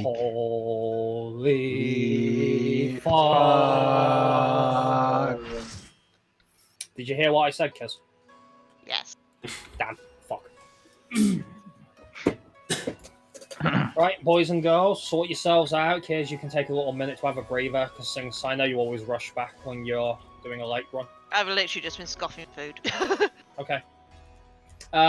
Holy fuck. Did you hear what I said, Kiz? Yes. Damn, fuck. Right, boys and girls, sort yourselves out. Kiz, you can take a little minute to have a breather, because I know you always rush back when you're doing a late run. I've literally just been scoffing food. Okay.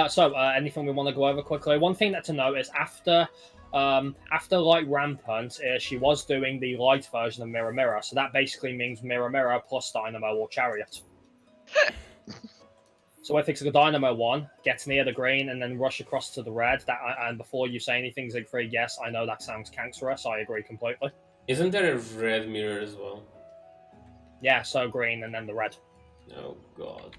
So, anything we want to go over quickly? One thing that to note is after Light Rampant, she was doing the light version of Mirror Mirror, so that basically means Mirror Mirror plus Dynamo or Chariot. So if it's a Dynamo one, get near the green and then rush across to the red. And before you say anything, Siegfried, yes, I know that sounds cancerous. I agree completely. Isn't there a red mirror as well? Yeah, so green and then the red. Oh god.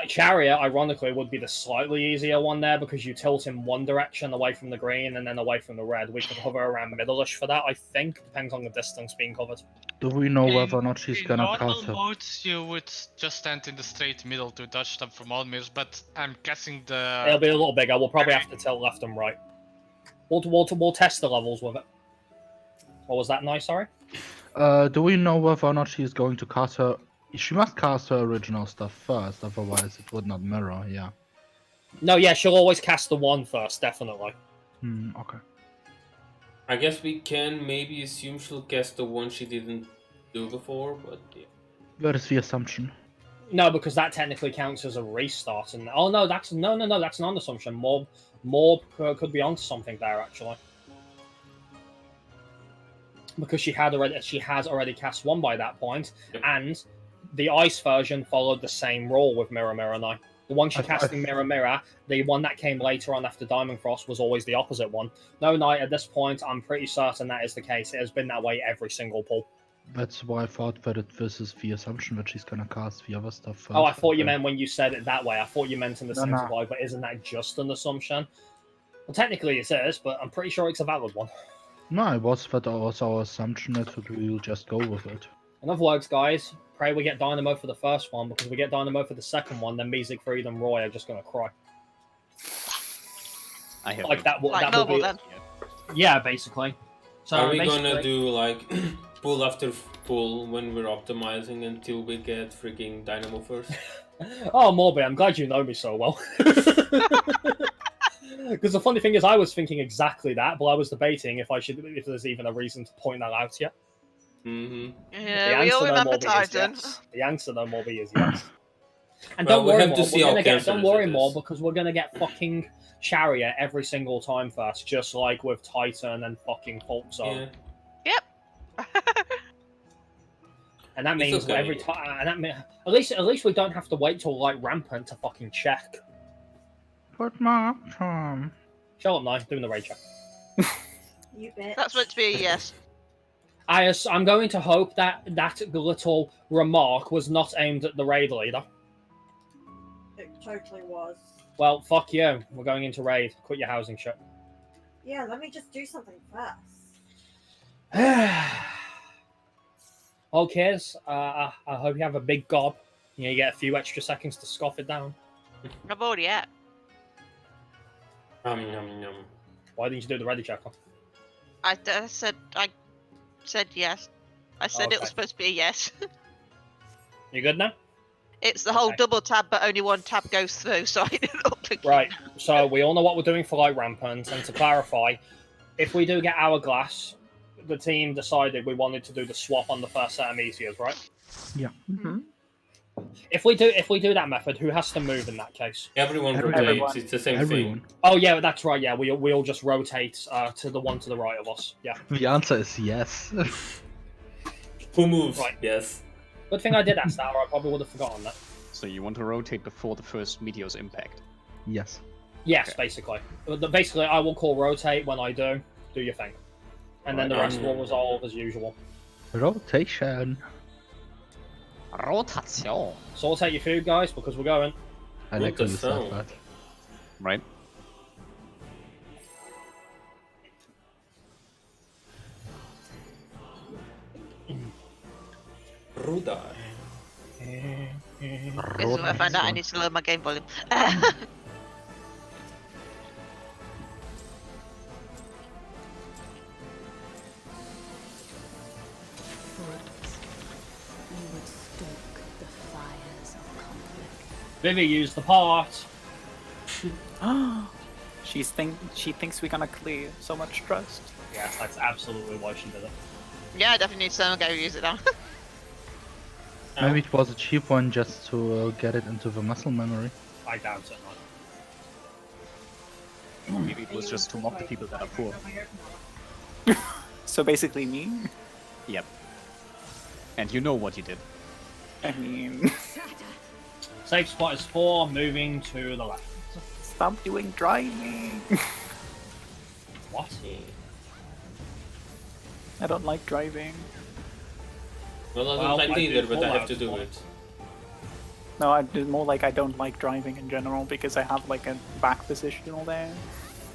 Chariot, ironically, would be the slightly easier one there because you tilt in one direction away from the green and then away from the red. We could hover around middle-ish for that, I think. Depends on the distance being covered. Do we know whether or not she's gonna cast normal her? mode, you would just stand in the straight middle to dodge them from all mirrors, but I'm guessing It'll be a little bigger. We'll probably have to tilt left and right. We'll test the levels with it. What was that noise, sorry? Do we know whether or not she's going to cast her? She must cast her original stuff first, otherwise it would not mirror. Yeah. No, yeah, she'll always cast the one first, definitely. Okay. I guess we can maybe assume she'll cast the one she didn't do before, but yeah. Where is the assumption? No, because that technically counts as a restart. And oh no, that's no, that's not an assumption. Morb could be onto something there actually, because she has already cast one by that point, Yep. and the ice version followed the same rule with Mirror Mirror now. The one she cast in Mirror Mirror, the one that came later on after Diamond Frost, was always the opposite one. No, Knight, at this point, I'm pretty certain that is the case. It has been that way every single pull. That's why I thought that this is the assumption that she's gonna cast the other stuff first. Oh, I thought you meant when you said it that way. I thought you meant in the No, sense no. of like, but isn't that just an assumption? Well, technically it is, but I'm pretty sure it's a valid one. No, it was that was our assumption that we'll just go with it. In other words, guys, pray we get Dynamo for the first one, because we get Dynamo for the second one, then me, Siegfried, and Roy are just gonna cry. I have Like that will noble be... then. Yeah, basically. So Are we basically... gonna do like pull after pull when we're optimizing until we get freaking Dynamo first? Oh, Morby, I'm glad you know me so well. Because the funny thing is, I was thinking exactly that, but I was debating if there's even a reason to point that out yet. Mm-hmm. Yeah, we all remember Titan. Yes. The answer, though, Morby, is yes. And Well, don't we worry, have to Morb, see how cancerous don't worry, it is. Morb, because we're gonna get fucking Chariot every single time first, just like with Titan and fucking Fault Zone. Yeah. And that It's means okay. every time, and that at least we don't have to wait till like Rampant to fucking check. Put my charm. Shut up, now, doing the raid check. You bitch. That's meant to be a yes. I'm going to hope that little remark was not aimed at the raid leader. It totally was. Well, fuck you. We're going into raid. Quit your housing shit. Yeah, let me just do something first. Well, kids, I hope you have a big gob. You get a few extra seconds to scoff it down. I've already at. Yum, yum, yum. Why didn't you do the ready checker? I said yes. I said it Okay. was supposed to be a yes. You good now? It's the whole Okay. double tab, but only one tab goes through, so I ended up clicking. Right, so we all know what we're doing for Light Rampant, and to clarify, if we do get Hourglass, the team decided we wanted to do the swap on the first set of Meteors, right? Yeah. If we do that method, who has to move in that case? Everyone Everyone. rotates. It's the same Everyone. thing. Oh yeah, that's right. Yeah, we all just rotate to the one to the right of us. Yeah. The answer is yes. Who moves? Right. Yes. Good thing I did ask that, or I probably would have forgotten that. So you want to rotate before the first meteor's impact. Yes. Yes, Okay. basically. Basically, I will call rotate when I do. Do your thing, and then the Right. rest will resolve as usual. Rotation. Rotation. Sortate your food, guys, because we're going. I like how you said sound. that. Right? Rudar. This is where I find out I need to lower my game volume. Vivi used the part. She thinks we're gonna clear. So much trust. Yes, that's absolutely why she did it. Yeah, I definitely need someone to go use it now. Maybe it was a cheap one just to get it into the muscle memory. I doubt it. Maybe it was just to mock the people that are poor. So basically me. Yep. And you know what you did. I mean, Safe spot is 4, moving to the left. stop doing driving. What? I don't like driving. Well, I Well, don't like I do either, but I have Fallout to do one. it. No, I do more like I don't like driving in general because I have like a back position all day.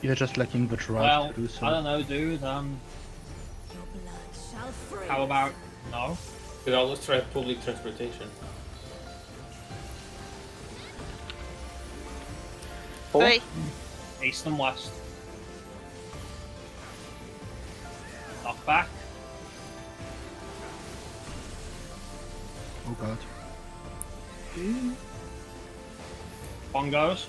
You're just lacking the drive Well, to do so. I don't know, dude. How about no? You could always try public transportation. Four? 3. East and west. Knock back. Oh god. Bongos.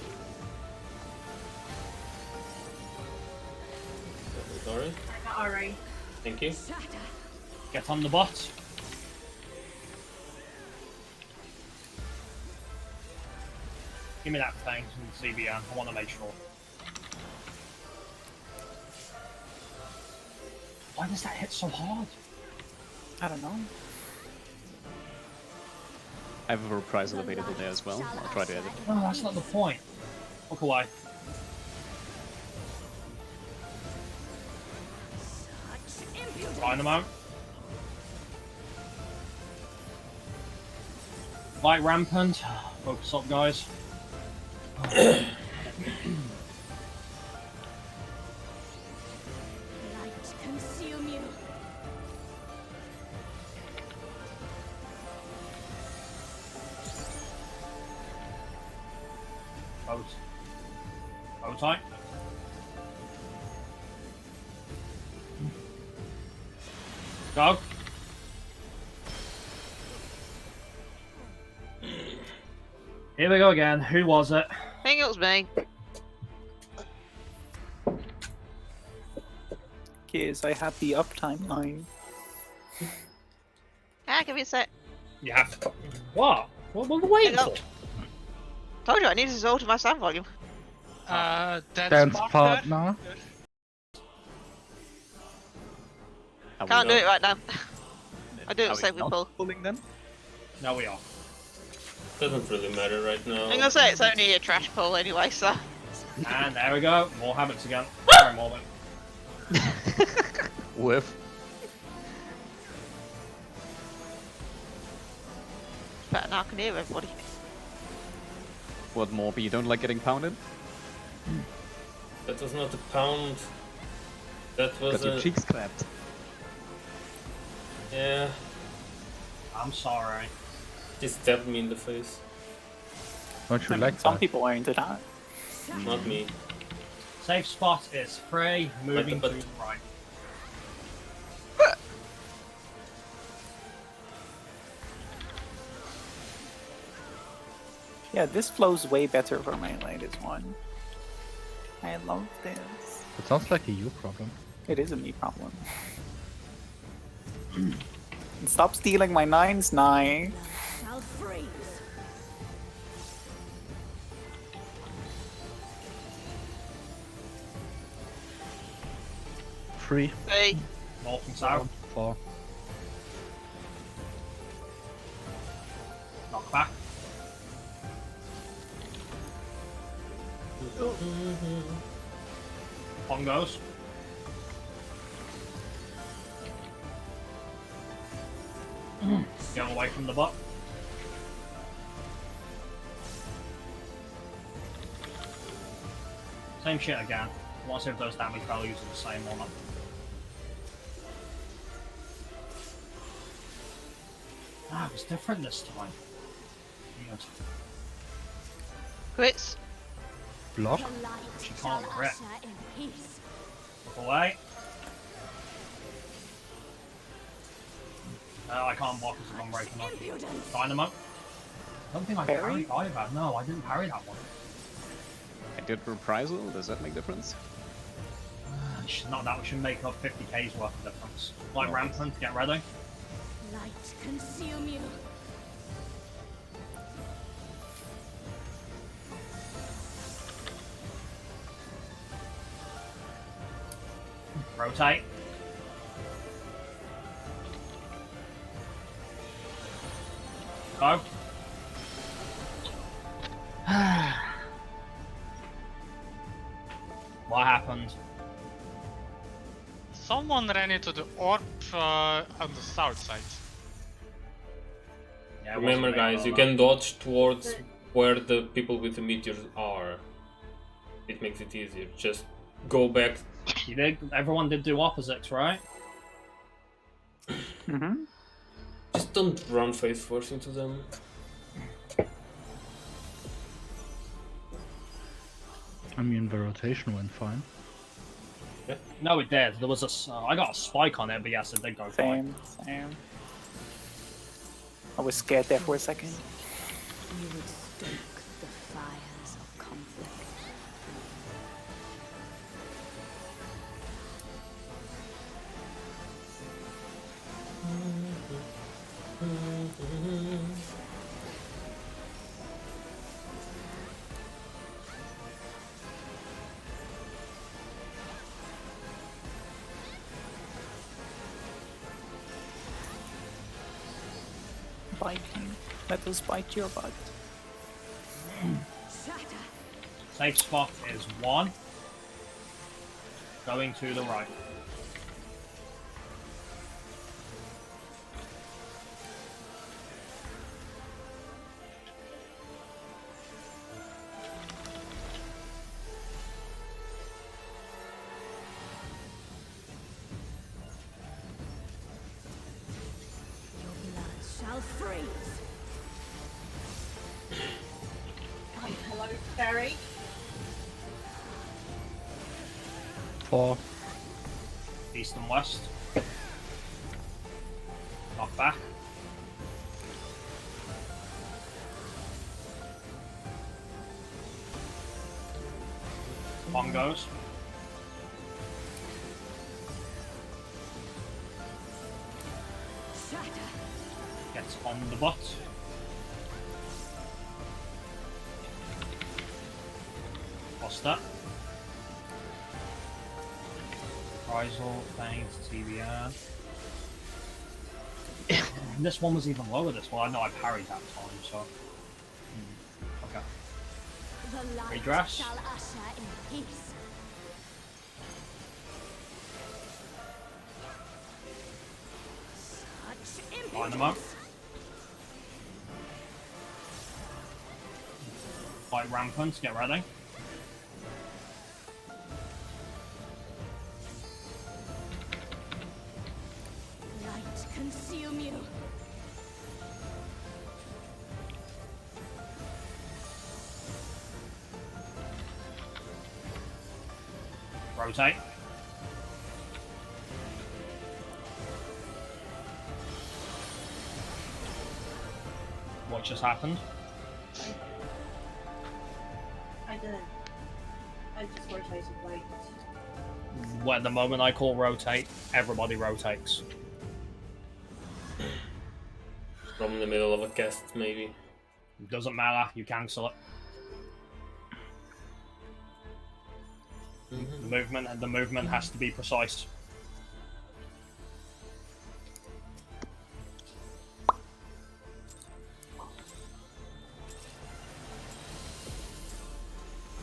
Sorry. Alright. Thank you. Get on the bot. Give me that thing from CBN. I want to make sure. Why does that hit so hard? I don't know. I have a reprisal available there as well. I'll try to edit. No, that's not the point. Look away. Dynamo. Light rampant. Focus up, guys. Boat. Boat tight. Go. Here we go again. Who was it? I think it was me. Yes, I had the uptime line. Ah, give me a sec. You have to. What? What were we waiting Hello. for? Told you I needed to alter my sound volume. Dance partner. Can't do it right now. I do it Are save we with not pull. pulling then? No, we are. Doesn't really matter right now. I'm gonna say it's only a trash pull anyway, so. And there we go. More habits again. Sorry, Mormon. Whiff. Better now I can hear everybody. What, Morby, you don't like getting pounded? That was not a pound. That was Got your a... cheeks clapped. Yeah, I'm sorry. he stabbed me in the face. Don't you like Some that? people are into that. Not me. Safe spot is 3, moving But- to the right. Yeah, this flows way better for melee, this one. I love this. It sounds like a you problem. It is a me problem. And stop stealing my 9's 9. Shall freeze. Three, 3. North and south. 4. Knock back. Bongos. Get away from the butt. Same shit again. I want to see if those damage values are the same or not. Ah, it was different this time. Weird. Quits. Block. The light She shall can't crit. usher in peace. Look away. I can't block because I'm breaking up. Impudence. Dynamo. I don't think I Parry? parried either. No, I didn't parry that one. I did reprisal. Does that make difference? Not that, we should make up 50k's worth of difference. Like Oh. Rampant, get ready. Light consume you. Rotate. Go. What happened? Someone ran into the orb on the south side. Yeah, it Remember, wasn't me, guys, you but, can dodge towards where the people with the meteors are. It makes it easier. Just go back. You did, everyone did do opposites, right? Mm-hmm. Just don't run face first into them. I mean, the rotation went fine. No, it did. There was a. I got a spike on it, but yes, it did go fine. Same. I was scared there for a second. You would stoke the fires of conflict. Bite you. Let us bite your butt. Shatter. Safe spot is 1. Going to the right. Your blood shall freeze. Hello, Barry. 4. East and west. Knock back. One goes. Shatter. Gets on the butt. Lost that. Reprisal, thanks, TBR. This one was even lower this one. I know I parried that time, so. Okay. The light Redress. shall usher in peace. Such Line them up. impotence. Fight Rampant, get ready. Light consume you. Rotate. What just happened? I didn't. I just rotated late. When the moment I call rotate, everybody rotates. From the middle of a cast, maybe. Doesn't matter, you cancel it. The movement has to be precise.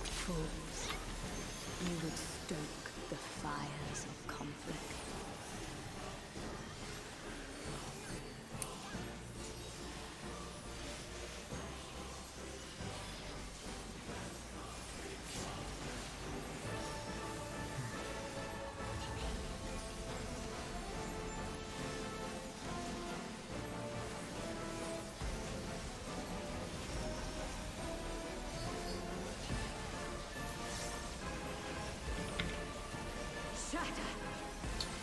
Fools, you would stoke the fires of conflict. Shatter.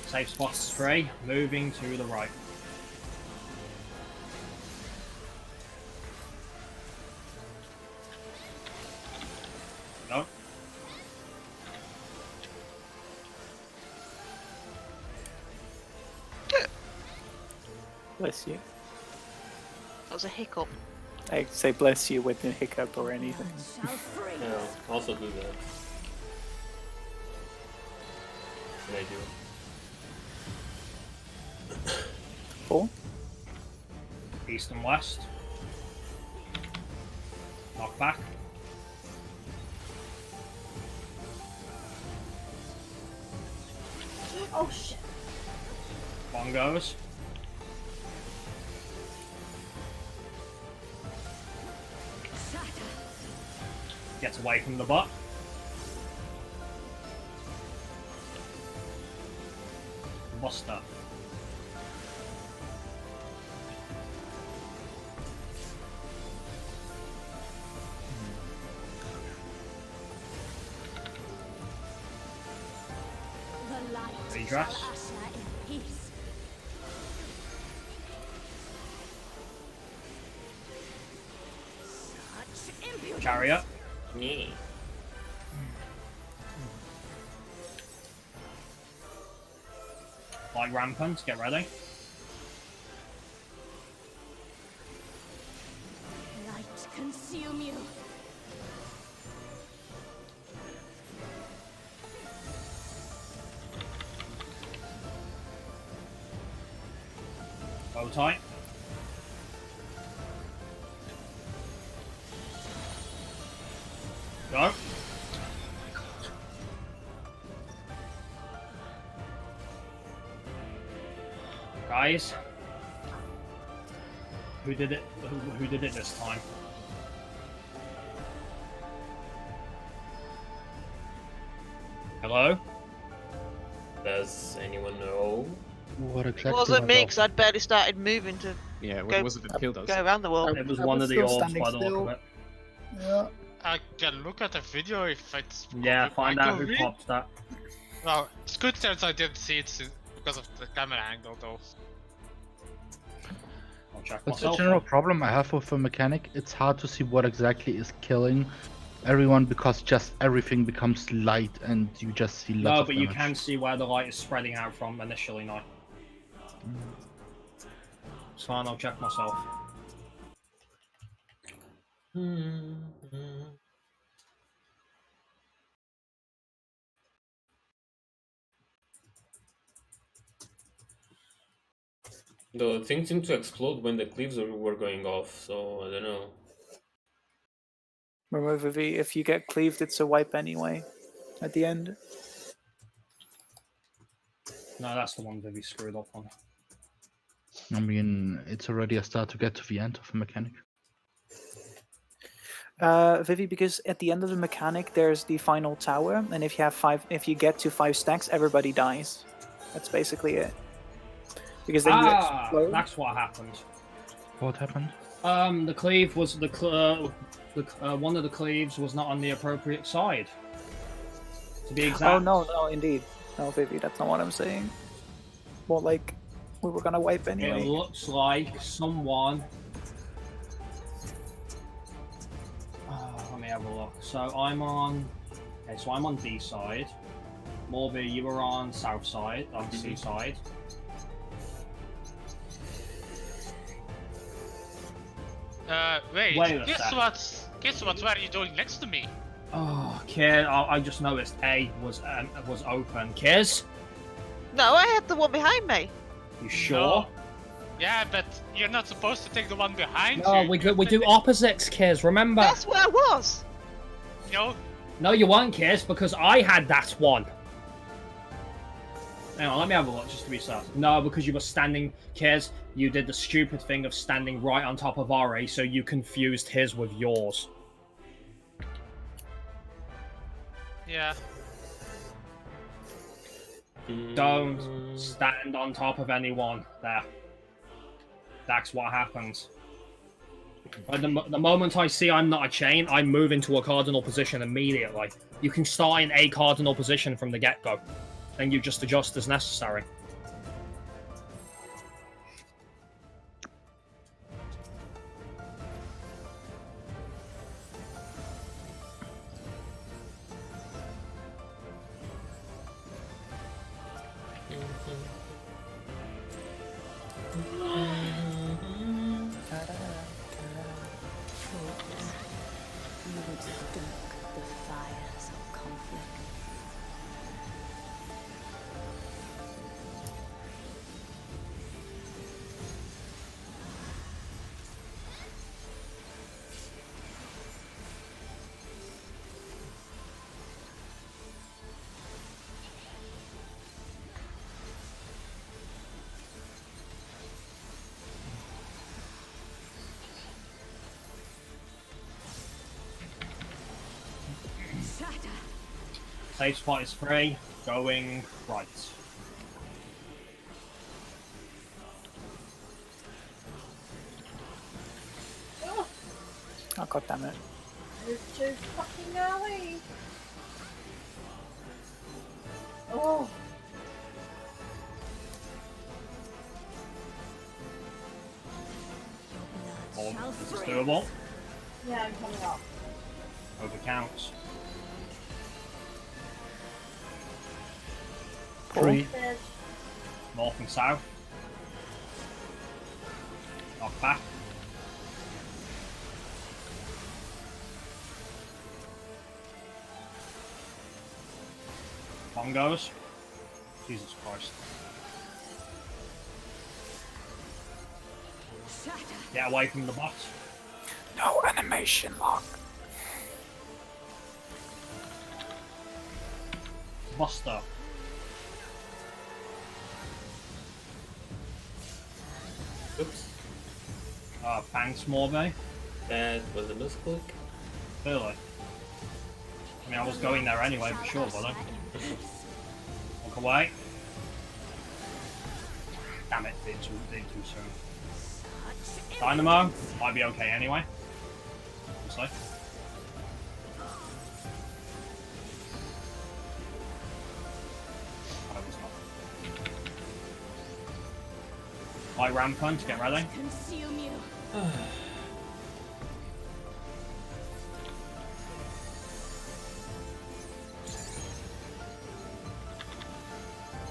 Safe spots 3, moving to the right. Bless you. That was a hiccup. I say bless you with a hiccup or anything. Shall freeze. Yeah, also do that. And I do. 4. East and west. Knock back. Oh shit. One goes. Gets away from the butt. Buster. The light Redress. shall usher in peace. Such impudence. Chariot. Yeah. Like rampant. Get ready. Light consume you. Bow tight. Go. Guys, who did it? Who did it this time? Hello? Does anyone know? What exactly? It wasn't me went because I'd barely started moving to Yeah, Go- what was it that killed us? go around the world. It was I one was of the still orbs standing by the look still. of it. Yeah. I can look at the video if it's. Yeah, public find out mic who of me. popped that. Well, it's good that I didn't see it because of the camera angle, though. I'll check That's a myself. general problem I have with a mechanic. It's hard to see what exactly is killing everyone because just everything becomes light and you just see lots No, of but you damage. can see where the light is spreading out from initially now. It's fine, I'll check myself. The thing seemed to explode when the cleaves were going off, so I don't know. Remember, Vivi, if you get cleaved, it's a wipe anyway. At the end. No, that's the one Vivi screwed up on. I mean, it's already a start to get to the end of a mechanic. Vivi, because at the end of the mechanic there's the final tower, and if you get to 5 stacks, everybody dies. That's basically it. Because then you explode. That's what happened. What happened? The cleave was one of the cleaves was not on the appropriate side. To be exact. Oh no, indeed. No, Vivi, that's not what I'm saying. Well, like, we were gonna wipe anyway. It looks like someone. Let me have a look. So I'm on. Okay, so I'm on D side. Morby, you were on south side, on C side. Wait, Wait a guess sec. what were you doing next to me? Oh, Kiz, I just noticed A was open. Kiz, No, I had the one behind me. you sure? No. Yeah, but you're not supposed to take the one behind No, you. we do opposites, Kiz. Remember? That's where I was. No, No, you weren't, Kiz, because I had that one. Hang on, let me have a look just to be certain. No, because you were standing, Kiz, you did the stupid thing of standing right on top of Ari, so you confused his with yours. yeah. Don't stand on top of anyone there. That's what happens. But the moment I see I'm not a chain, I move into a cardinal position immediately. You can start in a cardinal position from the get-go, and you just adjust as necessary. Safe spot is 3, going right. Oh god damn it. You're too fucking early. Oh. Oh, this is doable. Yeah, I'm coming up. Over counts. 3. There's North and south. Knock back. Bongos. Jesus Christ. Get away from the bot. No animation lock. Buster. Oops. Thanks, Morbe. That was a misclick. Really? I mean, I was going there anyway, for sure, buddy. Walk away. Damn it, did too soon. Dynamo might be okay anyway. Honestly. Oh, it was not. Light rampant, get ready. Consume you.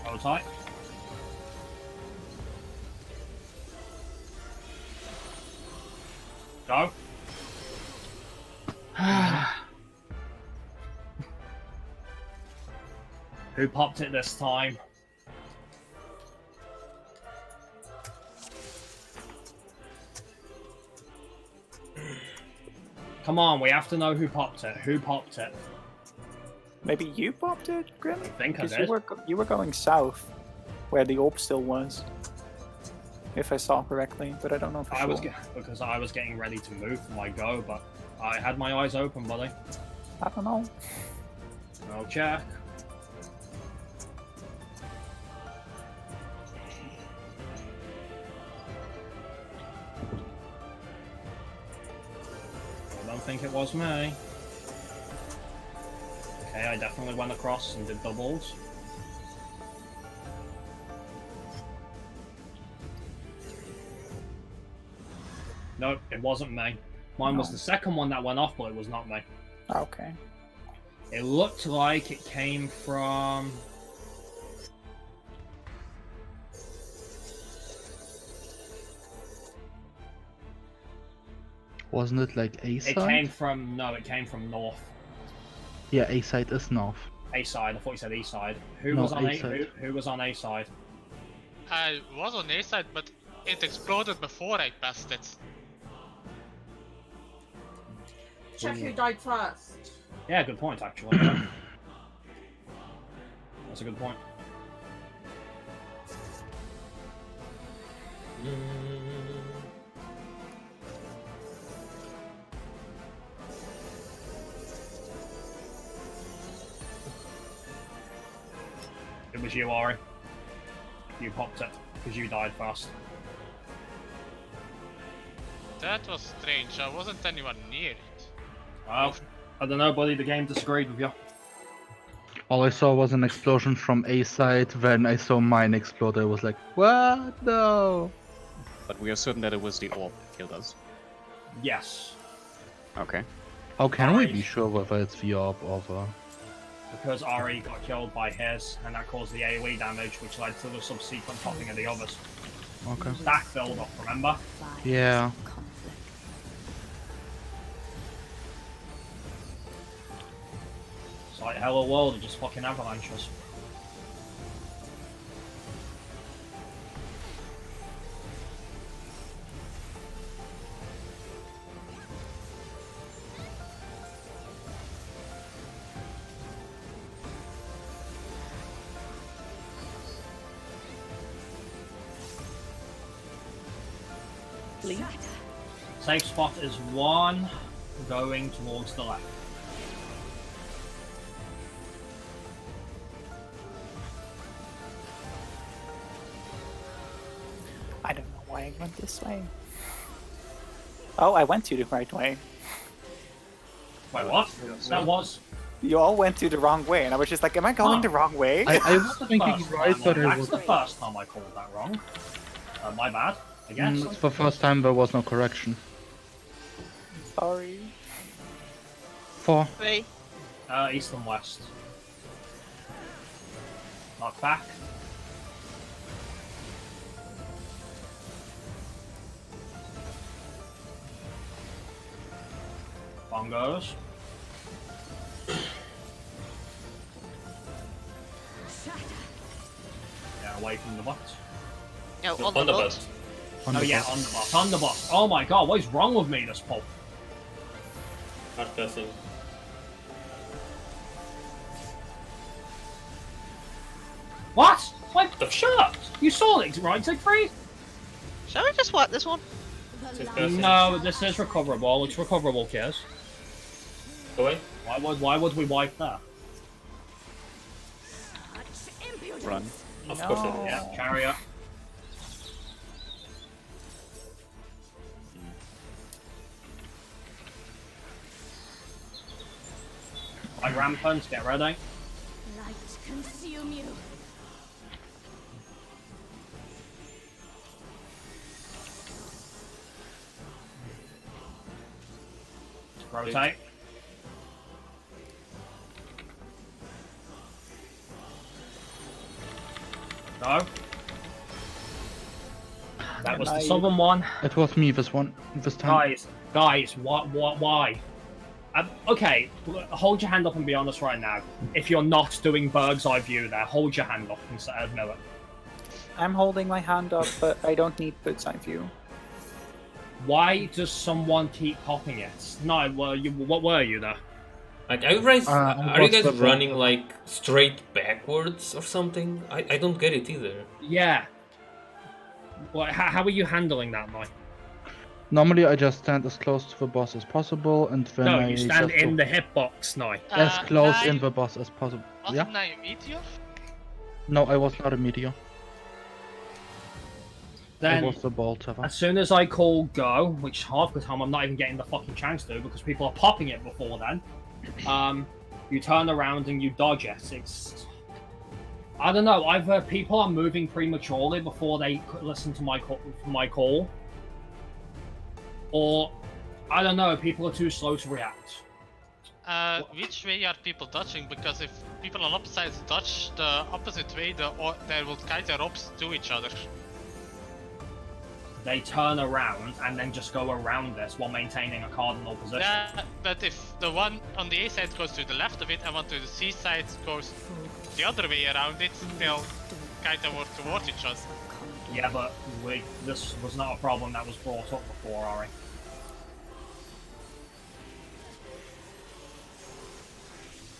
Hold tight. Go. Who popped it this time? Come on, we have to know who popped it. Who popped it? Maybe you popped it, Grim? I think I 'Cause did. you were going south, where the orb still was. If I saw correctly, but I don't know for I sure. was because I was getting ready to move for my go, but I had my eyes open, buddy. I don't know. I'll check. I don't think it was me. Okay, I definitely went across and did doubles. Nope, it wasn't me. Mine was No. the second one that went off, but it was not me. Okay. It looked like it came from... Wasn't it like A It side? came from... No, it came from north. Yeah, A side is north. A side. I thought you said E side. Who No, was on A A? side. Who was on A side? I was on A side, but it exploded before I passed it. check who died first. Yeah, good point actually. Yeah. That's a good point. It was you, Ari. You popped it because you died first. That was strange. I wasn't anyone near it. Well, I don't know, buddy. The game disagreed with you. All I saw was an explosion from A side. When I saw mine explode, I was like, what? No. But we are certain that it was the orb that killed us. Yes, Okay. How can we Ari. be sure whether it's the orb or the... because Ari got killed by his, and that caused the AoE damage, which led to the subsequent popping of the others. Okay. Stack build up, remember? Fires Yeah. of conflict. It's like Hello World are just fucking avalanches. Leave. Safe spot is 1, going towards the left. I don't know why I went this way. Oh, I went to the right way. Wait, what? That was. You all went to the wrong way, and I was just like, am I going Oh. the wrong way? I was thinking right, but I That's was. the first time I called that wrong. My bad, I guess. It's the first time there was no correction. Sorry. 4. 3. East and west. Knock back. Bongos. Yeah, away from the box. No, No, on the boat. On Oh the yeah, bus. on the box. On the box. Oh my god, what is wrong with me, this pulp? Hard passing. What? Like, shut up! You saw it, right, Siegfried? Shall we just wipe this one? No, this is recoverable. It's recoverable, Kiz. Go away. Why would we wipe that? Run. Of course it is. Yeah, chariot. Like rampant, get ready. Light consume you. Rotate. Go. That was the southern one. It was me this time. Guys, why? Okay, hold your hand up and be honest right now. If you're not doing bird's eye view there, hold your hand up instead of Miller. I'm holding my hand up, but I don't need bird's eye view. Why does someone keep popping it? No, what were you there? Like, are you guys what's the running like straight backwards or something? I don't get it either. Yeah. How are you handling that, Mike? Normally I just stand as close to the boss as possible, and then No, I you stand just in go the hitbox, now. as close Nine- in the boss as possible. Wasn't Yeah? I a meteor? No, I was not a meteor. I Then, was the ball tower. as soon as I call go, which half the time I'm not even getting the fucking chance to because people are popping it before then, you turn around and you dodge it. It's... I don't know, either people are moving prematurely before they listen to my call, or, I don't know, people are too slow to react. Which way are people dodging? Because if people on opposite sides dodge the opposite way, they will kite their ops to each other. They turn around and then just go around this while maintaining a cardinal position. Yeah, but if the one on the A side goes to the left of it and one to the C side goes the other way around it, they'll kind of work towards each other. Yeah, but this was not a problem that was brought up before, Ari.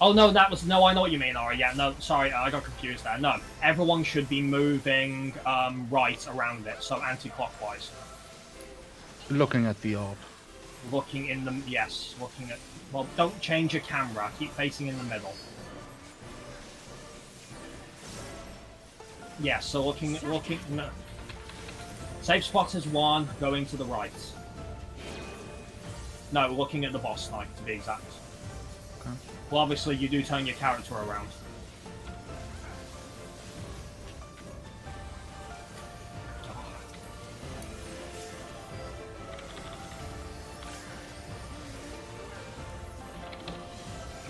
Oh no, I know what you mean, Ari. Yeah, no, sorry, I got confused there. No, everyone should be moving right around it, so anti-clockwise. Looking at the orb. Looking in the looking at. Well, don't change your camera. Keep facing in the middle. Yeah, so looking. No. Safe spot is 1, going to the right. No, looking at the boss knight, to be exact. Okay. Well, obviously, you do turn your character around.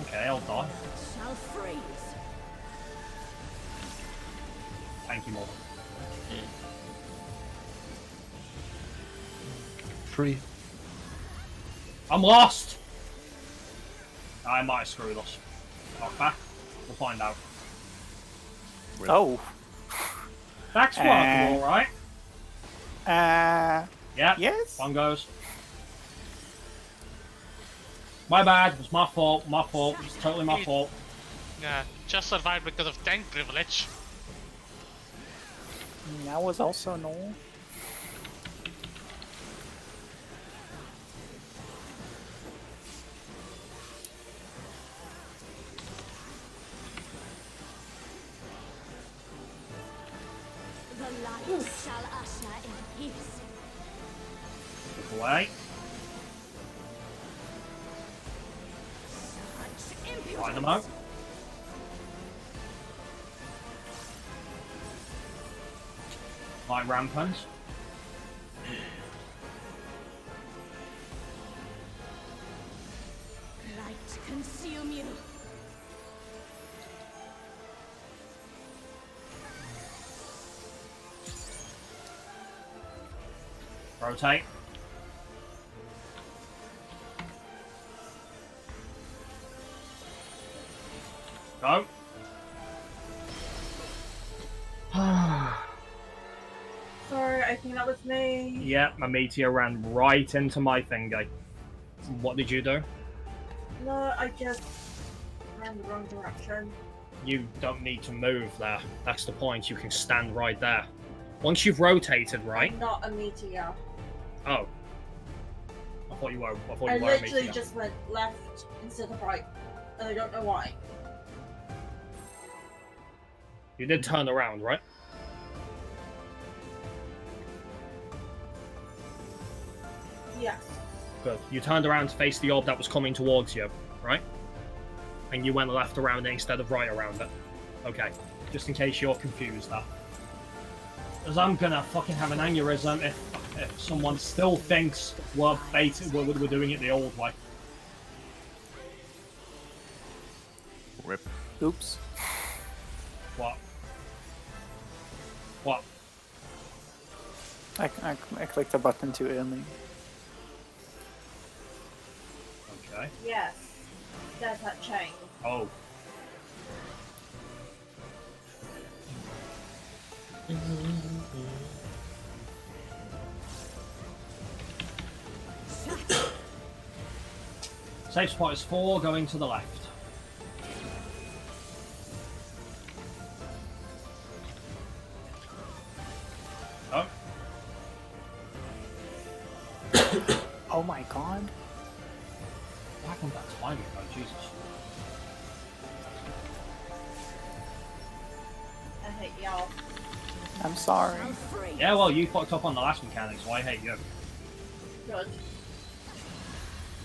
Okay, I'll die. Shall freeze. Thank you, Morgan. 3. I'm lost! I might have screwed us. Knock back. We'll find out. Oh. That's working, alright. Yeah. Yes? One goes. My bad. It was my fault. My fault. It's totally my fault. Yeah, just survived because of tank privilege. That was also no. The light shall usher in peace. Away. Such Find them out. Light rampant. Light consume you. Rotate. Go. Sorry, I think that was me. Yeah, my meteor ran right into my thingy. What did you do? No, I just ran the wrong direction. You don't need to move there. That's the point. You can stand right there. Once you've rotated, right? I'm not a meteor. Oh. I thought you were. I thought I you were a literally meteor. just went left instead of right, and I don't know why. You did turn around, right? Yes. Good. You turned around to face the orb that was coming towards you, right? And you went left around it instead of right around it. Okay. Just in case you're confused there. Because I'm gonna fucking have an aneurysm if someone still thinks we're doing it the old way. Rip. Oops. What? What? I clicked a button too early. Okay. Yes. There's that chain. Oh. Safe spot is 4, going to the left. Oh. Oh my god. What happened that time ago? Jesus. I hate y'all. I'm sorry. Yeah, well, you fucked up on the last mechanic, so I hate you. Good.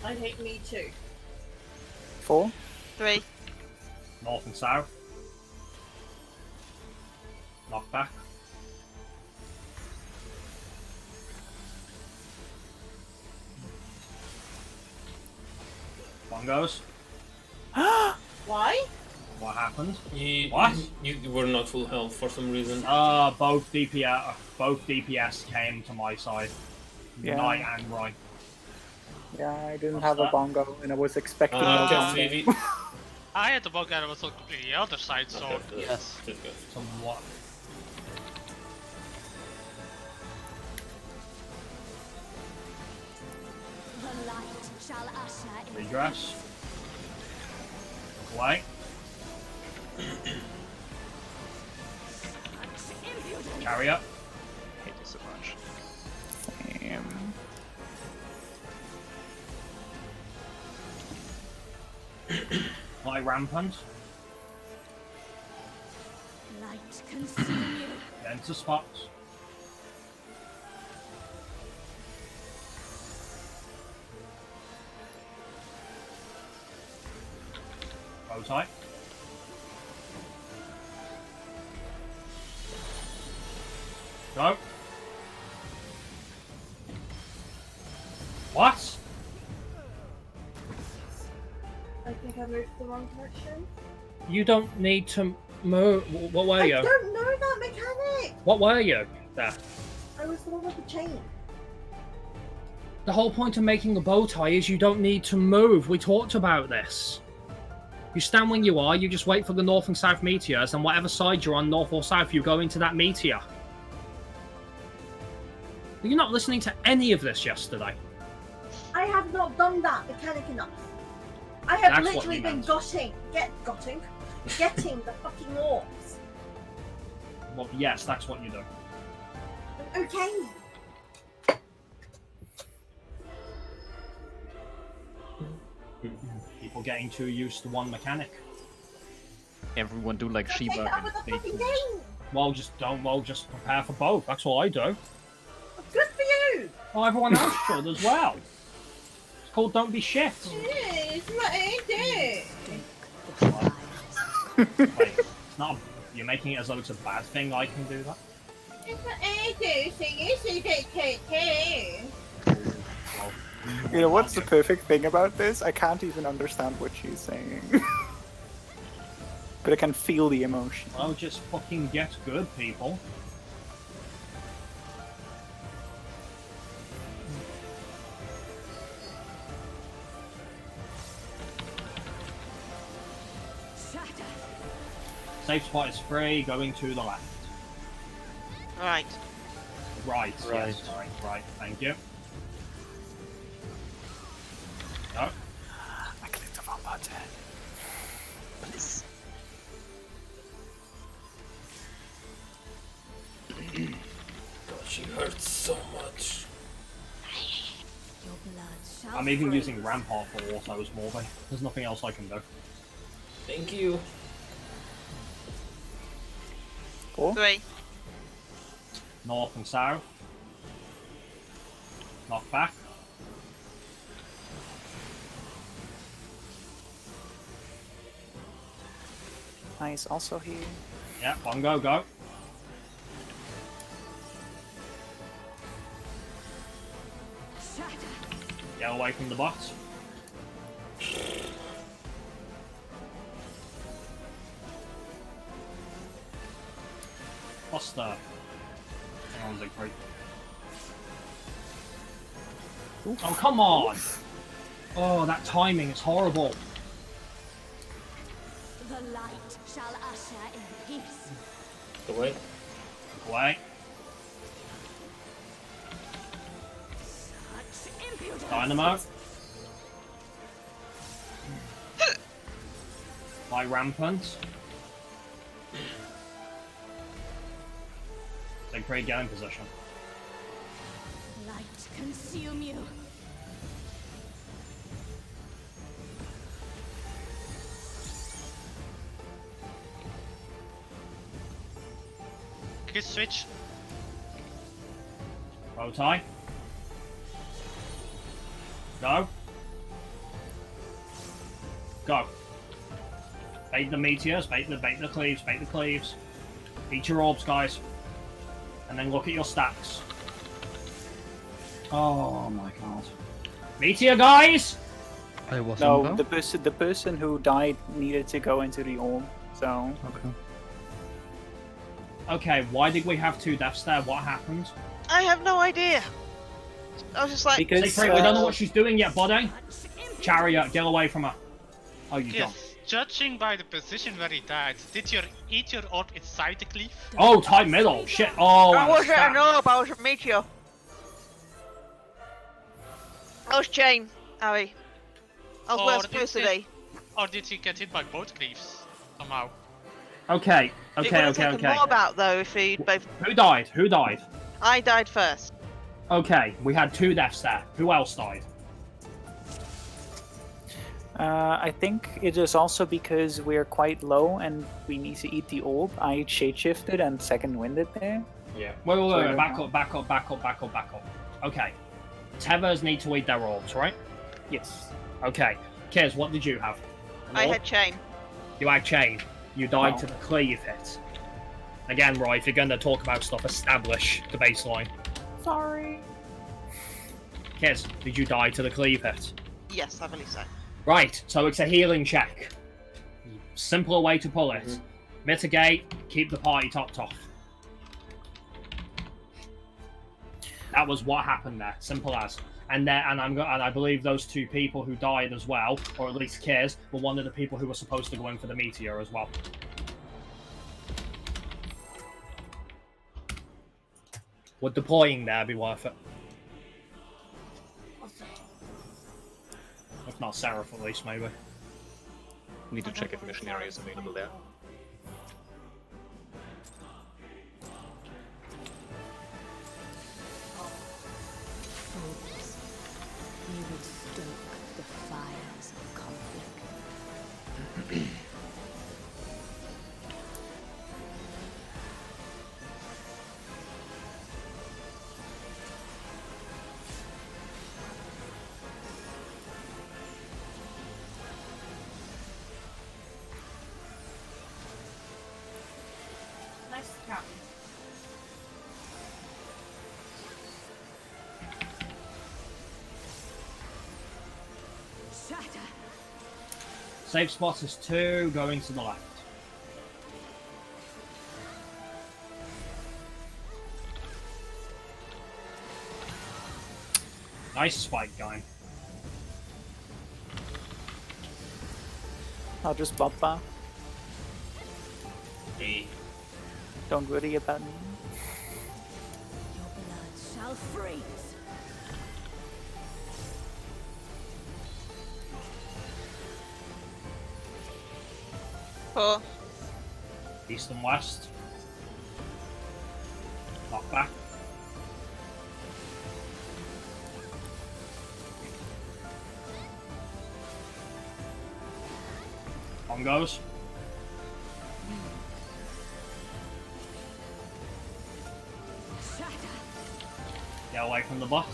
I hate me too. 4? 3. North and south. Knockback. Bongos. Why? What happened? What? You were not full health for some reason. Both DPS came to my side. Yeah. Knight and right. Yeah, I didn't What's have that? a bongo, and I was expecting Okay, a bongo. Phoebe. I had the bug and I was on completely the other side, so Yes. Somewhat. The light shall usher in Redress. Away. such impudence. Carry up. Hate you so much. Damn. Light rampant. Light consume you. Enter spots. Bow tie. Go. What? I think I moved the wrong direction. You don't need to move. What were I you? don't know that mechanic! What were you? There. I was the one with the chain. The whole point of making a bow tie is you don't need to move. We talked about this. You stand when you are, you just wait for the north and south meteors, and whatever side you're on, north or south, you go into that meteor. You're not listening to any of this yesterday. I have not done that mechanic enough. I have That's what literally you been meant. getting the fucking orbs. Well, yes, that's what you do. Okay. People getting too used to one mechanic. Everyone do like Take Shiva that and with the stay fucking cool. game. Well, just don't. Well, just prepare for both. That's what I do. Good for you. Well, everyone else should as well. It's called Don't Be Shit. It's what I do. Wait, it's not. You're making it as though it's a bad thing. I can do that. It's what I do, so you should do it too. Well, You know what's the perfect thing about this? I can't even understand what she's saying. But I can feel the emotion. well, just fucking get good, people. Safe spot is free, going to the left. Right. Right, yes, right, thank you. No. I clicked the wrong button. Please. God, she hurts so much. I'm even using Rampart for auto as Morby. There's nothing else I can do. Thank you. 4. 3. North and south. Knock back. Nice, also here. Yeah, one go, go. Get away from the box. What's the... Hang on, Siegfried. Oh, come on! Oh, that timing is horrible. The light shall usher in peace. Away. Away. Such impudence. Dynamo. My rampant. Siegfried, get in position. Light consume you. Quick switch. Bow tie. Go. Go. Bait the meteors, bait the cleaves, bait the cleaves. Beat your orbs, guys. And then look at your stacks. Oh my god. Meteor, guys! I was No, on the person who died needed to go into the orb, so... Okay. Okay, why did we have 2 deaths there? What happened? I have no idea. I was just like, Because Siegfried, we don't know what she's doing yet, buddy. Chariot, get away from her. Oh, you don't. Yes, judging by the position where he died, did you eat your orb inside the cleave? Oh, tight middle. Shit. Oh, I and wasn't stack. an orb, I was a meteor. I was chain, Harry. I was where I was supposed to be. Or did he get hit by both cleaves somehow? Okay, It would okay, have okay, taken okay. more about though if he both. Who died? Who died? I died first. Okay, we had 2 deaths there. Who else died? I think it is also because we're quite low and we need to eat the orb. I shade-shifted and second-winded there. Yeah. Wait, So I don't back know. up, back up, back up, back up, back up. Okay. Tethers need to eat their orbs, right? Yes. Okay. Kiz, what did you have? An I orb? had chain. You had chain. You died No. to the cleave hit. Again, Roy, if you're going to talk about stuff, establish the baseline. Sorry. Kiz, did you die to the cleave hit? Yes, I believe so. Right, so it's a healing check. Simpler way to pull it. Mitigate, keep the party topped off. That was what happened there. Simple as. And I believe those 2 people who died as well, or at least Kiz, were one of the people who were supposed to go in for the meteor as well. Would deploying there be worth it? If not Seraph, at least, maybe. Need to check if missionary is available there. Hopes. You would stoke the fires of conflict. Safe spot is 2, going to the left. Nice spike going. I'll just bump back. Hey. Don't worry about me. Your blood shall freeze. Four. East and west. Knock back. On goes. Shatter. Get away from the bot.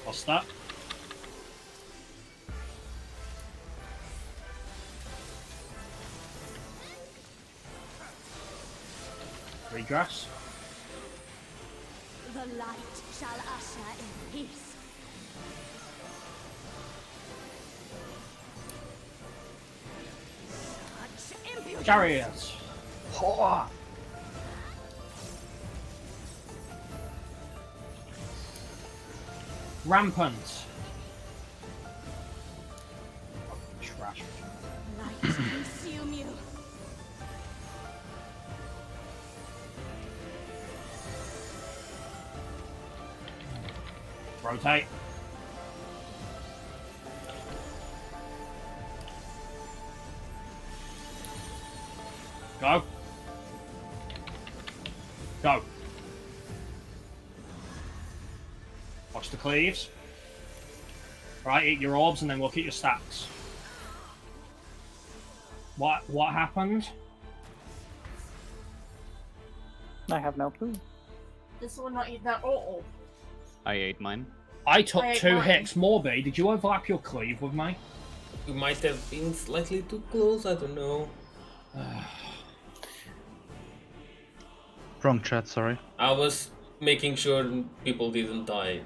What's that? Regress. The light shall usher in peace. Such impudence. Chariots. Rampant. Trash. Light consume you. Rotate. Go. Go. Watch the cleaves. Right, eat your orbs and then look at your stacks. What happened? I have no clue. This will not eat that all. I ate mine. I took Wait, 2 what? hits. Morby, did you overlap your cleave with me? We might have been slightly too close, I don't know. Wrong chat, sorry. I was making sure people didn't die.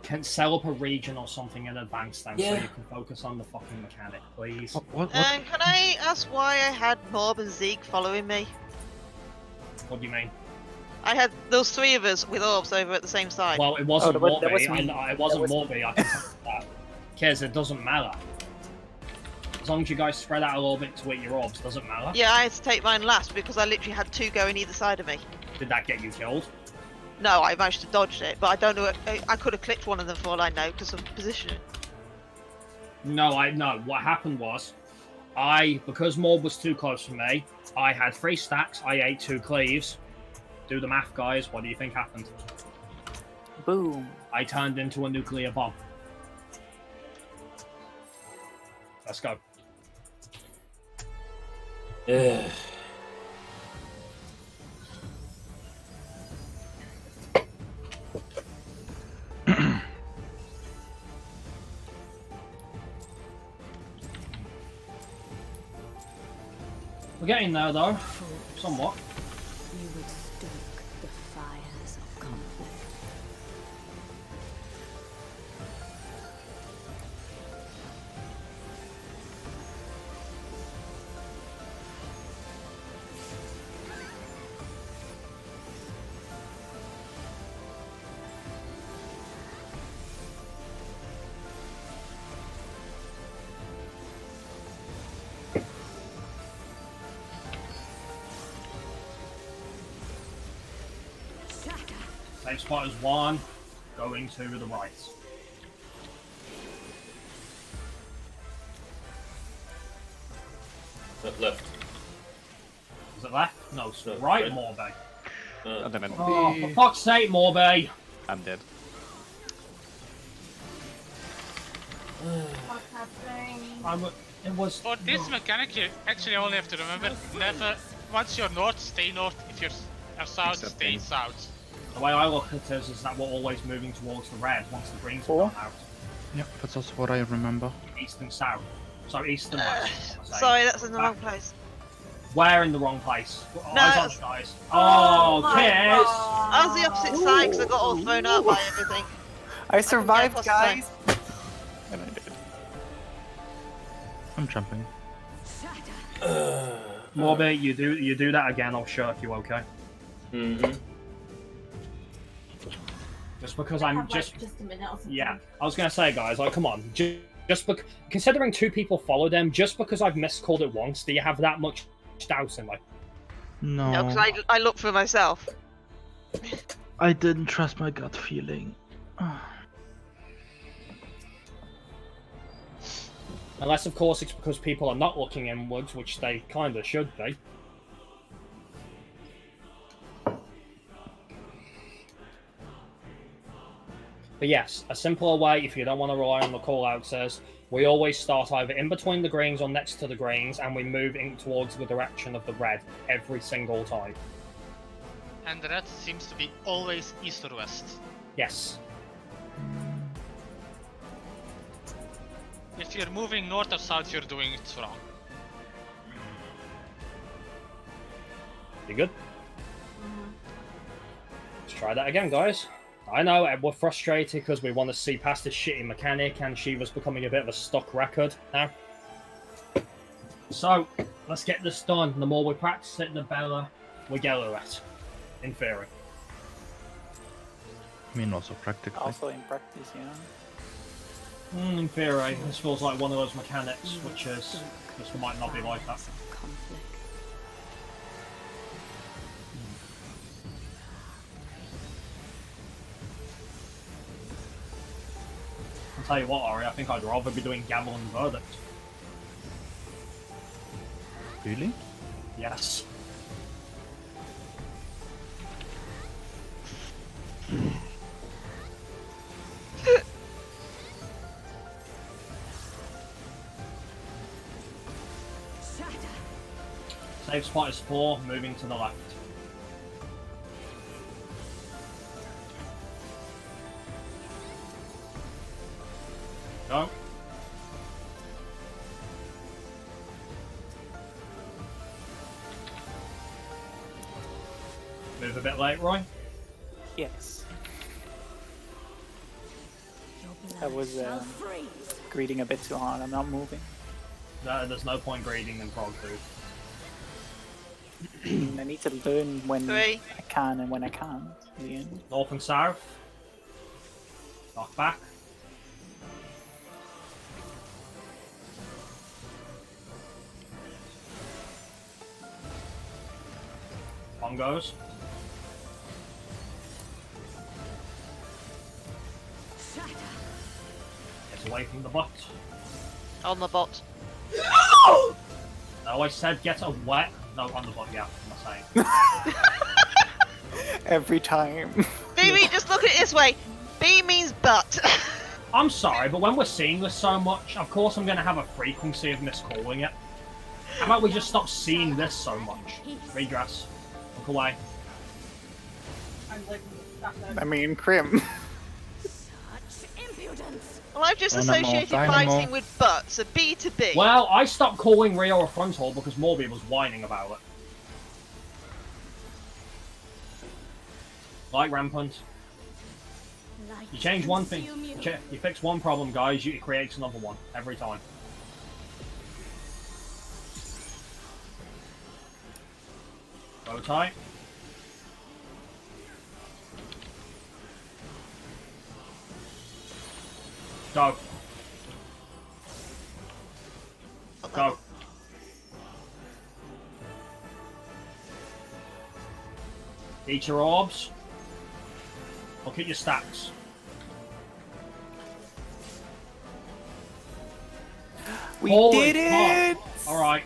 Can set up a region or something in advance then so Yeah. you can focus on the fucking mechanic, please. What? Can I ask why I had Morb and Zeke following me? What do you mean? I had those 3 of us with orbs over at the same side. Well, it wasn't that was Morby. me. It wasn't That was Morby. I can tell you that. Kids, it doesn't matter. As long as you guys spread out a little bit to eat your orbs, doesn't matter. Yeah, I had to take mine last because I literally had 2 going either side of me. Did that get you killed? No, I managed to dodge it, but I don't know. I could have clipped one of them for all I know because of positioning. No, no. What happened was, because Morb was too close for me, I had 3 stacks, I ate 2 cleaves. Do the math, guys. What do you think happened? Boom. I turned into a nuclear bomb. Let's go. Ugh. We're getting there, though. Somewhat. You would stoke the fires of conflict. Shatter. Same spot as 1, going to the right. Left. Is it left? No, it's No, right, right. Morby. Oh, damn it. Oh, for fuck's sake, Morby! I'm dead. What's happening? It was. For this mechanic, you actually only have to remember, never, once you're north, stay north. If you're south, Except stay me. south. The way I look at it is that we're always moving towards the red once the greens have Four. gone out. Yeah, that's also what I remember. East and south. So east and west. I say. Sorry, that's in the wrong place. Where in the wrong place? No. Eyes on skies. Oh, my Kiss! God. I was the opposite side because I got all thrown out by everything. I survived, across the line. guys. And I did. I'm jumping. Morby, you do that again, I'll shirk you, okay? Mm-hmm. Just because I I'm have, like, just a minute or something. yeah. I was gonna say, guys, like, come on, considering 2 people followed them, just because I've miscalled it once, do you have that much doubt in me? No, No, because I looked for myself. I didn't trust my gut feeling. Unless, of course, it's because people are not looking inwards, which they kind of should be. But yes, a simpler way, if you don't want to rely on the call-outs, is we always start either in between the greens or next to the greens, and we move in towards the direction of the red every single time. And the red seems to be always east or west. Yes. If you're moving north or south, you're doing it wrong. You good? Let's try that again, guys. I know we're frustrated because we want to see past this shitty mechanic, and she was becoming a bit of a stock record now. So, let's get this done. The more we practice it, the better we get at it. In theory. I mean, also practically. Also in practice, yeah. In theory, this feels like one of those mechanics, which is this might not be like that. Conflict. I'll tell you what, Ari, I think I'd rather be doing Gamble and Verdict. Really? Yes. Save spot is 4, moving to the left. Go. Move a bit late, Roy. Yes. Your I blood was shall freeze. greeting a bit too hard. I'm not moving. No, there's no point grading in prog, dude. I need to learn when 3. I can and when I can't. In the end. North and south. Knock back. One goes. Gets away from the bot. On the bot. I always said get away. No, on the bot, yeah, I'm not saying. Every time. Phoebe, just look at it this way. B means butt. I'm sorry, but when we're seeing this so much, of course I'm going to have a frequency of miscalling it. How about we just stop seeing this so much? Regress. Look away. I mean, Crim. Such impudence. Well, I've just Dynamo, associated Dynamo. fighting with butt, so B to B. Well, I stopped calling Rio a frontal because Morby was whining about it. Like rampant. Light You change one thing, consume you. you fix one problem, guys, it creates another one every time. Go tight. Go. Go. Eat your orbs. Look at your stacks. We Holy did it! Alright.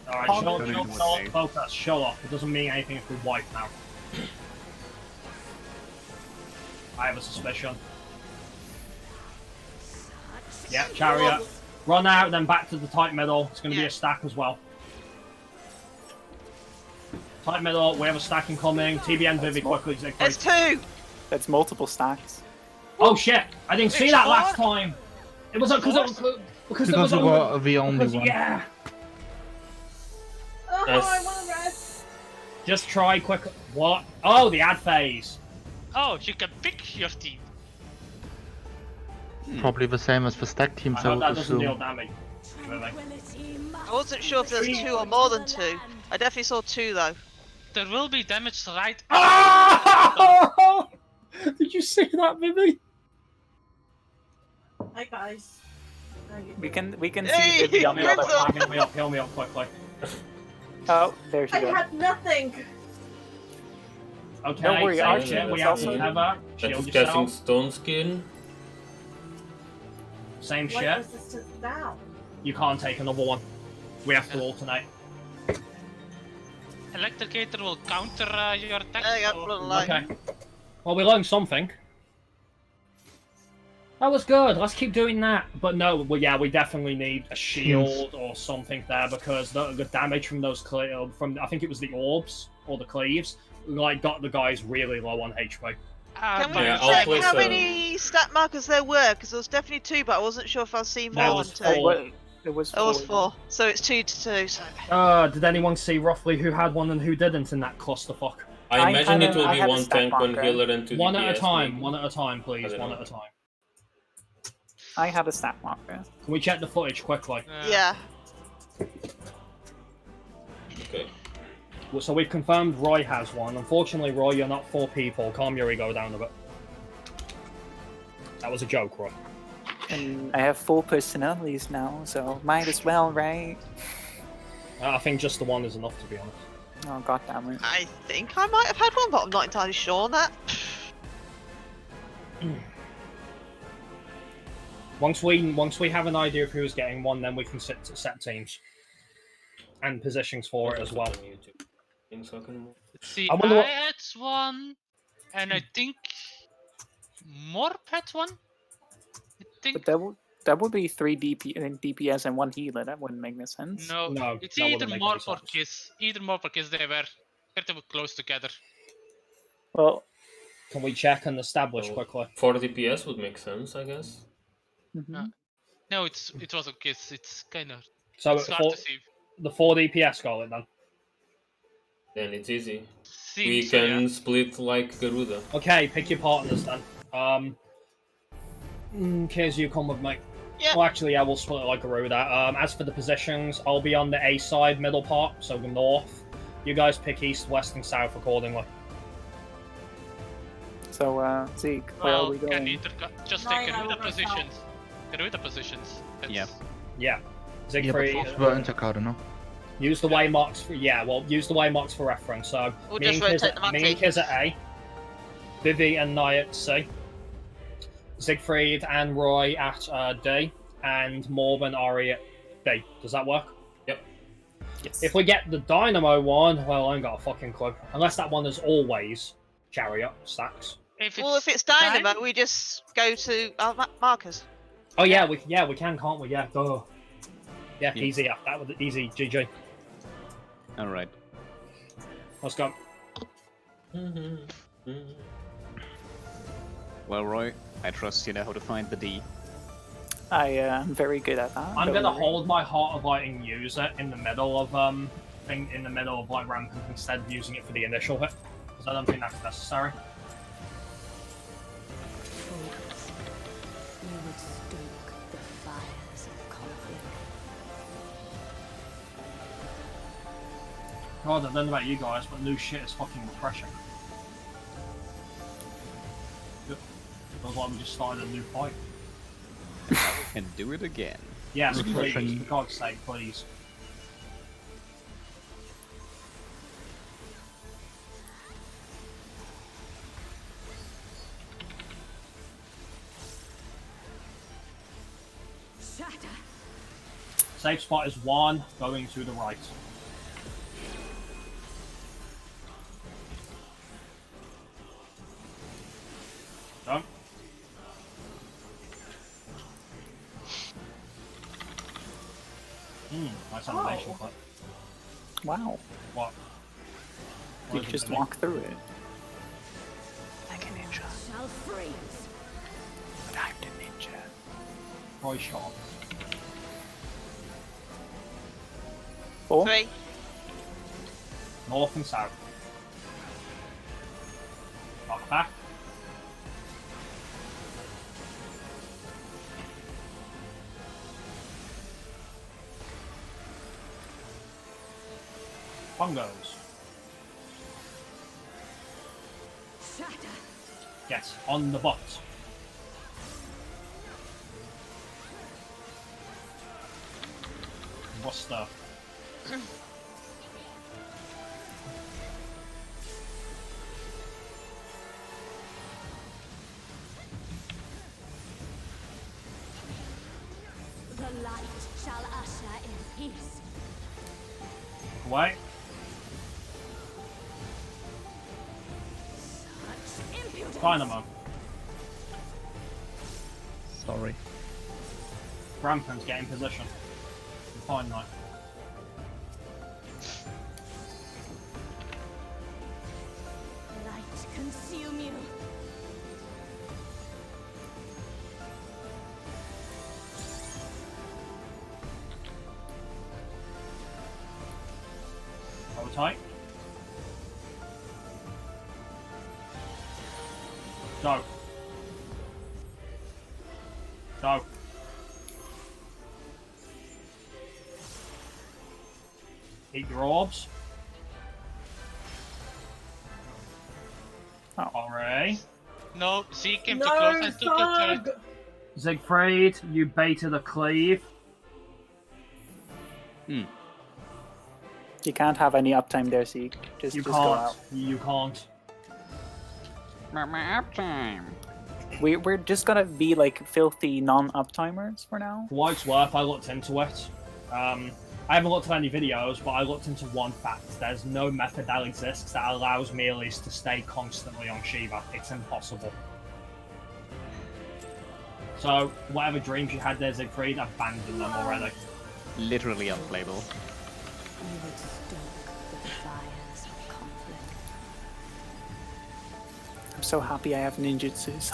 Alright, Oh, focus, show off. It doesn't mean anything if we wipe now. I have a suspicion. Yeah, chariot. Run out, then back to the tight middle. It's going to be a stack as well. Tight middle, we have a stack incoming. TBN Vivi quickly. There's 2! That's multiple stacks. Oh shit! I didn't see Which that one? last time! It was because there Because was you only... were the only one. Yeah! Oh, Yes. I want to rest. Just try quick. What? Oh, the ad phase. Oh, you can pick your team. Probably the same as the stack teams, I I hope would that doesn't deal assume. damage. I wasn't sure if there's 2 or more than 2. I definitely saw 2 though. There will be damage right. Ah! Did you see that, Vivi? Hi guys. How you We doing? can Hey, see Vivi Heal on me the up, other Crimson! side. heal me up, heal me up quickly. Oh, there she I goes. had nothing. Okay, Don't worry, same Archie, shit. We that's have also- Heather. That's Shield casting yourself. Stone Skin. Same Light shit. resistance down. You can't take another one. We have to alternate. Electrocator will counter your attack. There you so- go, blood light. Okay. Well, we learned something. That was good. Let's keep doing that. But no, well, yeah, we definitely need a shield or something there because the damage from those from I think it was the orbs or the cleaves, like got the guys really low on HP. Can we Yeah, I'll check place how a- many stat markers there were? Because there was definitely 2, but I wasn't sure if I've seen There more was than 2. four. It was There was 4. 4. So it's 2 to 2. So. Did anyone see roughly who had one and who didn't in that clusterfuck? I I imagine had it a- will I be had a 1 stack tank, 1 marker. healer, and 2 One DPS. at a time. maybe. One at a time, please. I don't One know. at a time. I had a stat marker. Can we check the footage quickly? Yeah. Okay. Well, so we've confirmed Roy has one. Unfortunately, Roy, you're not 4 people. Calm your ego down a bit. That was a joke, Roy. And I have 4 personalities now, so might as well, right? I think just the one is enough, to be honest. Oh, god damn it. I think I might have had one, but I'm not entirely sure on that. Once we have an idea of who's getting one, then we can set teams and positions for it as well. Things I can move. See, I I, wonder what- had one, and I think Morp had one. I think But that would be 3 DPS and 1 healer. That wouldn't make no sense. no, No, it's that either wouldn't make any Morp or sense. Kiss. Either Morp or Kiss. They were pretty close together. Well, Can we check and establish Oh. quickly? 4 DPS would make sense, I guess. mhm. No, it wasn't Kiss. It's kind of So it's hard to see. the 4 DPS got it then. Then it's easy. Seems We so, can yeah. split like Garuda. Okay, pick your partners then. Kiz, you come with me. Yeah. Well, actually, yeah, we'll split it like Garuda. As for the positions, I'll be on the A side, middle part, so the north. You guys pick east, west, and south accordingly. So, Zeke, where are Well, we can going? either just No, take yeah, Garuda we'll go south. positions. Garuda positions. Yeah. Yeah. Yeah, Siegfried, but we're intercarded, no? use the way marks for use the way marks for reference. So We'll me just and Kiz rotate them at, up me and to- Kiz at A, Vivi and Nye at C, Siegfried and Roy at D, and Morb and Ari at B. Does that work? Yes. If we get the Dynamo one, well, I ain't got a fucking clue. Unless that one is always Chariot stacks. Well, if it's Dynamo, we just go to our markers. Oh yeah, we can, can't we? Yeah, duh. Yeah, Yeah. easy. That was easy. GG. Alright. Let's go. Well, Roy, I trust you know how to find the D. I am very good at that. I'm don't gonna worry. hold my Heart of Lighting user in the middle of like rampant instead of using it for the initial hit because I don't think that's necessary. Focus. You would stoke the fires of conflict. God, I don't know about you guys, but new shit is fucking refreshing. Feels like we just started a new fight. And do it again. Yes, please, Refreshing. for God's sake, please. Shatter. Safe spot is 1, going to the right. Done. Nice animation, but Wow. what? You What is just it? walk through it. Like a ninja. Shall freeze. But I'm the ninja. Roy shot. 4? 3. North and south. Knock back. Bongos. Get on the bot. Buster. The light shall usher in peace. Wait. Such impudence. Dynamo. Sorry. Rampant, get in position. Fine, knight. Light consume you. Hold tight. Go. Go. Eat your orbs. Oh. Alright. No, Z came too No, close and took the Thug! turret. Siegfried, you baited a cleave. You can't have any uptime there, Zeke. Just You go can't. out. You can't. We're just gonna be like filthy non-uptimers for now. For what it's worth, I looked into it. I haven't looked at any videos, but I looked into one fact. There's no method that exists that allows melees to stay constantly on Shiva. It's impossible. So, whatever dreams you had there, Siegfried, abandon them already. Literally unplayable. You would stoke the fires of conflict. I'm so happy I have ninjutsus.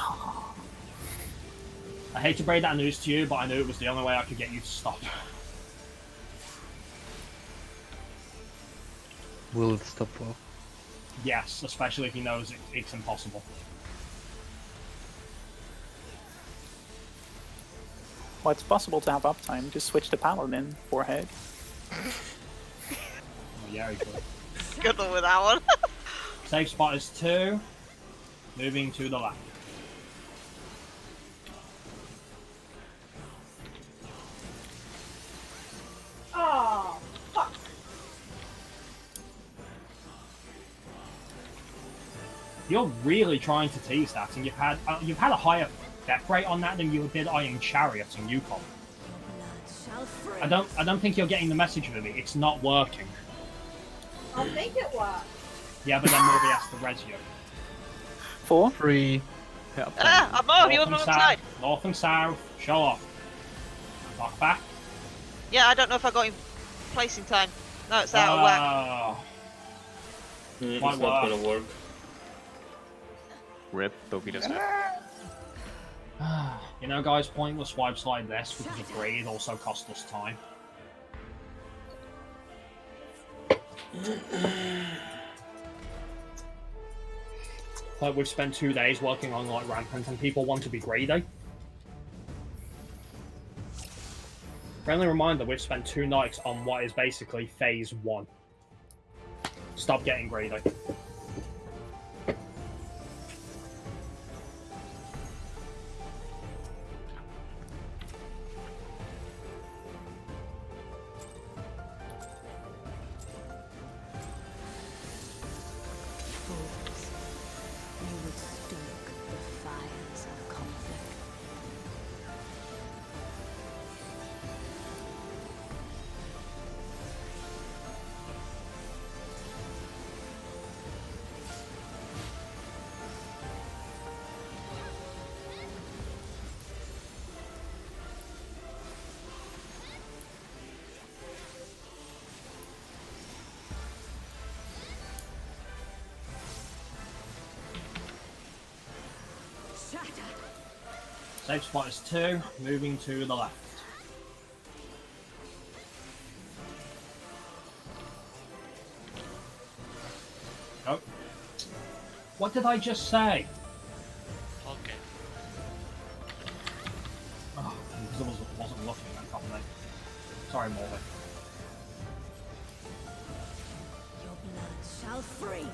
I hate to break that news to you, but I knew it was the only way I could get you to stop. Will it stop well? Yes, especially if he knows it's impossible. Well, it's possible to have uptime. Just switch to Paladin, forehead. Oh, yeah, he could. Good one with that one. Safe spot is 2. Moving to the left. Oh, fuck. You're really trying to tease that, and you've had a higher death rate on that than you did Iron Chariot and Yukon. Blood shall free. I don't think you're getting the message with it. It's not working. I'll make it work. Yeah, but then Morby has to res you. 4. 3. I'm over. You're on the wrong side. North and south. Show off. Knock back. Yeah, I don't know if I got him placing time. No, it's out of whack. It's Might not work. gonna work. Rip, Toby does You know, guys, pointless swipes like this because of greed also cost us time. Like, we've spent 2 days working on, like, Rampant, and people want to be greedy. Friendly reminder, we've spent 2 nights on what is basically Phase 1. Stop getting greedy. Fools. You would stoke the fires of conflict. Safe spot is 2, moving to the left. What did I just say? Okay. Oh, because I wasn't looking at properly. Sorry, Morley. Your blood shall freeze.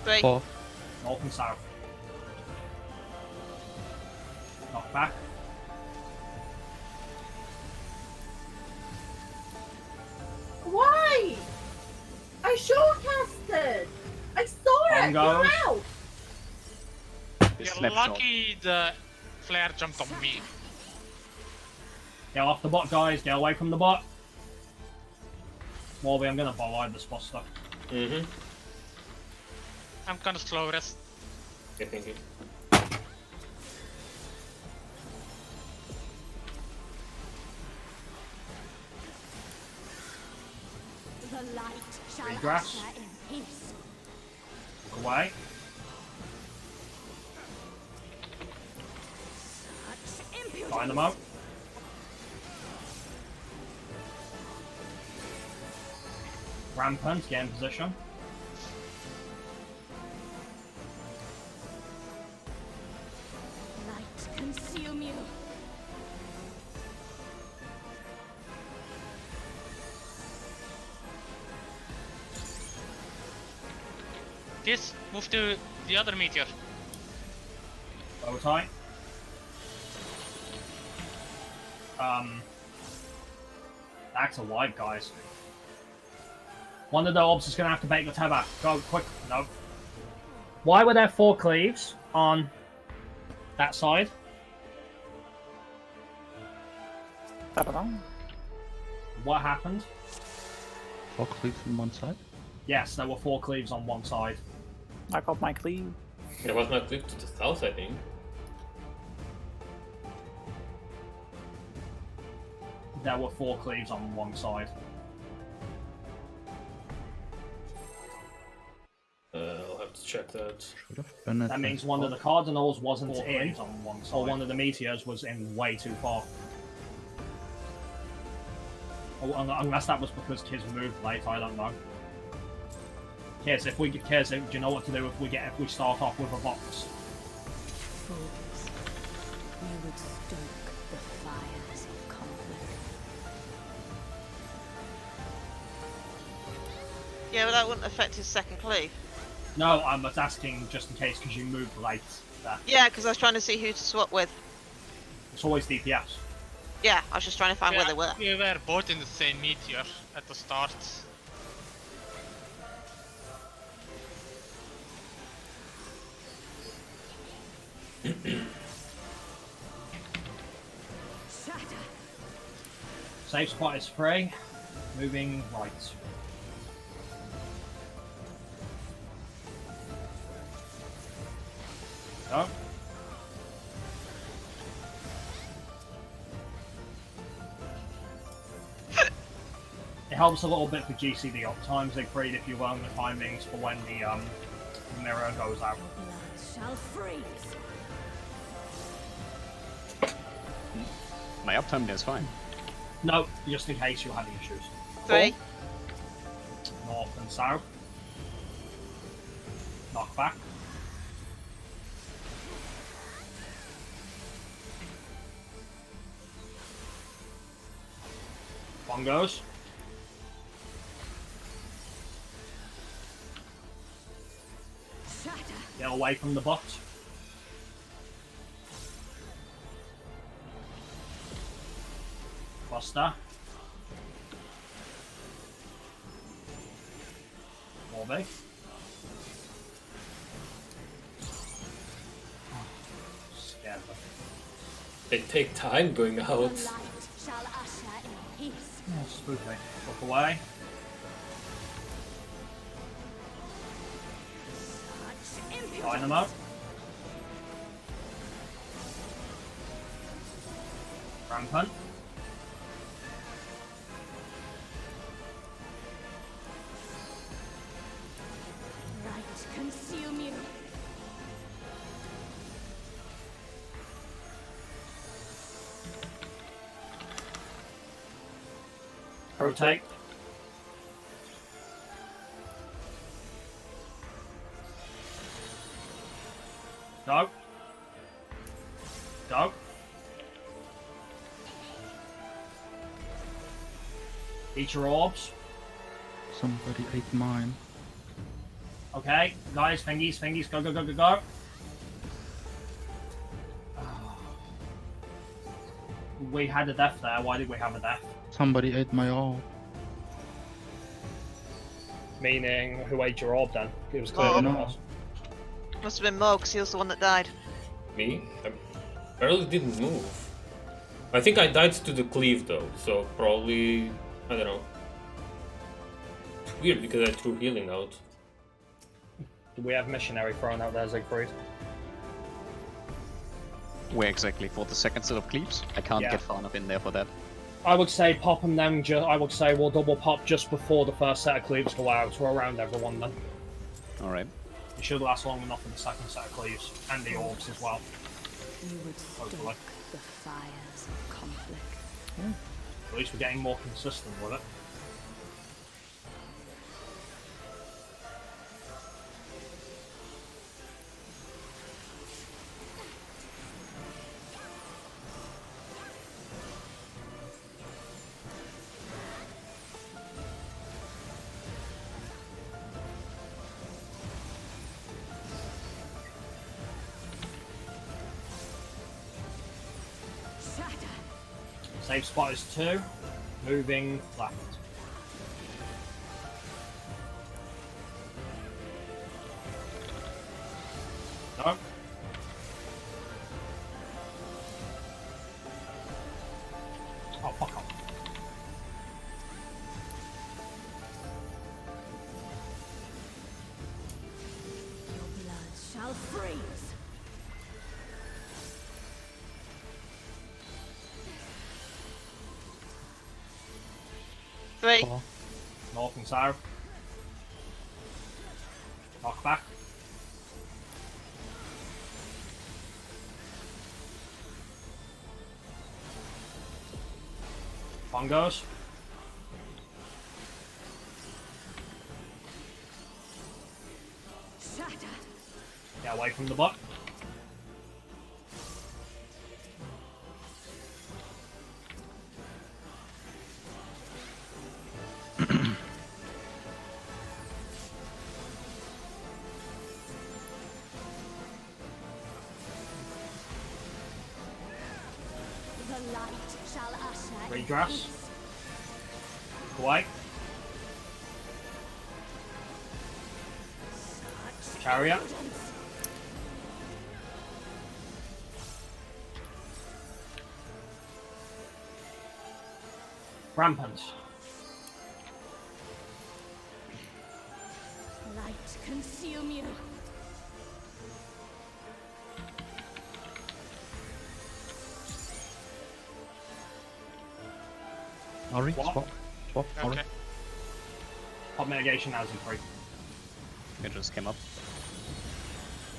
Three. 4. North and south. Knock back. Why? I shortcasted. I saw it. Bongos. Get out. This You're snapshot. lucky the flare jumped on me. Get off the bot, guys. Get away from the bot. Morley, I'm gonna bolide the spot stuff. Mm-hmm. I'm gonna slow rest. Okay, thank you. The light shall Regress. usher in peace. Away. Such impudence. Find them out. Rampant, get in position. Light consume you. This, move to the other meteor. Lower tight. Back to wide, guys. One of the orbs is gonna have to bait the tether. Go quick. No. Why were there 4 cleaves on that side? Ta-da. What happened? 4 cleaves on one side. Yes, there were 4 cleaves on one side. I got my cleave. There was no clip to the south, I think. There were 4 cleaves on one side. I'll have to check that. Should have been at That the means one of the spot. cardinals wasn't in, or one of the meteors was in way too far. Unless that was because kids moved late, I don't know. Kids, do you know what to do if we start off with a box? Fools. You would stoke the fires of conflict. Yeah, but that wouldn't affect his second cleave. No, I was asking just in case because you moved late there. Yeah, because I was trying to see who to swap with. It's always DPS. Yeah, I was just trying to find where they were. We were both in the same meteor at the start. Shatter. Safe spot is free. Moving right. Go. It helps a little bit for GCD uptimes. They create, if you will, the timings for when the mirror goes out. Your blood shall freeze. My uptime is fine. No, just in case you're having issues. 3. North and south. Knock back. Bongos. Shatter. Get away from the bot. Buster. More big. Scared them. They take time going The out. light shall usher in peace. Oh, spooky. Look away. Such impudence. Line them up. Rampant. Light consume you. Rotate. Go. Go. Eat your orbs. Somebody ate mine. Okay, guys, fingies, go, go, go, go, go. We had a death there. Why did we have a death? Somebody ate my orb. Meaning, who ate your orb then? It was clear. Oh. No. Must have been Mo, because he was the one that died. Me? I barely didn't move. I think I died to the cleave though, so probably, I don't know. It's weird because I threw healing out. Do we have missionary thrown out there, Siegfried? Where exactly? For the second set of cleaves? I can't Yeah. get far enough in there for that. I would say pop them then. I would say we'll double pop just before the first set of cleaves go out. We're around everyone then. Alright. It should last long enough for the second set of cleaves and the orbs as well. You would Hopefully. stoke the fires of conflict. At least we're getting more consistent with it. Safe spot is 2. Moving left. No. Oh, fuck off. Your blood shall freeze. Three. North and south. Knock back. Bongos. Shatter. Get away from the butt. The light shall usher in Regress. peace. Away. Chariot. Rampant. Light consume you. Ari, What? swap. Swap, Ari. Okay. Pop mitigation as in 3. It just came up.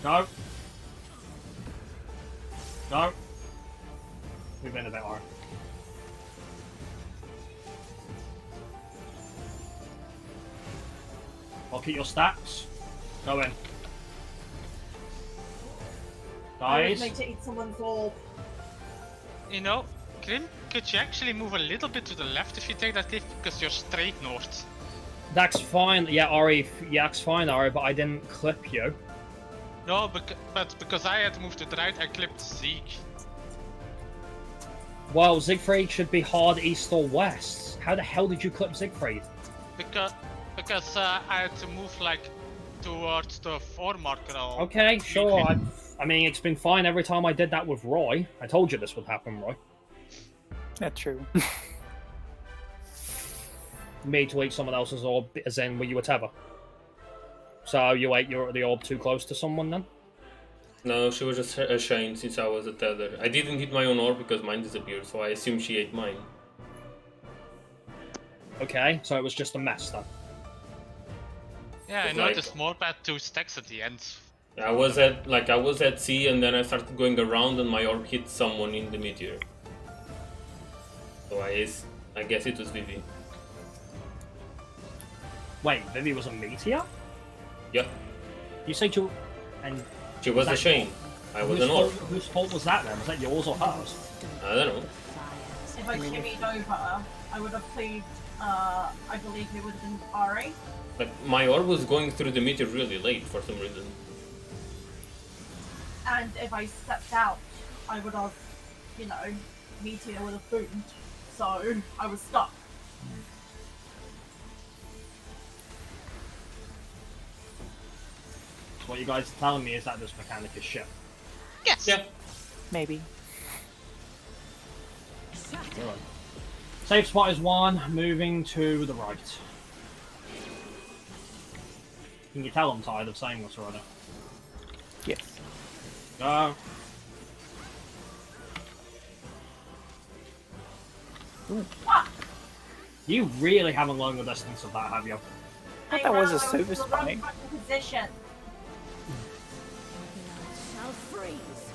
Go. Go. Move in a bit more. Look at your stats. Go in. I was Guys. made to eat someone's orb. You know, Grim, could you actually move a little bit to the left if you take that cliff? Because you're straight north. That's fine. Yeah, Ari. Yeah, that's fine, Ari. But I didn't clip you. No, but because I had to move to the right, I clipped Zeke. Well, Siegfried should be hard east or west. How the hell did you clip Siegfried? Because I had to move like towards the 4 marker. Okay, sure. I mean, it's been fine every time I did that with Roy. I told you this would happen, Roy. That's true. Me to eat someone else's orb, as in were you a tether? So you ate the orb too close to someone then? No, she was just ashamed since I was a tether. I didn't hit my own orb because mine disappeared, so I assumed she ate mine. Okay, so it was just a mess then. Yeah, I It's like- noticed more bad 2 stacks at the end. I was at C and then I started going around and my orb hit someone in the meteor. So I guess it was Vivi. Wait, Vivi was a meteor? Yeah, You say you... And she was a that- shame. I was whose an orc. whose fault was that then? Was that yours or hers? I don't know. If I shimmied over, I would have played, I believe it would have been Ari. Like, my orb was going through the meteor really late for some reason. And if I stepped out, I would have, you know, meteor would have boomed. So I was stuck. So what you guys are telling me is that this mechanic is shit. Yes. Yeah. Maybe. Good. Safe spot is 1, moving to the right. Can you tell I'm tired of saying this already? Yes. Go. You really haven't learned the distance of that, have you? I thought that was a I super in the wrong spike. fucking position. Shall freeze.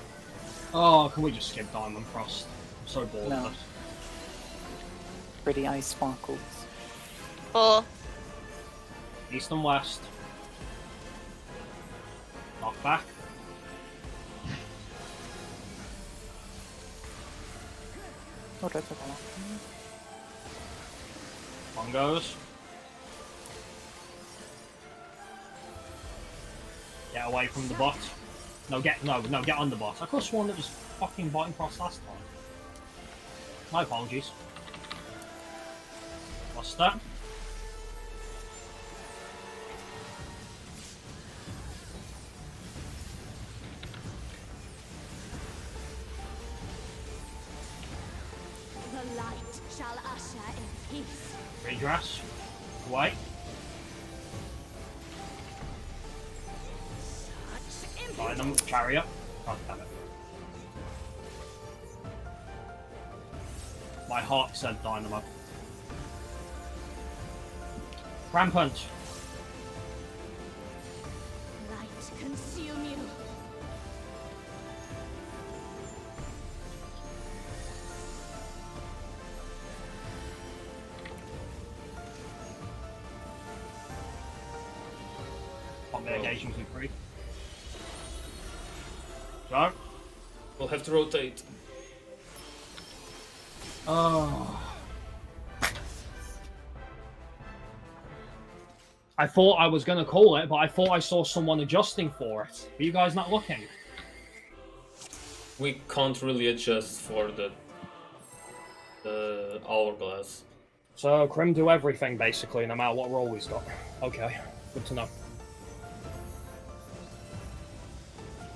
Oh, can we just skip Diamond Frost? I'm so bored No. of this. Pretty ice sparkles. 4. East and west. Knock back. Oh, that's okay. One goes. Get away from the bot. No, get on the bot. I could have sworn it was fucking bottom cross last time. My apologies. What's that? The light shall usher in peace. Regress. Away. Such Dynamo. Chariot. God damn it. My heart said Dynamo. Rampant. light consume you. On mitigation to 3. Go. We'll have to rotate. Oh. I thought I was going to call it, but I thought I saw someone adjusting for it. Are you guys not looking? We can't really adjust for the hourglass. So, Crim do everything, basically, no matter what role he's got. Okay, good to know.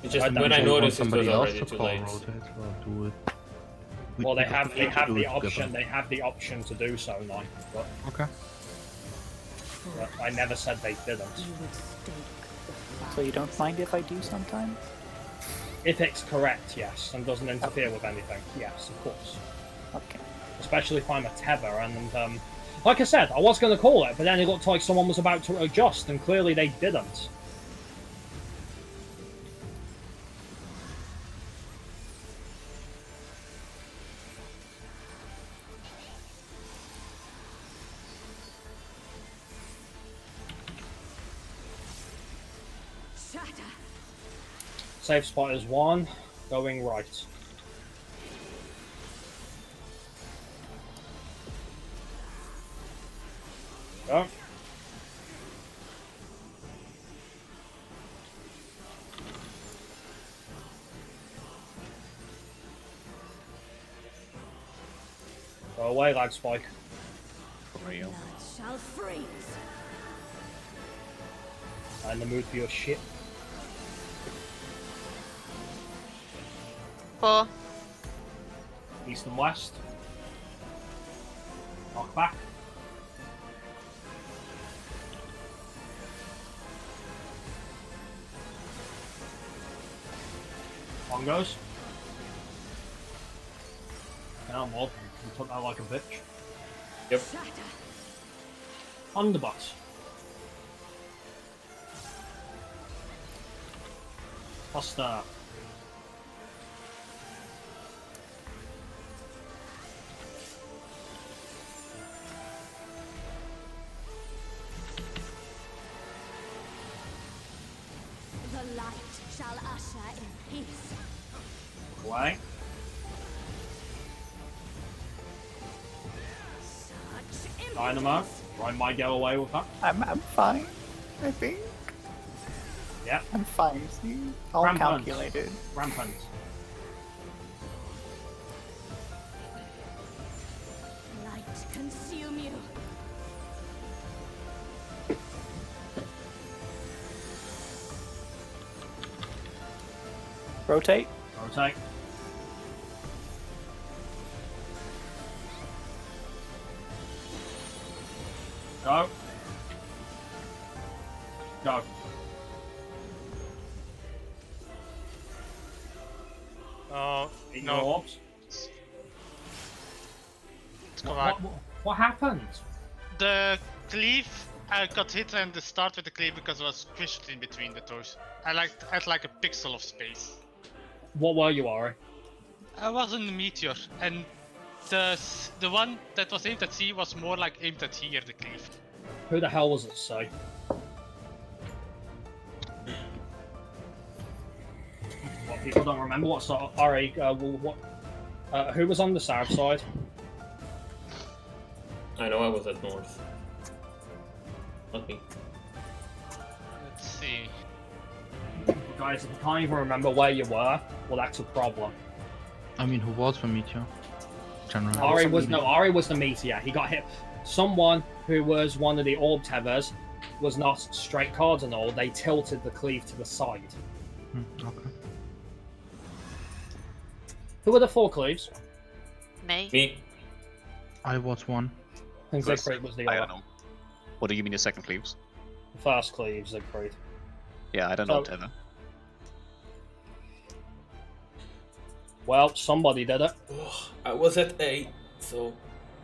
It's just I when I Do you want noticed it somebody was else already to too call late. rotate or do it? Well, they we have do it the together. option. They have the option to do so now, but Okay. I never said they didn't. You would stoke the fire. So you don't mind if I do sometimes? If it's correct, yes, and doesn't interfere with anything, yes, of course. Okay. Especially if I'm a tether, and like I said, I was going to call it, but then it looked like someone was about to adjust, and clearly they didn't. Shatter. Safe spot is 1, going right. Go. Go away, lag spike. Real. Blood shall freeze. I'm in the mood for your shit. 4. East and west. Knock back. On goes. Now, Mob, you took that like a bitch. Yep. Shatter. On the bus. Foster. away. Dynamo. I might get away with that. I'm fine, I think. Yeah. I'm fine, see? All Rampant. calculated. Rampant. Light consume you. Rotate. Rotate. Go. Go. Oh, Eat no. your orbs. Let's go back. What happened? The cleave, I got hit and the start with the cleave because it was squished in between the toes. I had like a pixel of space. What were you, Ari? I was in the meteor, and the one that was aimed at C was more like aimed at here, the cleave. Who the hell was it, say? What, people don't remember what sort of... Ari, who was on the south side? I know I was at north. Not me. Let's see. Guys, if you can't even remember where you were, well, that's a problem. I mean, who was from Meteor? General. Ari was the meteor. He got hit. Someone who was one of the orb tethers was not straight cardinal. They tilted the cleave to the side. Okay. Who were the 4 cleaves? Me. Me. I was one. And First- Siegfried was the I other. don't know. What do you mean the second cleaves? The first cleave, Siegfried. Yeah, I don't know, So- Tether. Well, somebody did it. I was at 8, so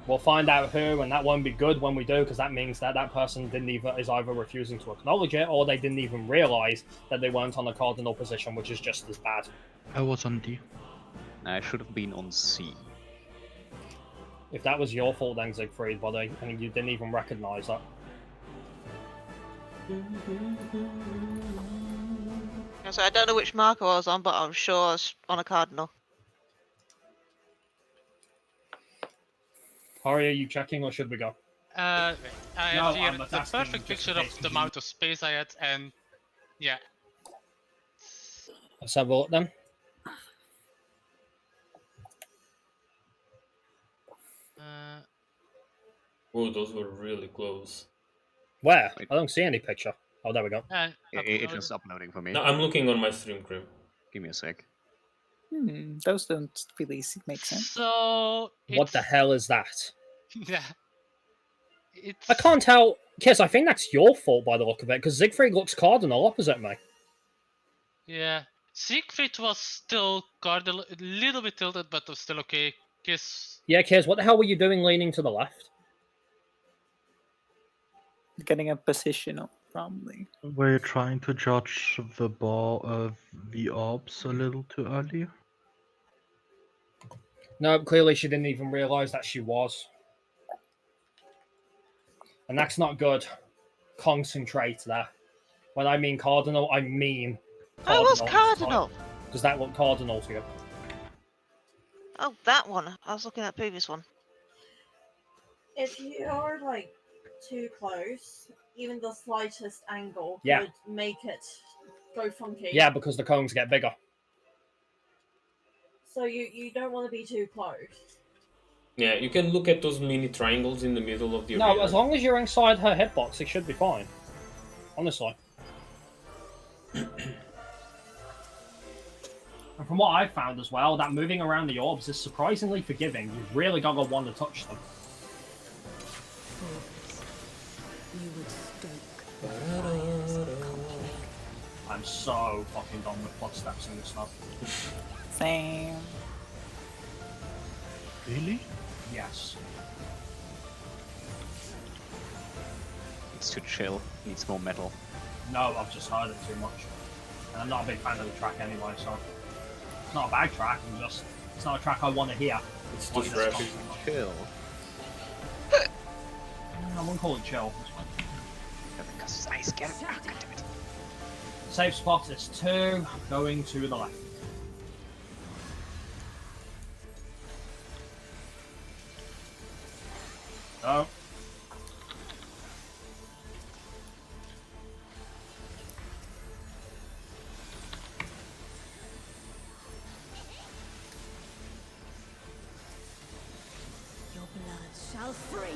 We'll find out who, and that won't be good when we do, because that means that that person is either refusing to acknowledge it, or they didn't even realize that they weren't on a cardinal position, which is just as bad. I was on D. I should have been on C. If that was your fault, then Siegfried, buddy, and you didn't even recognize that. So I don't know which marker I was on, but I'm sure I was on a cardinal. Ari, are you checking, or should we go? I No, have here I'm the not asking perfect just picture in of case, the 'cause amount of space I had, and yeah. Let's have a look then. oh, those were really close. Where? Wait. I don't see any picture. Oh, there we go. It's just uploading for me. No, I'm looking on my stream, Grim. Give me a sec. Those don't really make sense. So What the it's- hell is that? Yeah. It's I can't tell. Kiss, I think that's your fault by the look of it, because Siegfried looks cardinal opposite me. Yeah. Siegfried was still cardinal, a little bit tilted, but was still okay. Kiss. Yeah, Kiss, what the hell were you doing leaning to the left? Getting a positional, probably. Were you trying to judge the ball of the orbs a little too early? No, clearly she didn't even realize that she was. And that's not good. Concentrate there. When I mean cardinal, I mean I was cardinal. cardinal. Does that look cardinal to you? Oh, that one. I was looking at the previous one. If you are like too close, even the slightest angle Yeah. could make it go funky. Yeah, because the cones get bigger. So you don't want to be too close. Yeah, you can look at those mini triangles in the middle of the No, arena. as long as you're inside her hitbox, it should be fine. Honestly. And from what I've found as well, that moving around the orbs is surprisingly forgiving. You've really got to want to touch them. You would stoke the fires of conflict. I'm so fucking done with footsteps and this stuff. Same. Really? Yes. It's too chill. Needs more metal. No, I've just heard it too much. And I'm not a big fan of the track anyway, so... It's not a bad track, it's not a track I want to hear. It's Too just fresh. fucking- Chill. I wouldn't call it chill. It's fine. Because I scared. Ah, God damn it. Safe spot is 2, going to the left. Go. Your blood shall freeze.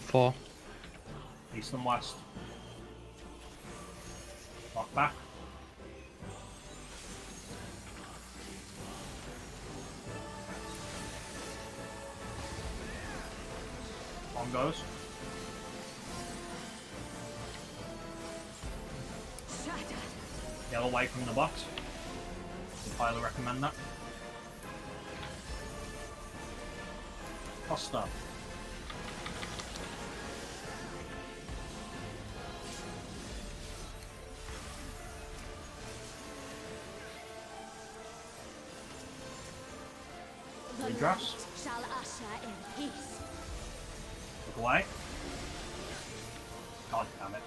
4. East and west. Knock back. On goes. Shatter. Get away from the box. Highly recommend that. Costa. The Redress. light shall usher in peace. Look away. God damn it.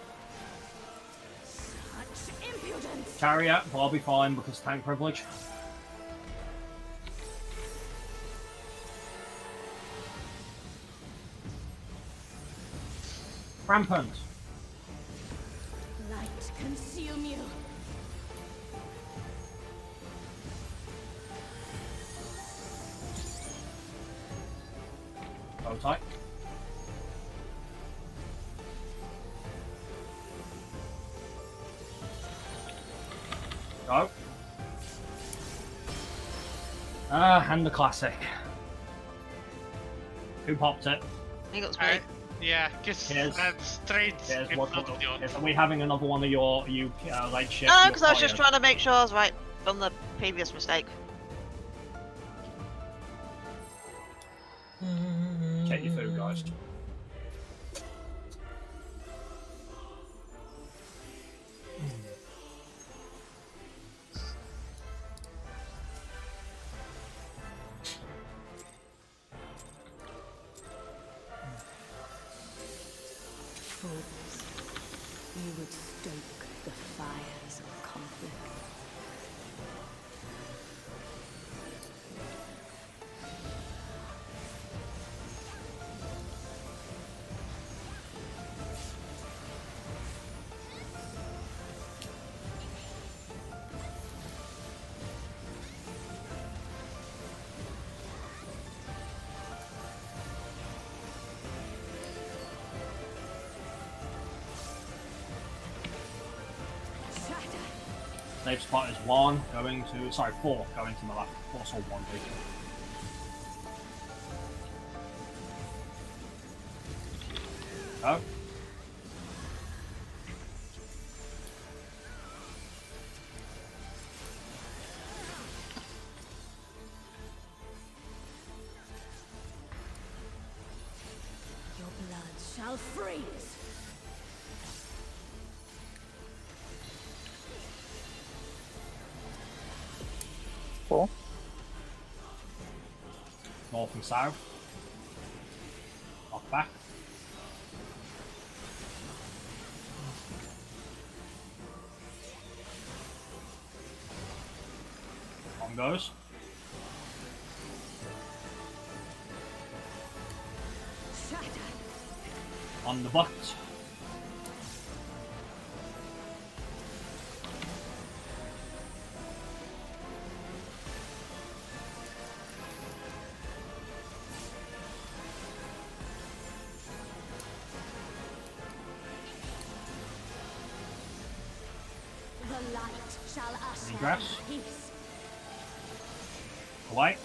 Such impudence. Chariot, but I'll be fine because tank privilege. Rampant. Light consume you. Go tight. Go. And the classic. Who popped it? I think it was me. Yeah, because Cheers. straight Cheers. in front of the audience. Are we having another one of your late shift? No, You're because I was just fired. trying to make sure I was right from the previous mistake. Check your food, guys. Fools. You would stoke the fires of conflict. Safe spot is 1 going to, sorry, 4 going to the left. Also 1 big. Go. Your blood shall freeze. Four. North and south. Off back. On goes. Shatter. On the butt. The light shall usher Regress. in peace. Away.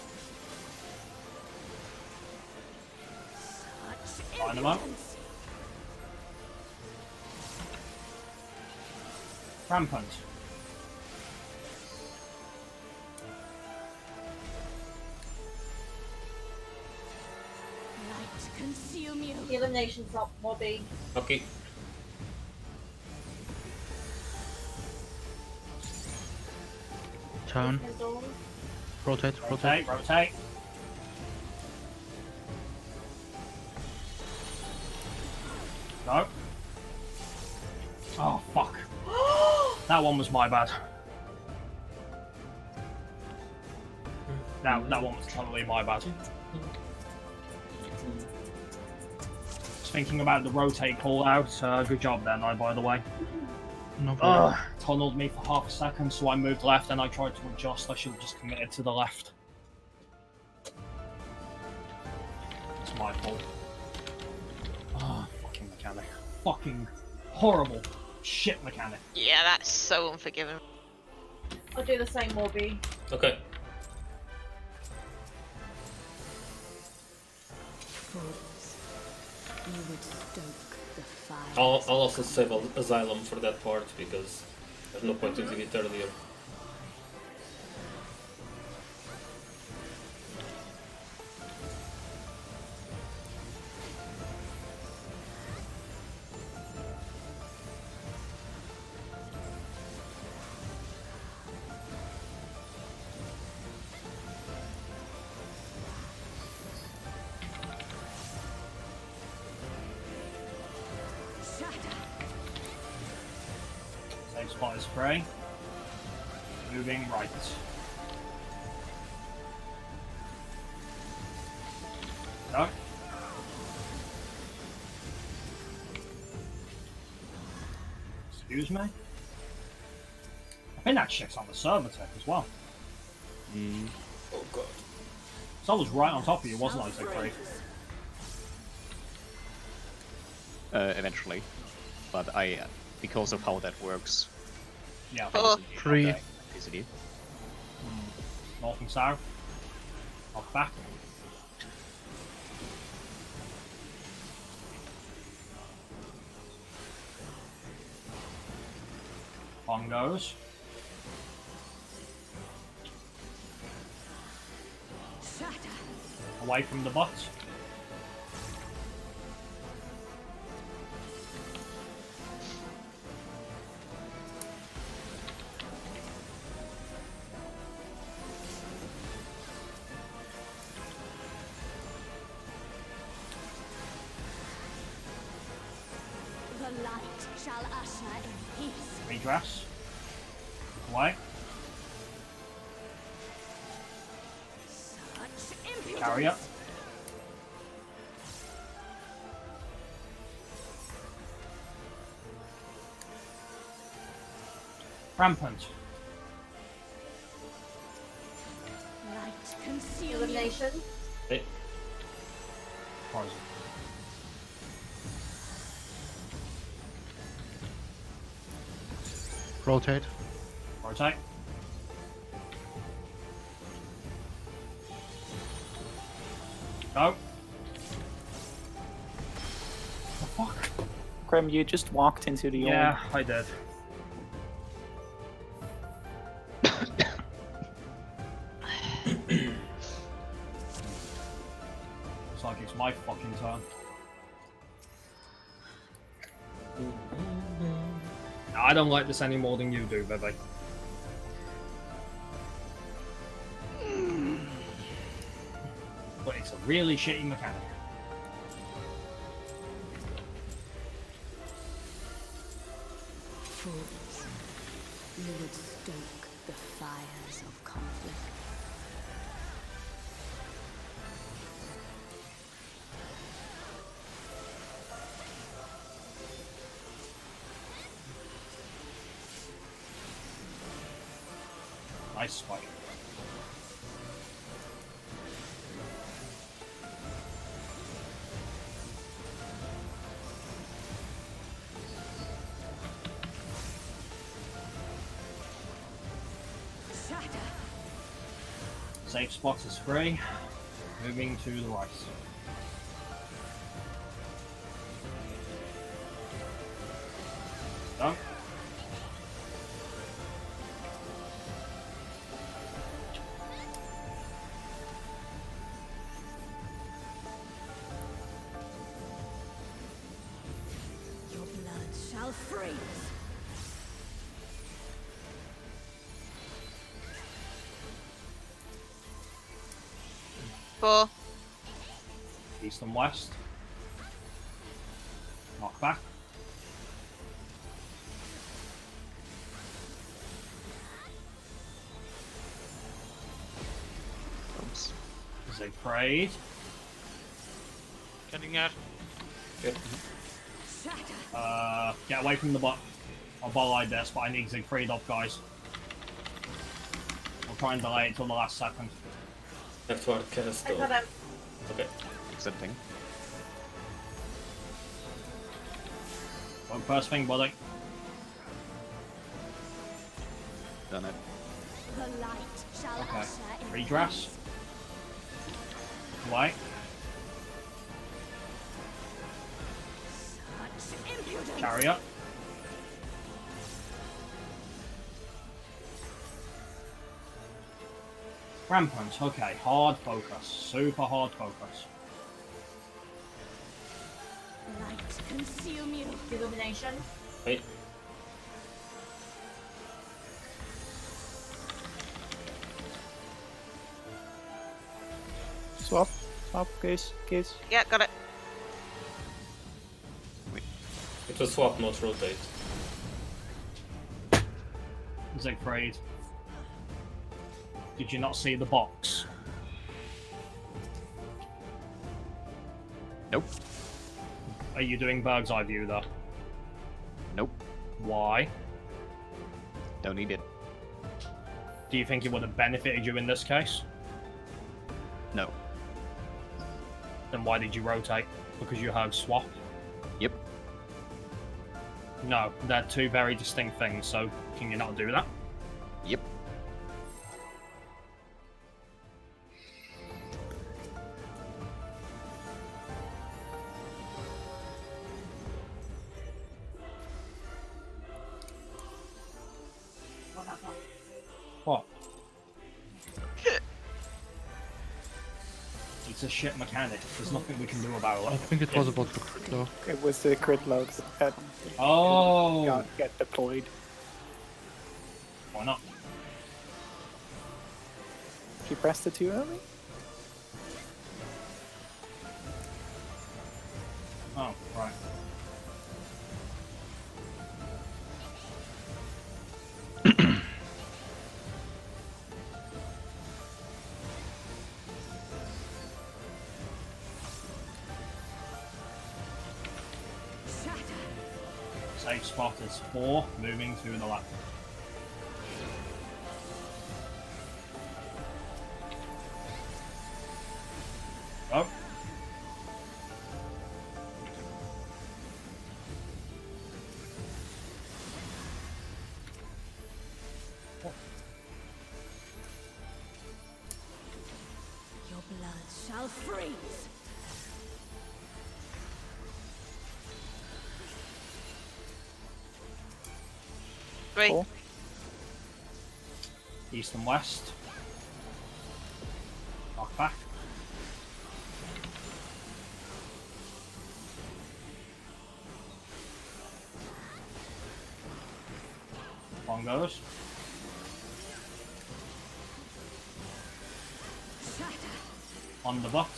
Such Line them up. impudence. Rampant. Light consume you. Elimination drop, Mobby. Okay. Turn. Kendall. Rotate. Rotate, rotate. Go. Oh, fuck. That one was my bad. That one was totally my bad. Just thinking about the rotate call out. Good job there, Nye, by the way. No problem. Tunneled me for half a second, so I moved left and I tried to adjust. I should have just committed to the left. It's my fault. Fucking mechanic. Fucking horrible shit mechanic. Yeah, that's so unforgiving. I'll do the same, Morby. Okay. Fools, you would stoke the fire. I'll also save Asylum for that part because there's no point in doing it earlier. Same spot as Frey. Moving right. No. Excuse me? I think that shit's on the server tech as well. Oh god. So I was right on top of you, wasn't I, so Frey? Eventually. But because of how that works, Yeah. Oh. Free. electricity. North and south. Off back. On goes. Away from the butt. The light shall usher in peace. Redress. Away. Such impudence. Carry up. Rampant. Light conceal you. Elimination. Hey. Poison. Rotate. Rotate. Go. The fuck? Grim, you just walked into the Yeah, I did. Looks like it's my fucking turn. I don't like this any more than you do, baby. But it's a really shitty mechanic. Fools, you would stoke the fires of conflict. Nice spike. Safe spot is free. Moving to the right. Done. Your blood shall freeze. Four. East and west. Knock back. Siegfried. Getting her. Get away from the bot. I'll bolide this, but I need Siegfried up, guys. I'll try and delay it till the last second. Have to cast I got him. Okay. Accepting. Go first thing, buddy. Done it. The light shall Okay. usher in Redress. White. such impudence. Chariot. Rampant. Okay. Hard focus. Super hard focus. Light consume you. Illumination. Wait. Swap. Swap. Case. Yeah, got it. It was swap, not rotate. Siegfried. Did you not see the box? Nope. Are you doing bird's eye view though? Nope. Why? Don't need it. Do you think it would have benefited you in this case? No. Then why did you rotate? Because you heard swap? Yep. No, they're two very distinct things, so can you not do that? Yep. What happened? What? It's a shit mechanic. There's nothing we can do about I it. think it was about the crit though. It was the crit load that Oh! got get deployed. Why not? She pressed it too early. Oh, right. Safe spot is 4, moving through the left. Oh. Your blood shall freeze. Three. Cool. East and west. Knock back. Bongos. On the butt.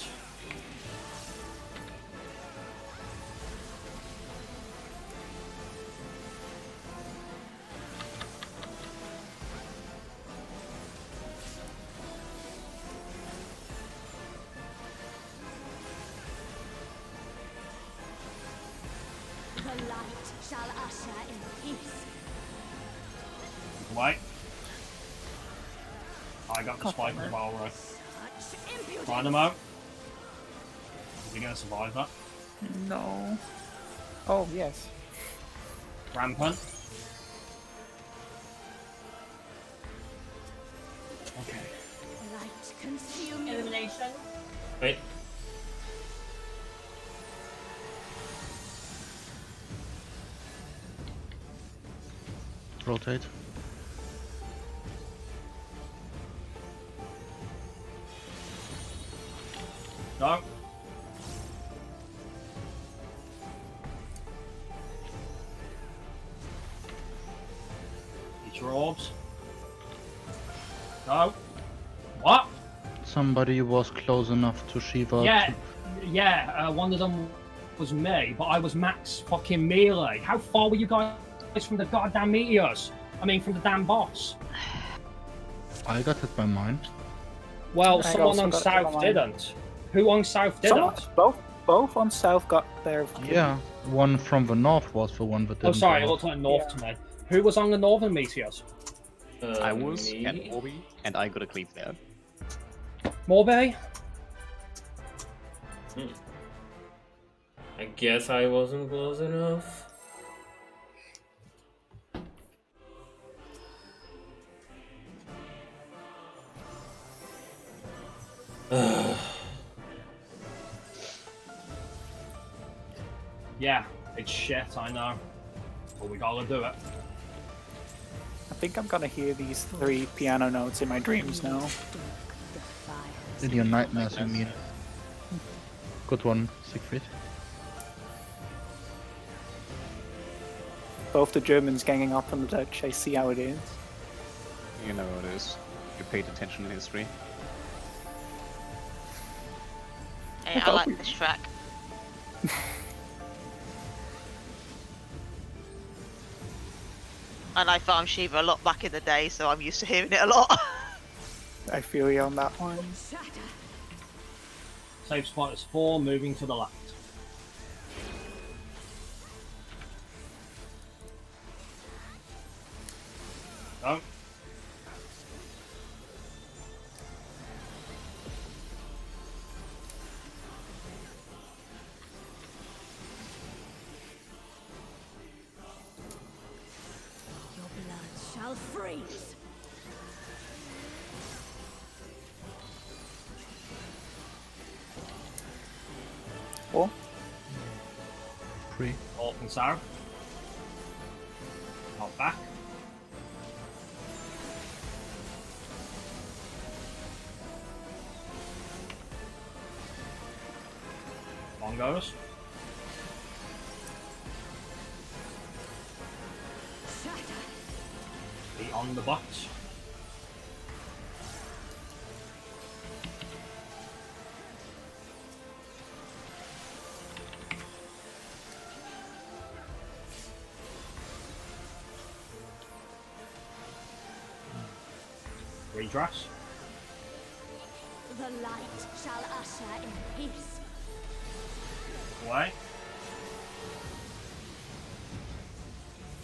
The light shall usher in peace. Away. I got the spike as well, right? Such impudence. Dynamo. Is he gonna survive that? No. Oh yes. Rampant. Okay. Light consume you. Illumination. Wait. Rotate. No. Eat your orbs. No. What? Somebody was close enough to Shiva. Yeah, yeah, one of them was me, but I was max fucking melee. How far were you guys from the goddamn meteors? I mean, from the damn boss. I got hit by mine. Well, I someone also on got south mine. didn't. Who on south didn't? Both on south got their. Yeah, one from the north was the one that didn't. Oh, sorry, it go looked off. like north Yeah. to me. Who was on the northern meteors? I was Me? and Orby, and I got a cleave there. Morby? I guess I wasn't close enough. Yeah, it's shit, I know. But we gotta do it. I think I'm gonna hear these 3 piano notes in my dreams now. In your nightmares, you mean? Good one, Siegfried. Both the Germans ganging up on the Dutch. I see how it is. You know how it is. You paid attention in history. Hey, I like this track. And I farmed Shiva a lot back in the day, so I'm used to hearing it a lot. I feel you on that one. Safe spot is 4, moving to the left. Go. Your blood shall freeze. Oh, Pre. North and south. Not back. On goes. Be on the box. Redress. The light shall usher in peace. Away.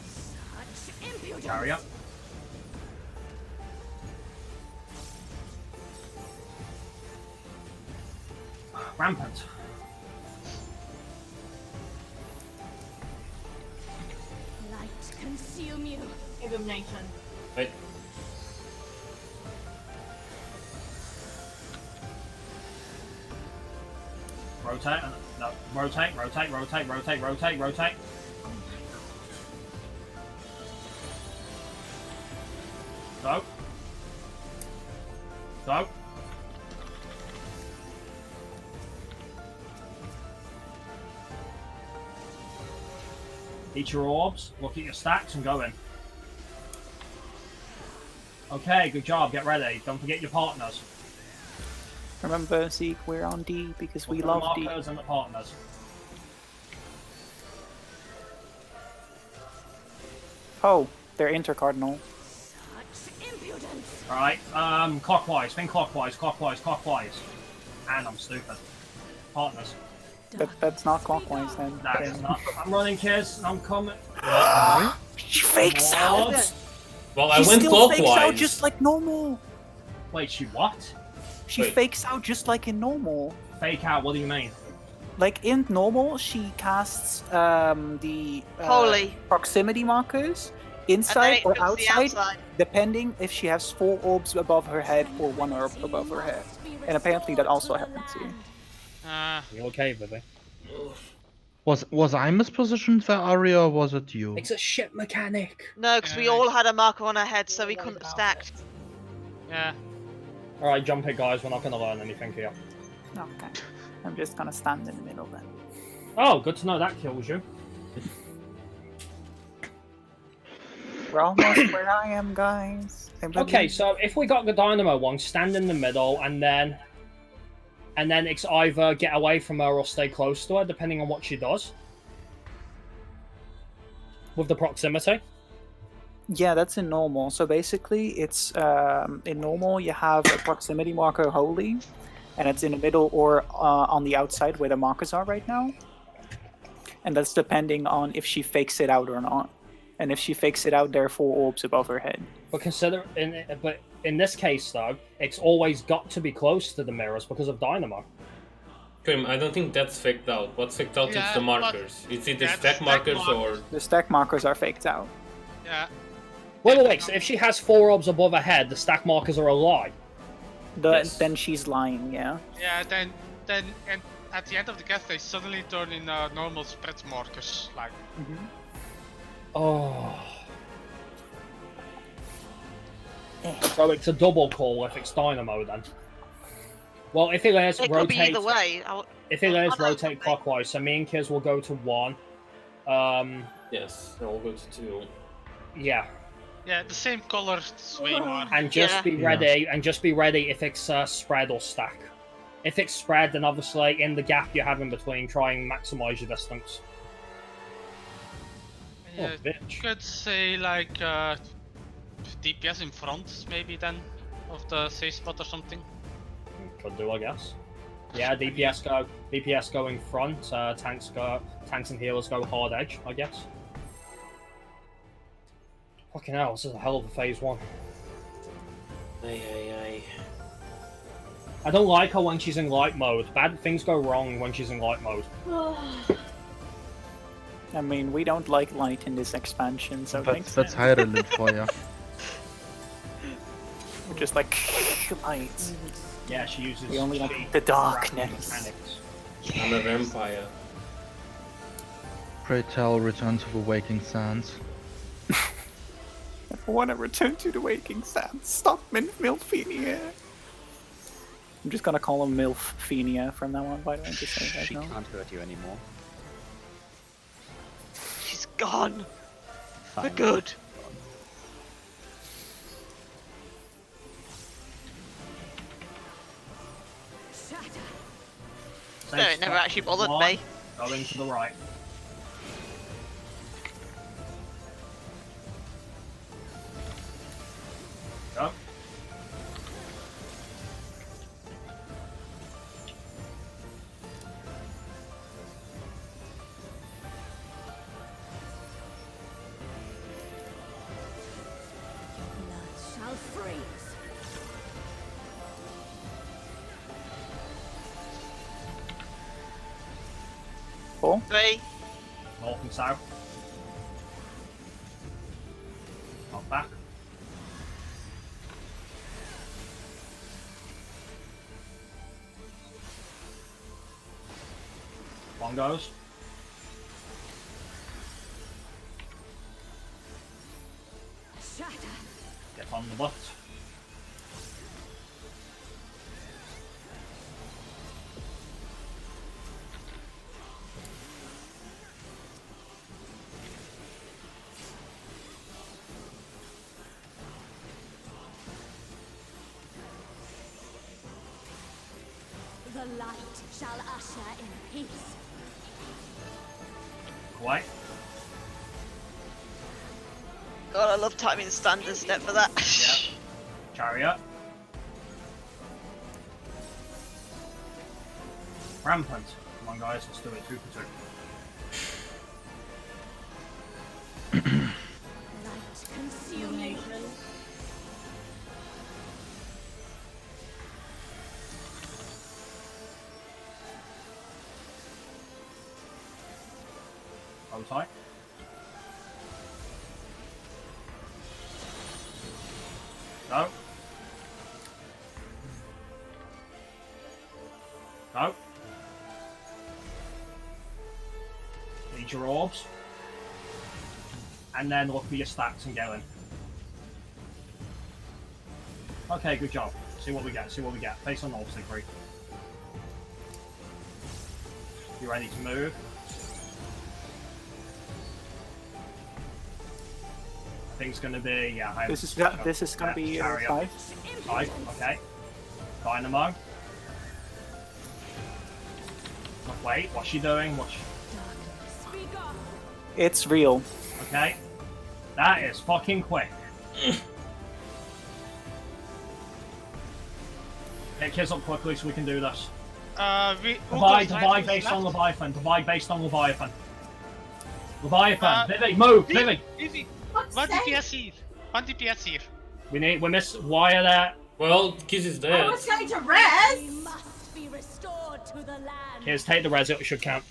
Such impudence. Carry up. Rampant. Light consume you. Illumination. Wait. Rotate. No, rotate, rotate, rotate, rotate, rotate, rotate. Go. Go. Eat your orbs, look at your stacks and go in. Okay, good job, get ready. Don't forget your partners. remember, Zeke, we're on D because we Look at love the D. markers and the partners. Oh, they're intercardinal. Such impudence. Alright, clockwise, think clockwise, clockwise, clockwise. And I'm stupid. Partners. That's not clockwise then. That is not. I'm running, kids. I'm coming. She fakes out! Well, I She went still fakes out clockwise. just like normal! Wait, she what? She Wait. fakes out just like in normal. Fake out, what do you mean? Like in normal, she casts the Holy. proximity markers And then inside it or goes the outside, depending if she has 4 orbs above her head or 1 orb above her head. And apparently that also happens here. You okay, baby? Was I mispositioned there, Aria, or was it you? It's a ship mechanic. No, because we all had a marker on our head, so we couldn't have stacked. Yeah. Alright, jump it, guys. We're not going to learn anything here. Okay. I'm just gonna stand in the middle then. Oh, good to know that kills you. We're almost where I am, guys. Okay, so if we got the dynamo one, stand in the middle, and then it's either get away from her or stay close to her, depending on what she does. With the proximity. Yeah, that's in normal. So basically, it's in normal you have a proximity marker holy, and it's in the middle or on the outside where the markers are right now. And that's depending on if she fakes it out or not. And if she fakes it out, there are 4 orbs above her head. But in this case though, it's always got to be close to the mirrors because of Dynamo. Grim, I don't think that's faked out. What's faked out is Yeah, the but- markers. It's either Yeah, the stack stack markers markers. or... The stack markers are faked out. Yeah. Wait. So if she has 4 orbs above her head, the stack markers are a lie. Yes. Then she's lying, yeah. Yeah, then and at the end of the cast they suddenly turn in normal spread markers. Like Oh. So it's a double call if it's Dynamo then. Well, if it is It could be either way. if it is I don't know. rotate clockwise, so me and Kiz will go to 1. Yes, I'll go to 2. Yeah, yeah, the same color way more. and just Yeah. be ready. And just be ready if it's spread or stack. If it's spread, then obviously in the gap you have in between, try and maximize your distance. Yeah, Oh, bitch. could say like DPS in front maybe then of the safe spot or something. Could do, I guess. Yeah, DPS go in front. Tanks and healers go hard edge, I guess. Fucking hell, this is a hell of a phase 1. I don't like her when she's in light mode. Bad things go wrong when she's in light mode. I mean, we don't like light in this expansion, so thanks. That's higher than for you. We're just like light. Yeah, she uses. We only like cheap the crafting darkness. mechanics. I'm a vampire. Pray tell, return to the waking sands. I want to return to the waking sands. Stop Milfenia. I'm just gonna call him Milfenia from now on, by the way, just so you guys She know. can't hurt you anymore. She's gone for Fine. good. No, it never actually bothered me. Going to the right. Go. Blood shall freeze. Cool. 3. North and south. Not back. One goes. Shatter. Get on the butt. The light shall usher in peace. Away. God, I love timing standard step for that. Yeah. Chariot. Rampant. Come on, guys, let's do it 2 for 2. Light consuming. Hold tight. Go. Go. Need your orbs. And then look for your stacks and go in. Okay, good job. See what we get, see what we get. Face on North, Siegfried. You ready to move? I think it's going to be, yeah. This is gonna be Chariot. 5. 5, okay. Dynamo. Oh, wait, what's she doing? Speak up. It's real. Okay. That is fucking quick. Get kids up quickly so we can do this. Divide based on Leviathan. Divide based on Leviathan. Leviathan. Vivi, move. Vivi. Vivi. Fuck's 1 sake. DPS here. 1 DPS here. We miss wire there. Well, Kiz is I dead. was going to We res. must be restored to the land. Kids, take the res. It should count.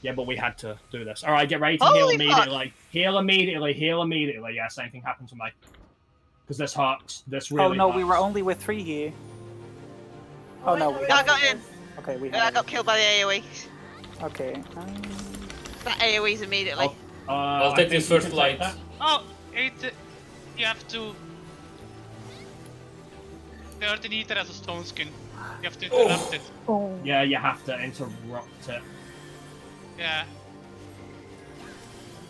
Yeah, but we had to do this. All right, get ready to heal Holy immediately. Heal immediately. Heal immediately. Yeah, same thing happened to me. Because this hurts. This really. Oh no, hurts. we were only with 3 here. Oh no, we I got in. Okay, we I have. got killed by the AoE. Okay. That AoE's immediately. I'll I take think this you first can flight. take that. Oh, you have to. The Earthen Eater has a stone skin. You have to interrupt it. Oh. Yeah, you have to interrupt it. Yeah.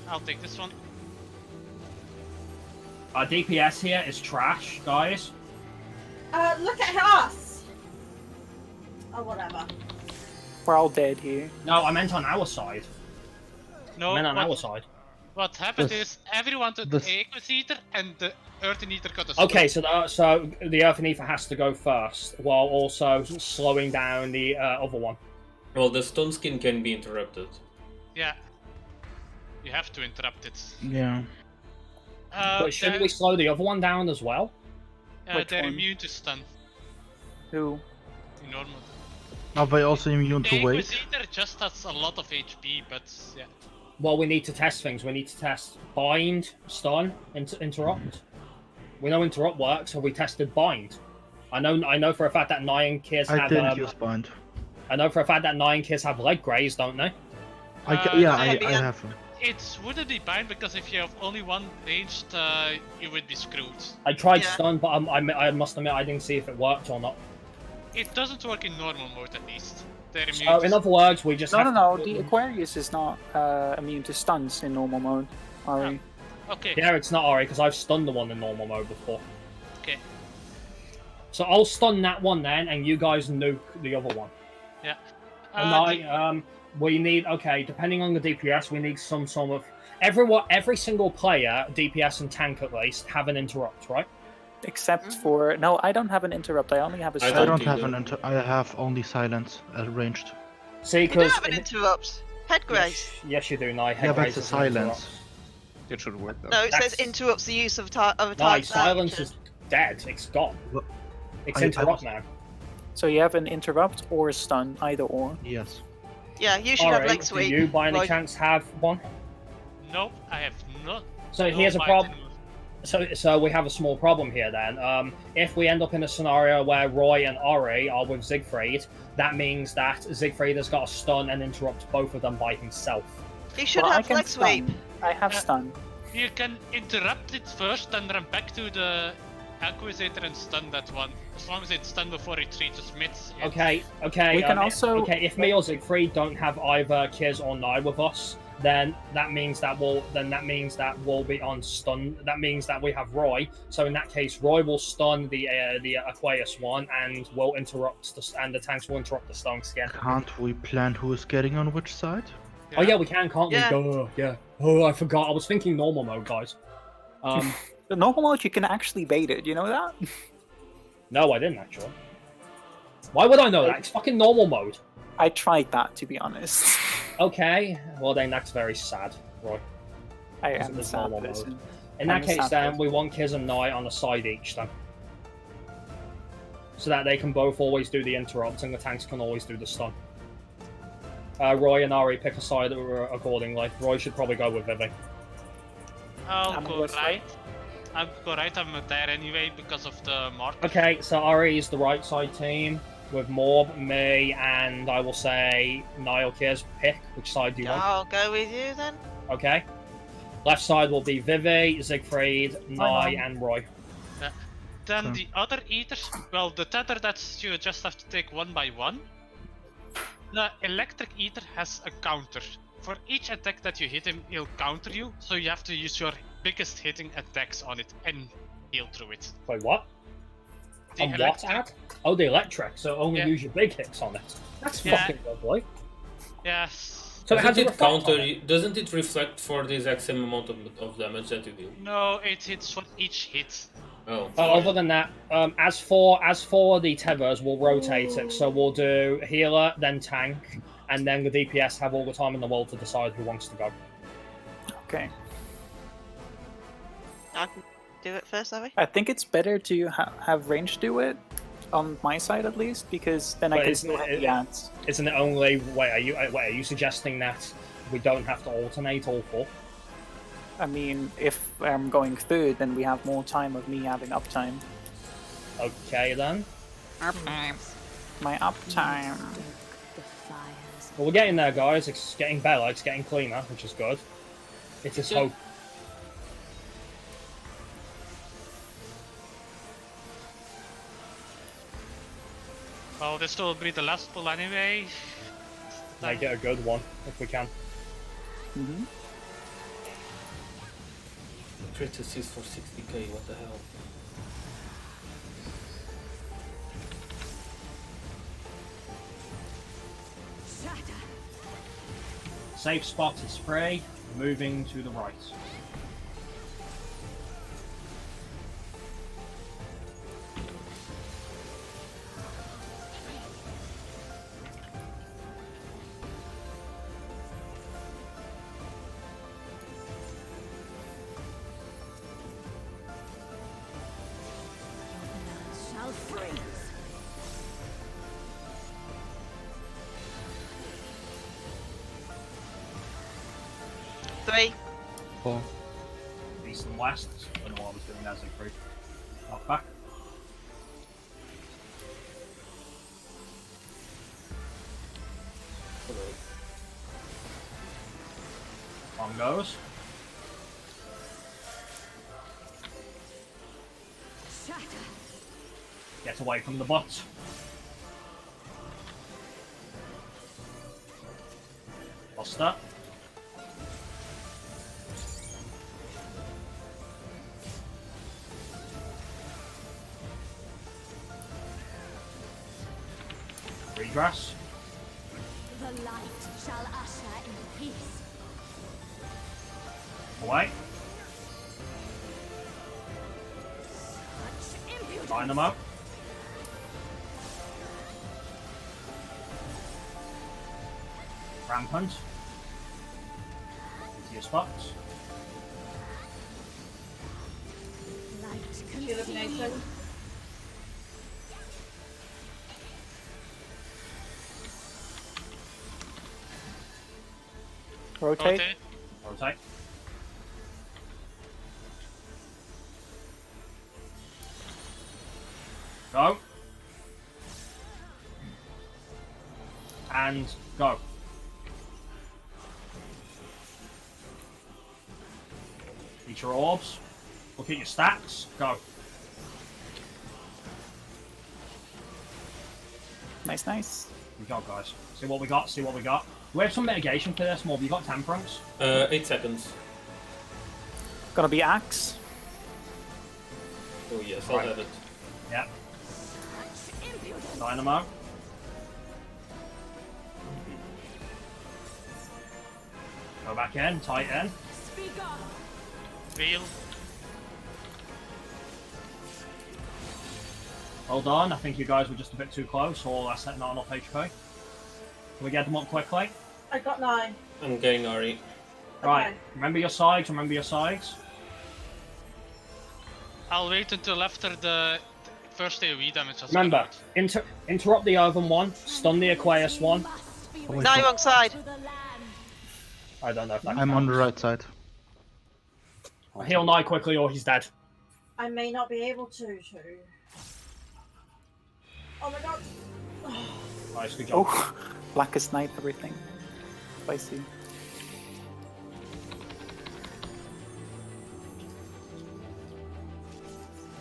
I'll take this one. Our DPS here is trash, guys. Look at us. Oh, whatever. We're all dead here. No, I meant on our side. No, I meant on our side. what happened This- is everyone took this- the Equus Eater and the Earthen Eater got a Okay, so the Earthen Ether has to go first, while also slowing down the other one. Well, the stone skin can be interrupted. Yeah. You have to interrupt it. Yeah. But shouldn't we slow the other one down as well? Which they're one? immune to stun. Who? In normal. Are they also immune The to weight? Equus Eater just has a lot of HP, but yeah. Well, we need to test things. We need to test bind, stun, interrupt. We know interrupt works, so we tested bind. I know for a fact that Nyan kids I have. didn't use bind. I know for a fact that Nyan kids have leg graze, don't they? Yeah, no, I have them. It wouldn't be bind because if you have only one ranged, you would be screwed. I tried Yeah. stun, but I must admit I didn't see if it worked or not. It doesn't work in normal mode at least. They're immune. So in other words, we just No, have no, no. to- The Aquarius is not immune to stuns in normal mode. Ari. Okay. Yeah, it's not Ari because I've stunned the one in normal mode before. Okay. So I'll stun that one then, and you guys nuke the other one. Yeah. And we need depending on the DPS, we need some sort of every single player, DPS and tank at least, have an interrupt, right? Except for no, I don't have an interrupt. I only have a I I stun. don't have either. I have only silence ranged. See, You don't because have an interrupt. Head grace. yes, you do. No, Yeah, but it's a silence. It should work though. No, it says That's- interrupts the use of a target's No, silence action. is dead. It's gone. Look, It's I interrupt was- now. So you have an interrupt or a stun, either or. Yes. Yeah, you should have Alright, leg do sweep. you by any Right. chance have one? Nope, I have not. So here's a bind problem. anymore. So we have a small problem here then. If we end up in a scenario where Roy and Ori are with Siegfried, that means that Siegfried has got to stun and interrupt both of them by himself. You should Well, I have can leg sweep. stun. I have Yeah. stun. You can interrupt it first and run back to the Acquisitor and stun that one. As long as it's stunned before it reaches mid. Okay. We can also- if me or Siegfried don't have either Kiz or Nye with us, then that means that we'll be on stun. That means that we have Roy. So in that case, Roy will stun the Aquarius one, and will interrupt and the tanks will interrupt the stun again. Can't we plan who is getting on which side? Oh yeah, we can, can't Yeah. we? Duh, yeah. Oh, I forgot. I was thinking normal mode, guys. The normal mode, you can actually bait it. You know that? No, I didn't actually. Why would I know that? It's fucking normal mode. I tried that, to be honest. Okay, well then that's very sad, Roy. I Isn't am a this sad normal mode? person. In I'm that a case, sad then person. we want Kiz and Nye on a side each, then, so that they can both always do the interrupt and the tanks can always do the stun. Roy and Ari pick a side accordingly. Roy should probably go with Vivi. I'll I'm go with right. I'll go right. I'm there anyway because of the mark. Okay, so Ari is the right side team with Morb, me, and I will say Niall Kiz. Pick which side do you want. I'll go with you then. Okay. Left side will be Vivi, Siegfried, Nye, and Roy. Then Okay. the other eaters, well, the tether that's you just have to take one by one. The electric eater has a counter. For each attack that you hit him, he'll counter you, so you have to use your biggest hitting attacks on it and heal through it. Wait, what? The On what electric- ad? Oh, the electric, so only Yeah. use your big hits on it. That's Yeah. fucking lovely. Yes. So it has Doesn't a it reflect on counter? it. Doesn't it reflect for the exact same amount of damage that you deal? No, it hits for each hit. Oh. Other than that, as for the tethers, we'll rotate it. So we'll do healer, then tank, and then the DPS have all the time in the world to decide who wants to go. Okay. I can do it first, have we? I think it's better to have range do it, on my side at least, because then I But can isn't still hit it- the ads. Isn't it only wait? Are you suggesting that we don't have to alternate all four? I mean, if I'm going third, then we have more time of me having uptime. Okay then. My uptime. Stoke the fires. Well, we're getting there, guys. It's getting better. It's getting cleaner, which is good. It is hope. Well, this will be the last pull anyway. Make it a good one if we can. Mm-hmm. Crit assist for 60k. What the hell? Safe spot is spray. Moving to the right. Shall freeze. 3. 4. East and west. I don't know what I was doing as a group. Knock back. On goes. Shatter. Get away from the bot. Lost that. Regress. The light shall usher in peace. Away. Such impudence. Line them up. Rampant. Into your spots. Light Illumination. concealed. Rotate. Rotate. Rotate. Go. And go. Eat your orbs. Look at your stats. Go. Nice, nice. We go, guys. See what we got. See what we got. We have some mitigation for this. Mob, you got temperance. 8 seconds. Gonna be axe. Oh yes, I'll Right. have it. Yeah. Such impudence. Dynamo. Go back in. Tight in. Speak on. Wheel. Well done. I think you guys were just a bit too close, or that's not enough HP. Can we get them up quickly? I got 9. I'm getting Ari. Right. Okay. Remember your sides. Remember your sides. I'll wait until after the first AoE damage has Remember, gone out. interrupt the Oven one. Stun the Aquarius one. Must be Oh, wait, Now you're wrong side. to the land. I don't know if that I'm on the counts. right side. Heal Knight quickly, or he's dead. I may not be able to. Oh my god. Nice, good job. Oh, blackest night, everything. Spicy.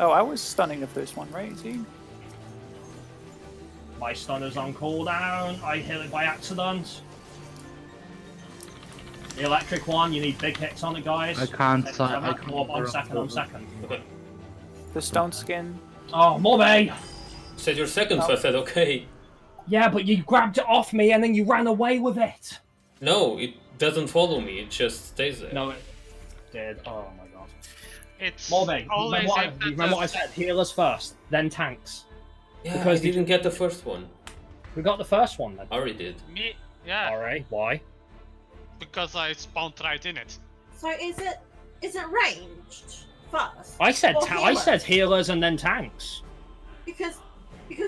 Oh, I was stunning the first one, right? See? My stunner's on cooldown. I hit it by accident. The electric one, you need big hits on it, guys. I can't Hit sign- seven. I can't More on cover second, up. on second. Okay. The stone skin. Oh, Mobby! You said your second, so I said okay. Yeah, but you grabbed it off me and then you ran away with it. No, it doesn't follow me. It just stays there. No, it did. Oh my god. It's Morbe, always remember what I said? Healers first, then tanks. Yeah, Because I didn't get the first one. We got the first one then. I already did. Me, yeah, Alright, why? because I spawned right in it. So is it ranged first? I said Or I said healers? healers and then tanks. Because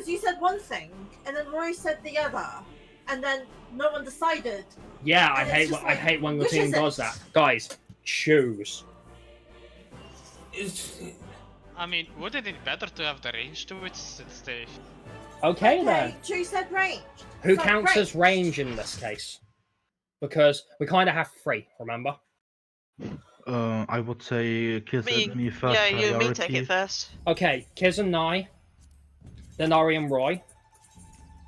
you said one thing and then Roy said the other, and then no one decided. Yeah, I And it's hate just I like, hate when the which team is it? does that. Guys, choose. It's... I mean, wouldn't it be better to have the range to it since they... Okay then. Drew said ranged. Who So counts as range in this case? Because we kind of have 3, remember? I would say Kiss Me, and me first yeah, priority. you and me take it first. Okay, Kiz and Nye, then Ari and Roy,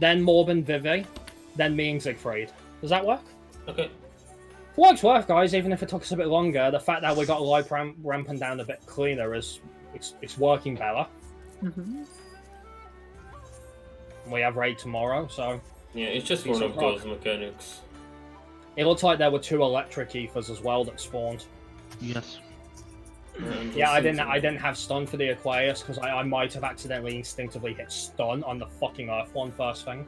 then Morb and Vivi, then me and Siegfried. Does that work? Okay. For what it's worth, guys, even if it took us a bit longer, the fact that we got life ramping down a bit cleaner is it's working better. Mm-hmm. We have raid tomorrow, so Yeah, it's just Piece one of of rock. those mechanics. it looks like there were 2 electric ethers as well that spawned. Yes. Yeah, I didn't have stun for the Aquarius because I might have accidentally instinctively hit stun on the fucking Earth one first thing.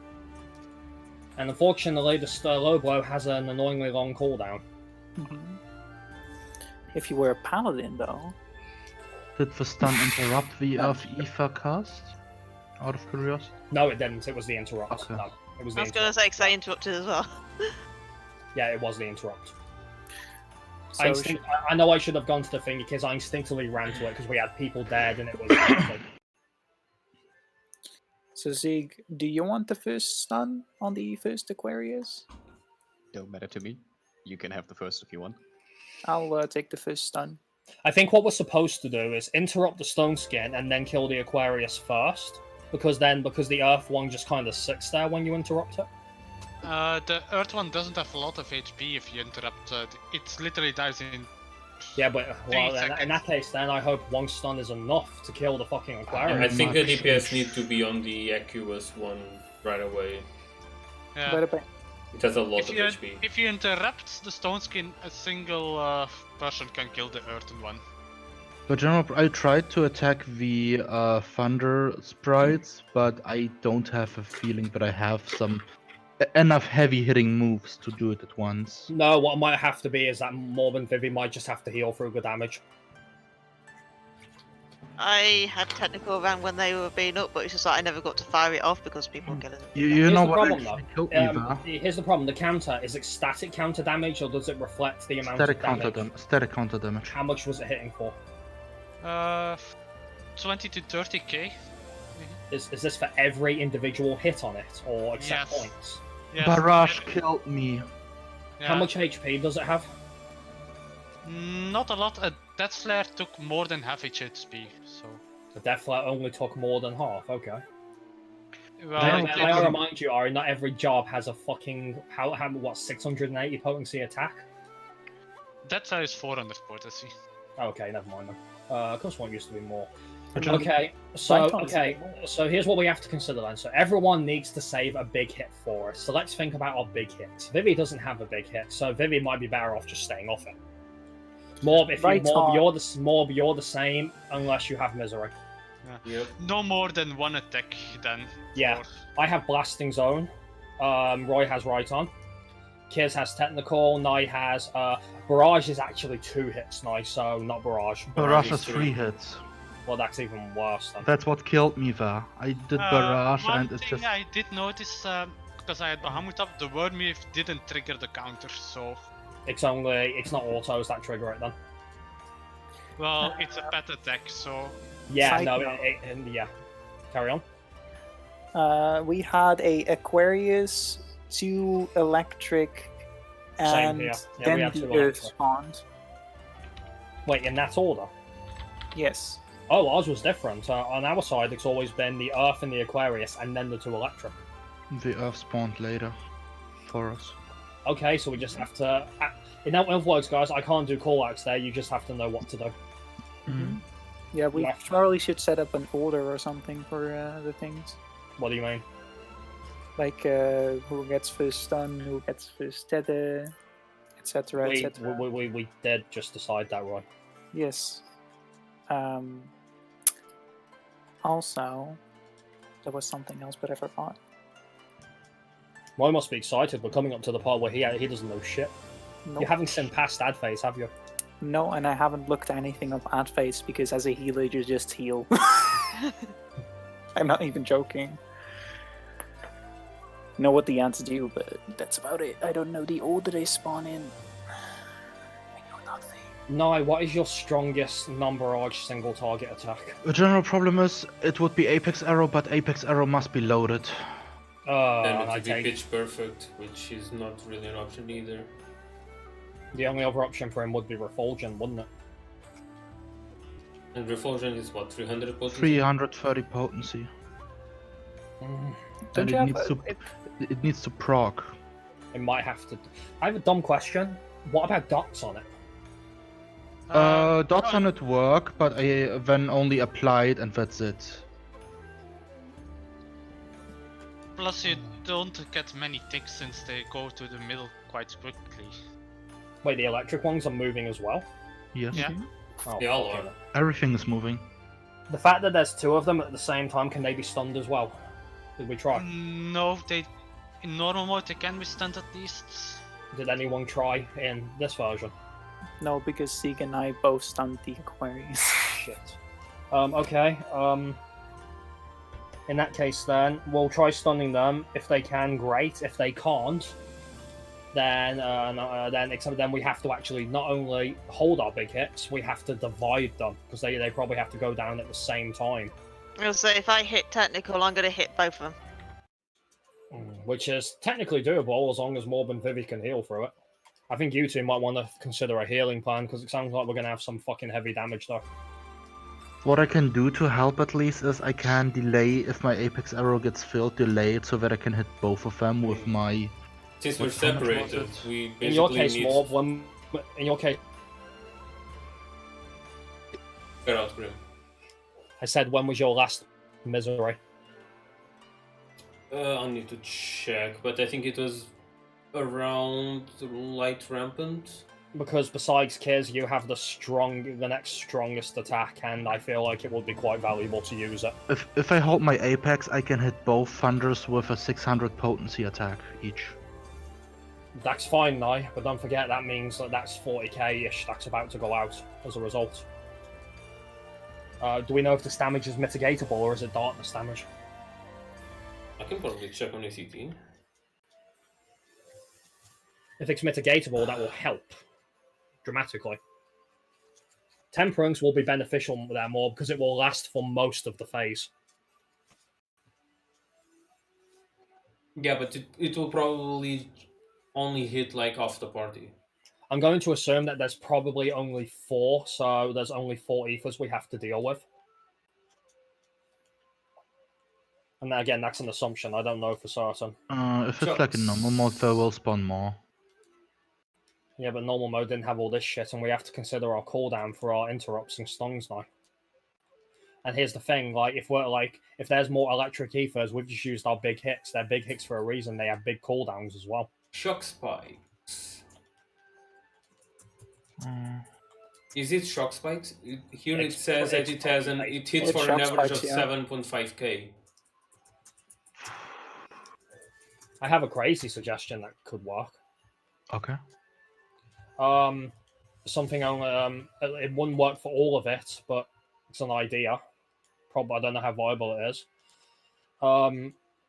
And unfortunately, the low blow has an annoyingly long cooldown. Mm-hmm. If you were a paladin, though. Did the stun interrupt the Earth Ether cast? Out of curiosity? No, it didn't. It was the interrupt. Okay. No, it was the I was going to interrupt. say, because I interrupted as well. Yeah, it was the interrupt. So I know I should have gone to the thing because I instinctively ran to it because we had people dead and it was. So Zig, do you want the first stun on the first Aquarius? Don't matter to me. You can have the first if you want. I'll take the first stun. I think what we're supposed to do is interrupt the stone skin and then kill the Aquarius first, because the Earth one just kind of sits there when you interrupt it. The Earth one doesn't have a lot of HP if you interrupt. It literally dies in... Yeah, but well, 3 in that case, then I hope one stun is enough to kill the fucking Aquarius. I think the much DPS need to be on the Aqueous one right away. Yeah. But about It has a lot If of you, HP. if you interrupt the stone skin, a single person can kill the earthen one. But general, I tried to attack the Thunder sprites, but I don't have a feeling that I have enough heavy hitting moves to do it at once. No, what might have to be is that Morb and Vivi might just have to heal through good damage. I had technical around when they were being up, but it's just like I never got to fire it off because people were killing them. You Here's know the what problem, actually though. killed me there? Here's the problem: the counter is it static counter damage, or does it reflect the amount Static of counter damage? static counter damage. How much was it hitting for? 20 to 30k. Is this for every individual hit on it, or except Yes. points? Yes. Barrage killed me. Yeah. How much HP does it have? Not a lot. A Death Flare took more than half HP, so... The Death Flare only took more than half. Okay. Well, May I remind you, Ari, not every job has a fucking 680 potency attack. that is 400 potency. Okay, never mind then. Of course, one used to be more. Okay. Okay, so here's what we have to consider then. So everyone needs to save a big hit for us. So let's think about our big hits. Vivi doesn't have a big hit, so Vivi might be better off just staying off it. Morb, you're the same unless you have misery. Yep. No more than one attack then. Yeah. I have blasting zone. Roy has right on. Kiz has technical. Nye has barrage is actually 2 hits. Nye, so not barrage. Barrage is has 3. 3 hits. Well, that's even worse then. That's what killed me there. I did barrage One and it's thing just. I did notice, because I had Bahamut up, the Wormwave didn't trigger the counter, so... It's not autos that trigger it then. Well, it's a pet attack, so... Yeah, Side no, note. yeah. Carry on. we had a Aquarius, 2 electric, Same and here. Yeah, we then had the 2 Earth electric. spawned. Wait, in that order? Yes. Oh, ours was different. On our side, it's always been the Earth and the Aquarius, and then the 2 electric. The Earth spawned later for us. Okay, so we just have to... In other words, guys, I can't do callouts there. You just have to know what to do. Yeah, we Yeah. probably should set up an order or something for the things. What do you mean? Like who gets first stun, who gets first tether, etc., etc. We did just decide that, right? Yes. Also, there was something else, but I forgot. Well, I must be excited. We're coming up to the part where he doesn't know shit. Nope. You haven't seen past ad phase, have you? No, and I haven't looked anything up ad phase because as a healer, you just heal. I'm not even joking. Know what the ants do, but that's about it. I don't know the order they spawn in. I know nothing. No, what is your strongest non-barrage single target attack? The general problem is it would be Apex Arrow, but Apex Arrow must be loaded. Then it I would be take pitch perfect, which is not really an option either. the only other option for him would be Refulgent, wouldn't it? And Refulgent is what, 300 potency? 330 potency. Don't And you have it needs to proc. It might have to. I have a dumb question. What about dots on it? Dots on it work, but I then only applied and that's it. Plus, you don't get many ticks since they go to the middle quite quickly. Wait, the electric ones are moving as well? Yes. Yeah. Oh, They all okay. are. Everything is moving. The fact that there's two of them at the same time, can they be stunned as well? Did we try? No, they in normal mode they can be stunned at least. Did anyone try in this version? No, because Sieg and I both stunned the Aquarius. Shit. Okay. In that case, then we'll try stunning them. If they can, great. If they can't, then we have to actually not only hold our big hits, we have to divide them because they probably have to go down at the same time. So if I hit technical, I'm going to hit both of them. Which is technically doable as long as Morb and Vivi can heal through it. I think you two might want to consider a healing plan because it sounds like we're going to have some fucking heavy damage though. What I can do to help at least is I can delay, if my Apex Arrow gets filled, delay it so that I can hit both of them with my... Since we're how much was separated, it? we basically In your case, need... Morb, in your case, Get out, Grim. I said, when was your last misery? I'll need to check, but I think it was around light rampant. Because besides Kiz, you have the next strongest attack, and I feel like it would be quite valuable to use it. If I hold my Apex, I can hit both Thunders with a 600 potency attack each. That's fine now, but don't forget that means that that's 40k-ish that's about to go out as a result. Do we know if this damage is mitigatable, or is it darkness damage? I can probably check on ACT. If it's mitigatable, that will help dramatically. Temperance will be beneficial there more because it will last for most of the phase. Yeah, but it will probably only hit like off the party. I'm going to assume that there's probably only 4, so there's only 4 ethers we have to deal with. And again, that's an assumption. I don't know for certain. If it's like a normal mode, they will spawn more. Yeah, but normal mode didn't have all this shit, and we have to consider our cooldown for our interrupts and stuns now. And here's the thing, if there's more electric ethers, we've just used our big hits. They're big hits for a reason. They have big cooldowns as well. Shock spikes. Is it shock spikes? Here it says that it hits It's for shock an average of spikes, yeah. 7.5k. I have a crazy suggestion that could work. Okay. Something on it wouldn't work for all of it, but it's an idea. Probably I don't know how viable it is.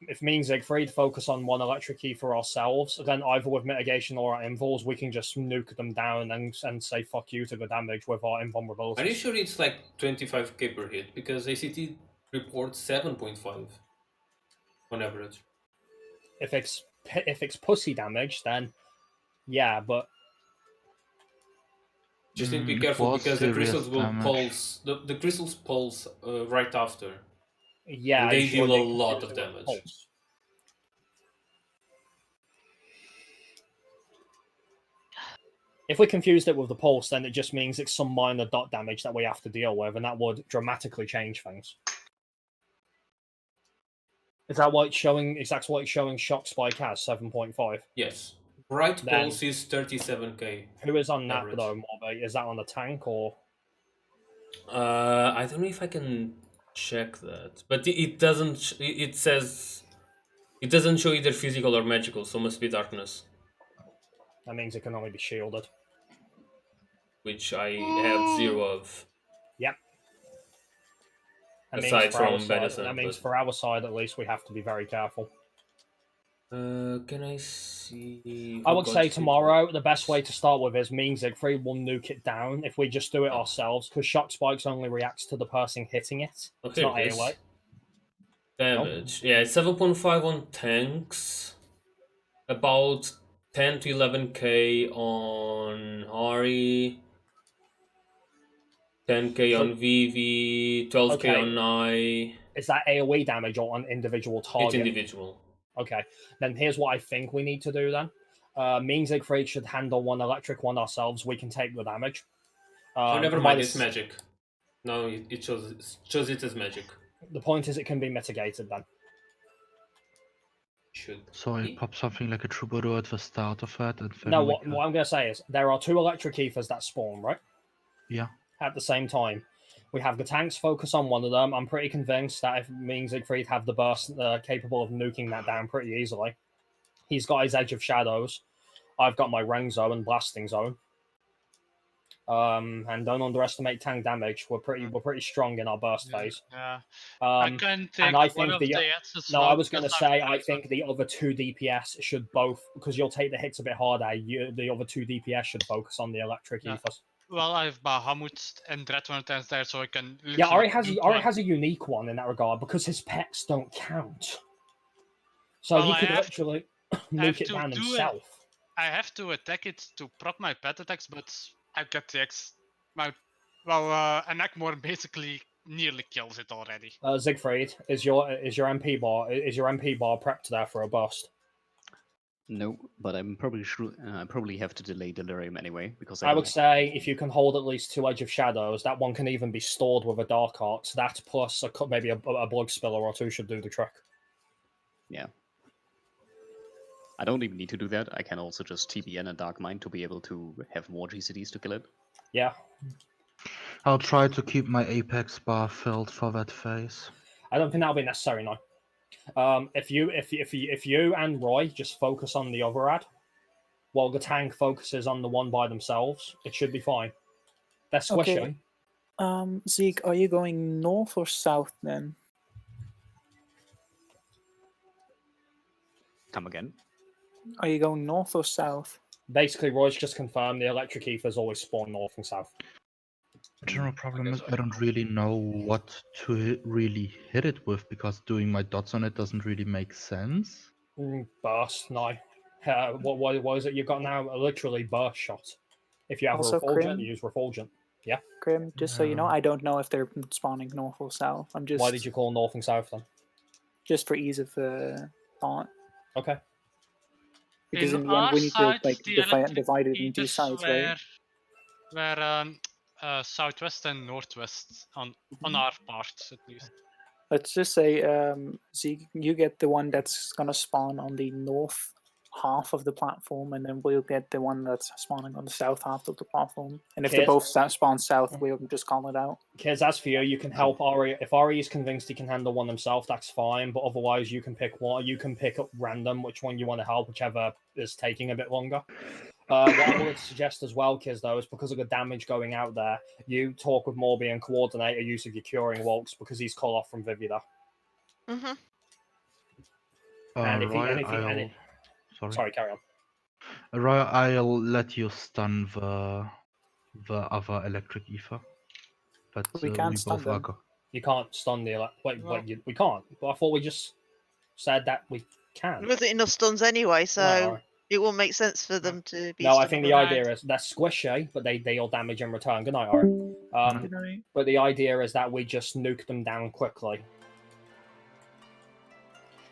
If me and Siegfried focus on one electric key for ourselves, then either with mitigation or our invuls, we can just nuke them down and say fuck you to the damage with our invulnerability. Are you sure it's like 25k per hit? Because ACT reports 7.5 on average. If it's pussy damage, then yeah, but Just need to be careful because the serious crystals will damage. pulse. The crystals pulse right after. yeah, And they I'm sure deal a can lot do of it with damage. pulse. If we confused it with the pulse, then it just means it's some minor dot damage that we have to deal with, and that would dramatically change things. Is that what it's showing? Is that what it's showing? Shock Spike has 7.5. Yes. Bright Then- Pulse is 37k. Who is on that Average. though, Morby? Is that on the tank or? I don't know if I can check that, but it doesn't. It says it doesn't show either physical or magical, so must be darkness, That means it can only be shielded. which I have 0 of. Yep. That Aside means for our from side, Venison, that means but- for our side at least we have to be very careful. Can I see? I who would got say it? tomorrow the best way to start with is me and Siegfried will nuke it down if we just do it ourselves, because shock spikes only reacts to the person hitting it. It's Okay, not it is. AoE. Damage. Yeah, it's 7.5 on tanks. About 10 to 11k on Hari. 10k So- on VV. 12k Okay. on Nai. Is that AoE damage or on individual Each target? individual. Okay, then here's what I think we need to do then. Me and Siegfried should handle one electric one ourselves. We can take the damage. Oh, never mind. minus- It's magic. No, it shows it as magic. The point is it can be mitigated then. Should. So I be. pop something like a troubadour at the start of it, and then No, we what can- I'm going to say is there are 2 electric ethers that spawn, right? Yeah. At the same time. We have the tanks focus on one of them. I'm pretty convinced that if me and Siegfried have the burst capable of nuking that down pretty easily. He's got his Edge of Shadows. I've got my Rang Zone and Blasting Zone. And don't underestimate tank damage. We're pretty strong in our burst phase. Yeah. I Um, can take I one think of the hits as no, well I was going to because say I'm I think the other 2 DPS should both, because you'll take the hits a bit harder. The other 2 DPS should focus on the electric Yeah. ethers. Well, I have Bahamut and Dreadnought there, so I can. Yeah, literally Ari nuke one. has a unique one in that regard because his pets don't count. So Well, he I could have- literally have nuke it to down do it. himself. I have to attack it to proc my pet attacks, but I get the X. An Akmor basically nearly kills it already. Siegfried, is your MP bar prepped there for a bust? No, but I'm probably sure. I probably have to delay delirium anyway because I don't would have- say if you can hold at least 2 Edge of Shadows, that one can even be stored with a Dark Arts. That plus maybe a Blood Spiller or 2 should do the trick. Yeah. I don't even need to do that. I can also just TBN a Dark Mind to be able to have more GCDs to kill it. Yeah, I'll try to keep my Apex bar filled for that phase. I don't think that'll be necessary now. If you and Roy just focus on the other ad, while the tank focuses on the one by themselves, it should be fine. They're squishing. Okay. Zeke, are you going north or south then? Come again? Are you going north or south? Basically, Roy's just confirmed the electric ethers always spawn north and south. The general problem guess is I I don't really know what to really hit it with because doing my dots on it doesn't really make sense. Burst, no. What is it you've got now? Literally burst shot. If you have Also, a refulgent, Crim? you use refulgent. Grim, just so you know, I don't know if they're spawning north or south. I'm just Why did you call north and south then? just for ease of thought. Okay. Because in the our end, we need to side, like the electric divide it into ethers sides, right? were southwest and northwest on our part at least. Let's just say, Zeke, you get the one that's gonna spawn on the north half of the platform, and then we'll get the one that's spawning on the south half of the platform. And if they Yes. both spawn south, we'll just call it out. Kids, as for you, you can help Ari. If Ari is convinced he can handle one himself, that's fine. But otherwise, you can pick one. You can pick up random which one you want to help, whichever is taking a bit longer. What I would suggest as well, kids, though, is because of the damage going out there, you talk with Morby and coordinate a use of your curing walks because he's called off from Vivida. Mm-hmm. And if he, Roy, and if he, and Sorry. sorry, carry on. Roy, I'll let you stun the other electric ether. But We can't stun both are them. You can't stun the we can't. But I thought we just said that we can. There wasn't enough stuns anyway, so Right, alright. it will make sense for them to be. No, I stunned. think the idea is they're squishy, but they deal damage in return. Good night, Ari. Good night. But the idea is that we just nuke them down quickly.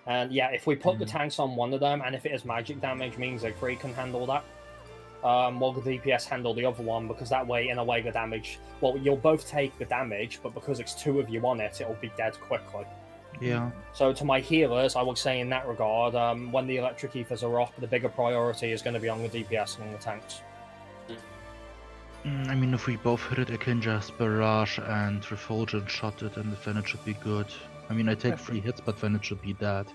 And yeah, if we put the tanks on one of them, and if it is magic damage, means Siegfried can handle that. While the DPS handle the other one, because that way, in a way, the damage... Well, you'll both take the damage, but because it's 2 of you on it, it'll be dead quickly. Yeah. So to my healers, I would say in that regard, when the electric ethers are off, the bigger priority is going to be on the DPS and on the tanks. I mean, if we both hit it, I can just barrage and refulgent shot it, and then it should be good. I mean, I take 3 hits, but then it should be dead.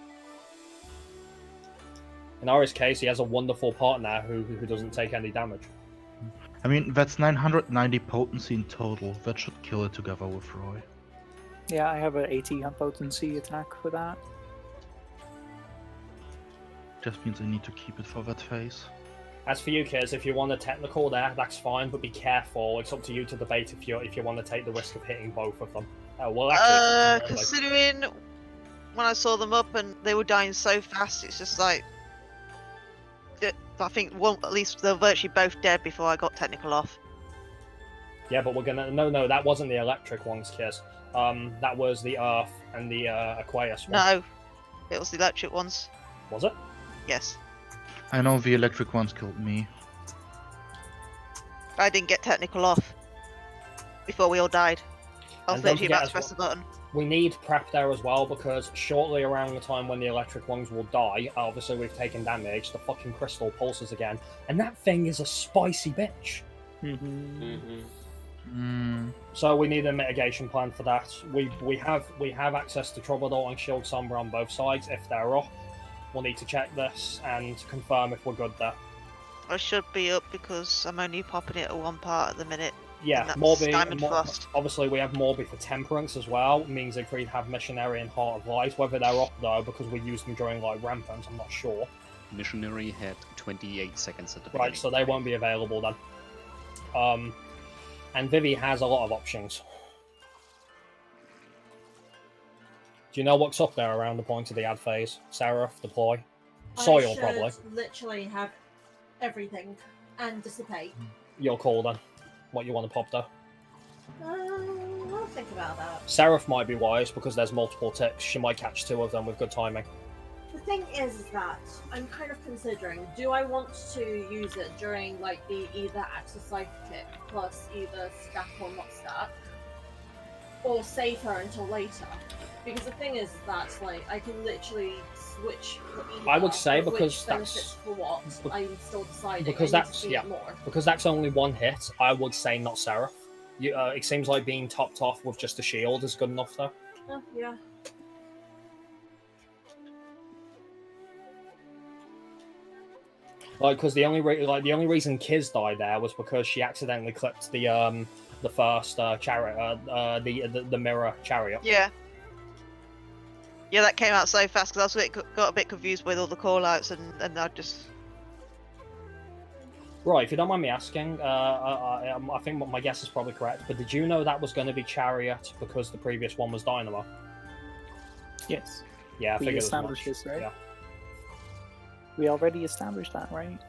In Ari's case, he has a wonderful partner who doesn't take any damage. I mean, that's 990 potency in total. That should kill it together with Roy. Yeah, I have an 80 potency attack for that. Just means I need to keep it for that phase. As for you kids, if you want a technical there, that's fine, but be careful. It's up to you to debate if you want to take the risk of hitting both of them. Well, actually, considering when I saw them up and they were dying so fast, it's just like I think at least they're virtually both dead before I got technical off. Yeah, but we're gonna no, that wasn't the electric ones, kids. That was the Earth and the Aquarius one. No, it was the electric ones. Was it? Yes. I know the electric ones killed me. I didn't get technical off before we all died. I was And don't literally about to forget press the button. We need prep there as well, because shortly around the time when the electric ones will die, obviously we've taken damage, the fucking crystal pulses again, and that thing is a spicy bitch. So we need a mitigation plan for that. We have access to Troubadour and Shield Sombra on both sides. If they're up, we'll need to check this and confirm if we're good there. I should be up because I'm only popping it at one part at the minute. Yeah, and that's Morbi. Diamond Frost. Obviously, we have Morbi for Temperance as well. Means if we have Missionary and Heart of Light, whether they're up though, because we used them during like Rampant, I'm not sure. Missionary had 28 seconds at the beginning. Right, so they won't be available then. And Vivi has a lot of options. Do you know what's up there around the point of the ad phase? Seraph, deploy, soil I should probably. literally have everything and dissipate. Your call then. What you want to pop though? I'll think about that. Seraph might be wise because there's multiple ticks. She might catch 2 of them with good timing. The thing is that I'm kind of considering, do I want to use it during like the either Axis Psychic plus either stack or not stack, or save her until later? Because the thing is that like I can literally switch for either. I would say but because which that's- benefits for what I'm still deciding. because I need to that's- see yeah. it more. Because that's only 1 hit, I would say not Seraph. It seems like being topped off with just a shield is good enough though. Yeah. Like, because the only reason Kiz died there was because she accidentally clipped the first chariot, the mirror chariot. Yeah. Yeah, that came out so fast because I got a bit confused with all the call-outs and I just... Right, if you don't mind me asking, I think my guess is probably correct, but did you know that was going to be chariot because the previous one was dynamo? Yes. Yeah, I We figured as much. established this, right? Yeah. We already established that, right?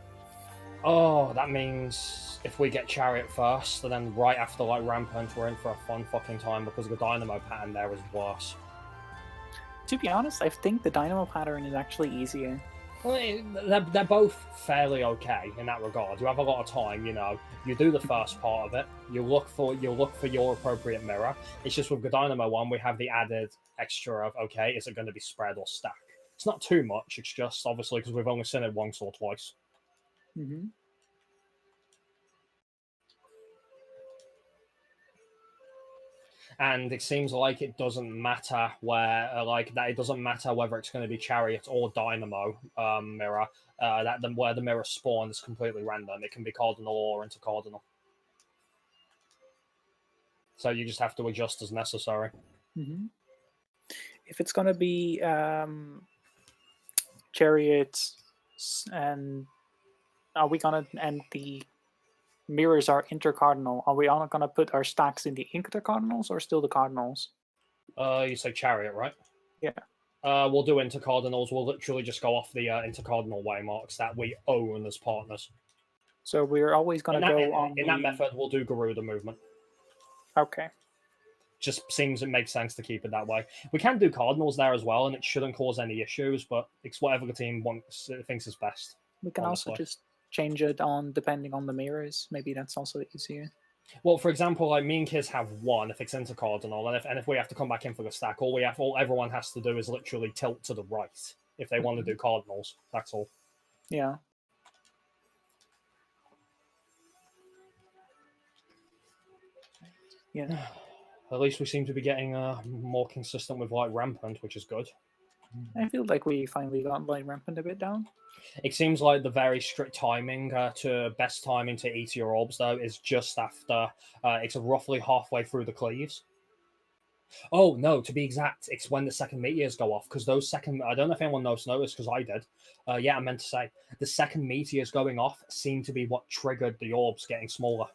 Oh, that means if we get chariot first, and then right after like Rampant, we're in for a fun fucking time because the dynamo pattern there is worse. To be honest, I think the dynamo pattern is actually easier. Well, they're both fairly okay in that regard. You have a lot of time, you know. You do the first part of it. You look for your appropriate mirror. It's just with the Dynamo one, we have the added extra of okay, is it going to be spread or stack? It's not too much. It's just obviously because we've only seen it once or twice. Mm-hmm. And it seems like it doesn't matter where, it doesn't matter whether it's going to be Chariot or Dynamo mirror. Where the mirror spawn is completely random. It can be cardinal or intercardinal. So you just have to adjust as necessary. Mm-hmm. If it's gonna be Chariot, and are we gonna and the mirrors are intercardinal? Are we all gonna put our stacks in the intercardinals or still the cardinals? You say Chariot, right? Yeah. We'll do intercardinals. We'll literally just go off the intercardinal waymarks that we own as partners. So we're always gonna go on in that method. We'll do Garuda movement. Okay. Just seems it makes sense to keep it that way. We can do cardinals there as well, and it shouldn't cause any issues. But it's whatever the team thinks is best. We can honestly. also just change it on depending on the mirrors. Maybe that's also easier. Well, for example, like me and Kiz have one if it's intercardinal, and if we have to come back in for the stack, everyone has to do is literally tilt to the right if they want to do cardinals. That's all. Yeah. Yeah. At least we seem to be getting more consistent with like rampant, which is good. I feel like we finally got like rampant a bit down. It seems like the very strict timing to best timing to eat your orbs though is just after it's roughly halfway through the cleaves. Oh no, to be exact, it's when the second meteors go off because those second. I don't know if anyone noticed because I did. Yeah, I meant to say the second meteors going off seem to be what triggered the orbs getting smaller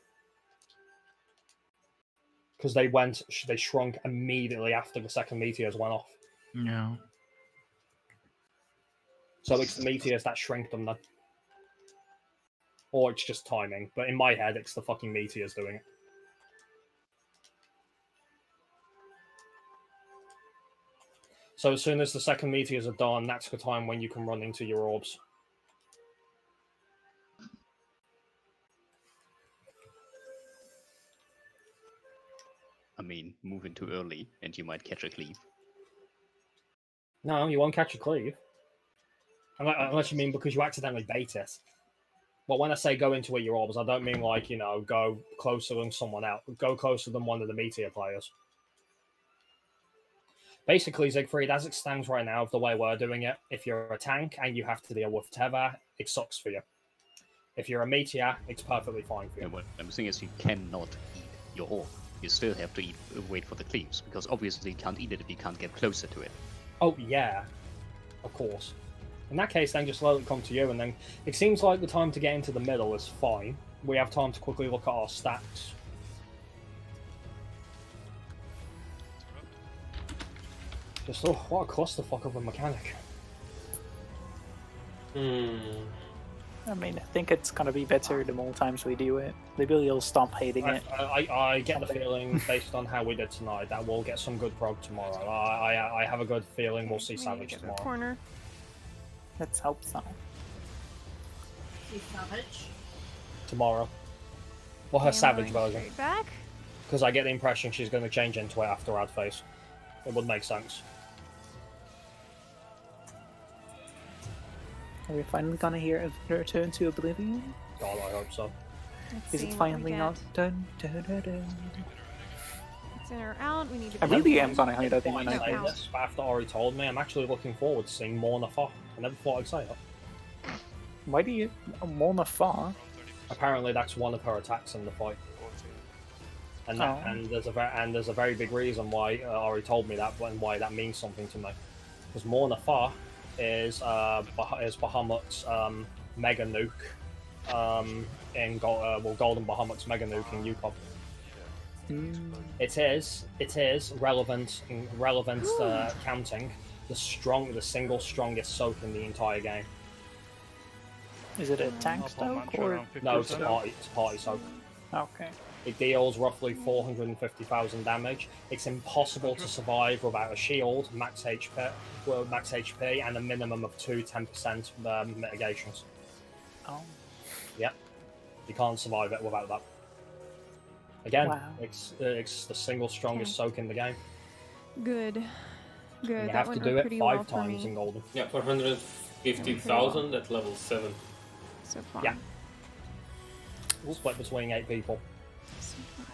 because they shrunk immediately after the second meteors went off. Yeah. So it's the meteors that shrink them then. Or it's just timing. But in my head, it's the fucking meteors doing it. So as soon as the second meteors are done, that's the time when you can run into your orbs. I mean, move in too early and you might catch a cleave. No, you won't catch a cleave. Unless you mean because you accidentally bait it. But when I say go into your orbs, I don't mean like, go closer than someone else. Go closer than one of the meteor players. Basically, Siegfried, as it stands right now, the way we're doing it, if you're a tank and you have to deal with Tether, it sucks for you. If you're a meteor, it's perfectly fine for you. Yeah, what I'm saying is you cannot eat your orb. You still have to wait for the cleaves, because obviously you can't eat it if you can't get closer to it. Oh, yeah. Of course. In that case, then just let it come to you, and then it seems like the time to get into the middle is fine. We have time to quickly look at our stats. Just, what a clusterfuck of a mechanic. I mean, I think it's gonna be better the more times we do it. Maybe you'll stop hating it. I get the feeling, based on how we did tonight, that we'll get some good prog tomorrow. I have a good feeling we'll see Savage Get the tomorrow. corner. Let's hope so. See Savage. Tomorrow. Well, her Okay, I'm Savage going version. straight back. Because I get the impression she's going to change into it after Ad Face. It would make sense. Are we finally gonna hear a return to Oblivion? God, I hope so. Let's Is see it what we finally get. not done? Dun. It's in or out. We need to. I really am gonna hide that in my I say nightmares. this, but after Ori told me, I'm actually looking forward to seeing Morna Fa. I never thought I'd say that. Why do you Mona Fa? Apparently, that's one of her attacks in the fight. And that, Oh. and there's a very big reason why Ori told me that and why that means something to me. Because Morna Fa is Bahamut's Mega Nuke in Golden Bahamut's Mega Nuke in UCOB. It is relevant counting the single strongest soak in the entire game. Is it a tank stoke or? No, it's a party soak. Okay. It deals roughly 450,000 damage. It's impossible to survive without a shield, max HP, and a minimum of 10% mitigations. Oh. Yep. You can't survive it without that. Again, Wow. it's the single strongest soak in the game. Good. And Good. you That have to went do it pretty 5 well for times me in Golden. Yeah, 450,000 at level 7. so far. Yeah. Split between 8 people. So far.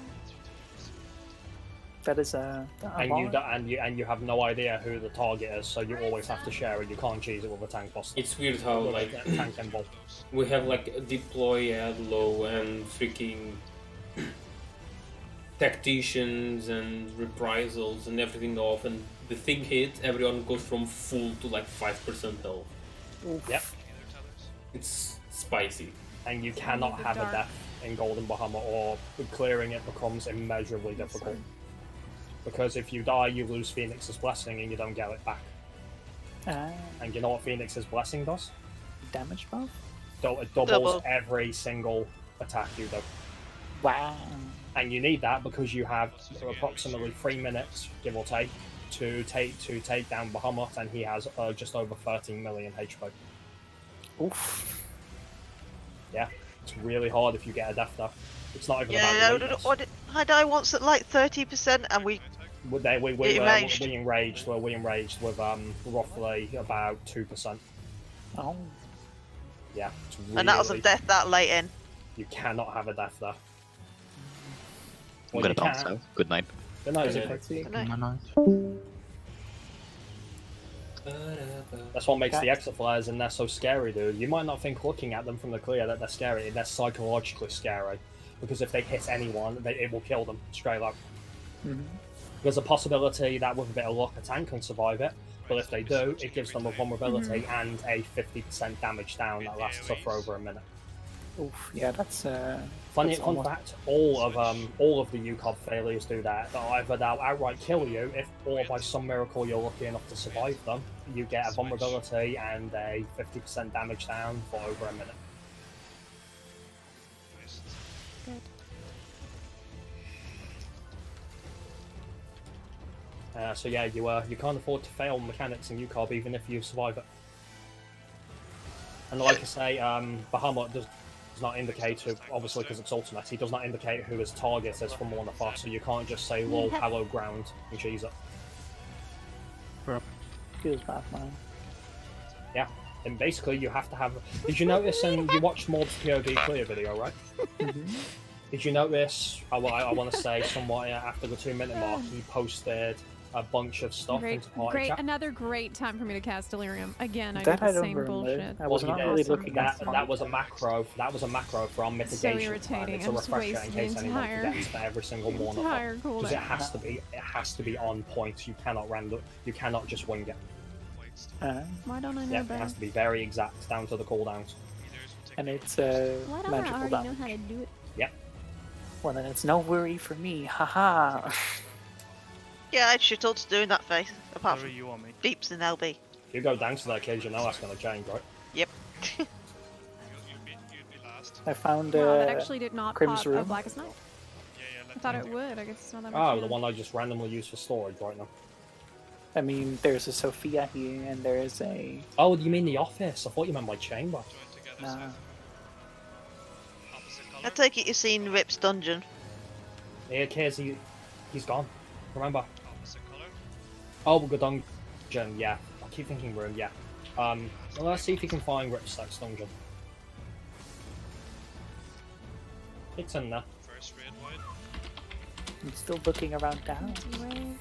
That is a And you have no idea who the target is, so you always have to share it. You can't cheese it with a tank boss. It's weird how like tank involved. we have like deploy at low and freaking tacticians and reprisals and everything off, and the thing hit, everyone goes from full to like 5% health. Yep. It's spicy. And you cannot the have dark. a death in Golden Bahamut, or clearing it becomes immeasurably difficult. Because if you die, you lose Phoenix's Blessing and you don't get it back. And you know what Phoenix's Blessing does? damage buff. It doubles every single attack you do. Wow. And you need that because you have approximately 3 minutes, give or take, to take down Bahamut, and he has just over 13 million HP. Oof. Yeah, it's really hard if you get a death though. It's not even Yeah, about weakness. I died once at like 30%, and we We enraged. enraged. Well, we enraged with roughly about 2%. Oh. Yeah, it's really, and that was a death that late in. You cannot have a death there. I'm Well, gonna you bounce can. now. Good night. Good night, Good Zuko. Good night. That's what makes the exit flares and they're so scary, dude. You might not think looking at them from the clear that they're scary. They're psychologically scary. Because if they hit anyone, it will kill them straight up. Mm-hmm. There's a possibility that with a bit of luck a tank can survive it, but if they do, it gives them a vulnerability and a 50% damage down that lasts for over a minute. Oof, yeah, that's Fun fact: all of the UCOB failures do that. Either they'll outright kill you, or by some miracle you're lucky enough to survive them, you get a vulnerability and a 50% damage down for over a minute. Good. So yeah, you can't afford to fail mechanics in UCOB even if you survive it. And like I say, Bahamut does not indicate who, obviously because it's ultimate, he does not indicate who his target is from one of us, so you can't just say lol hello ground and cheese it. Feels bad, man. Yeah, and basically you have to have. Did you notice? And you watched Mob's POV clear video, right? Did you notice? I want to say somewhat after the 2-minute mark, he posted a bunch of stuff into party chat. Another great time for me to cast Delirium. Again, I That did the I don't same remember. bullshit. I was not really looking at that was a macro. That was a macro from mitigation. So irritating. It's a I'm just refresher in case wasting anyone the forgets for every single one of them. Because it has to be on point. You cannot random. You cannot just wing it. Why don't I know Yeah, it better? has to be very exact down to the cooldowns. And it's Why don't I magical already know damage. how to do it? Yep. Well, then it's no worry for me. Haha. Yeah, I shut to doing that face. Apart from you want me? beeps and LB. If you go down to that cage, you know that's going to change, right? Yep. I found Wow, that actually did not Crim's pop a room. Blackest Night. I thought it would. I guess it's not that much. Oh, better. the one I just randomly used for storage right now. I mean, there's a Sophia here, and there is a. Oh, you mean the office? I thought you meant my chamber. Nah. I take it you've seen Rip's dungeon. Yeah, Kaz, he's gone. Remember? Oh, the dungeon, yeah. I keep thinking room, yeah. Well, let's see if you can find Ripstack's dungeon. It's in there. I'm still looking around town. Wave.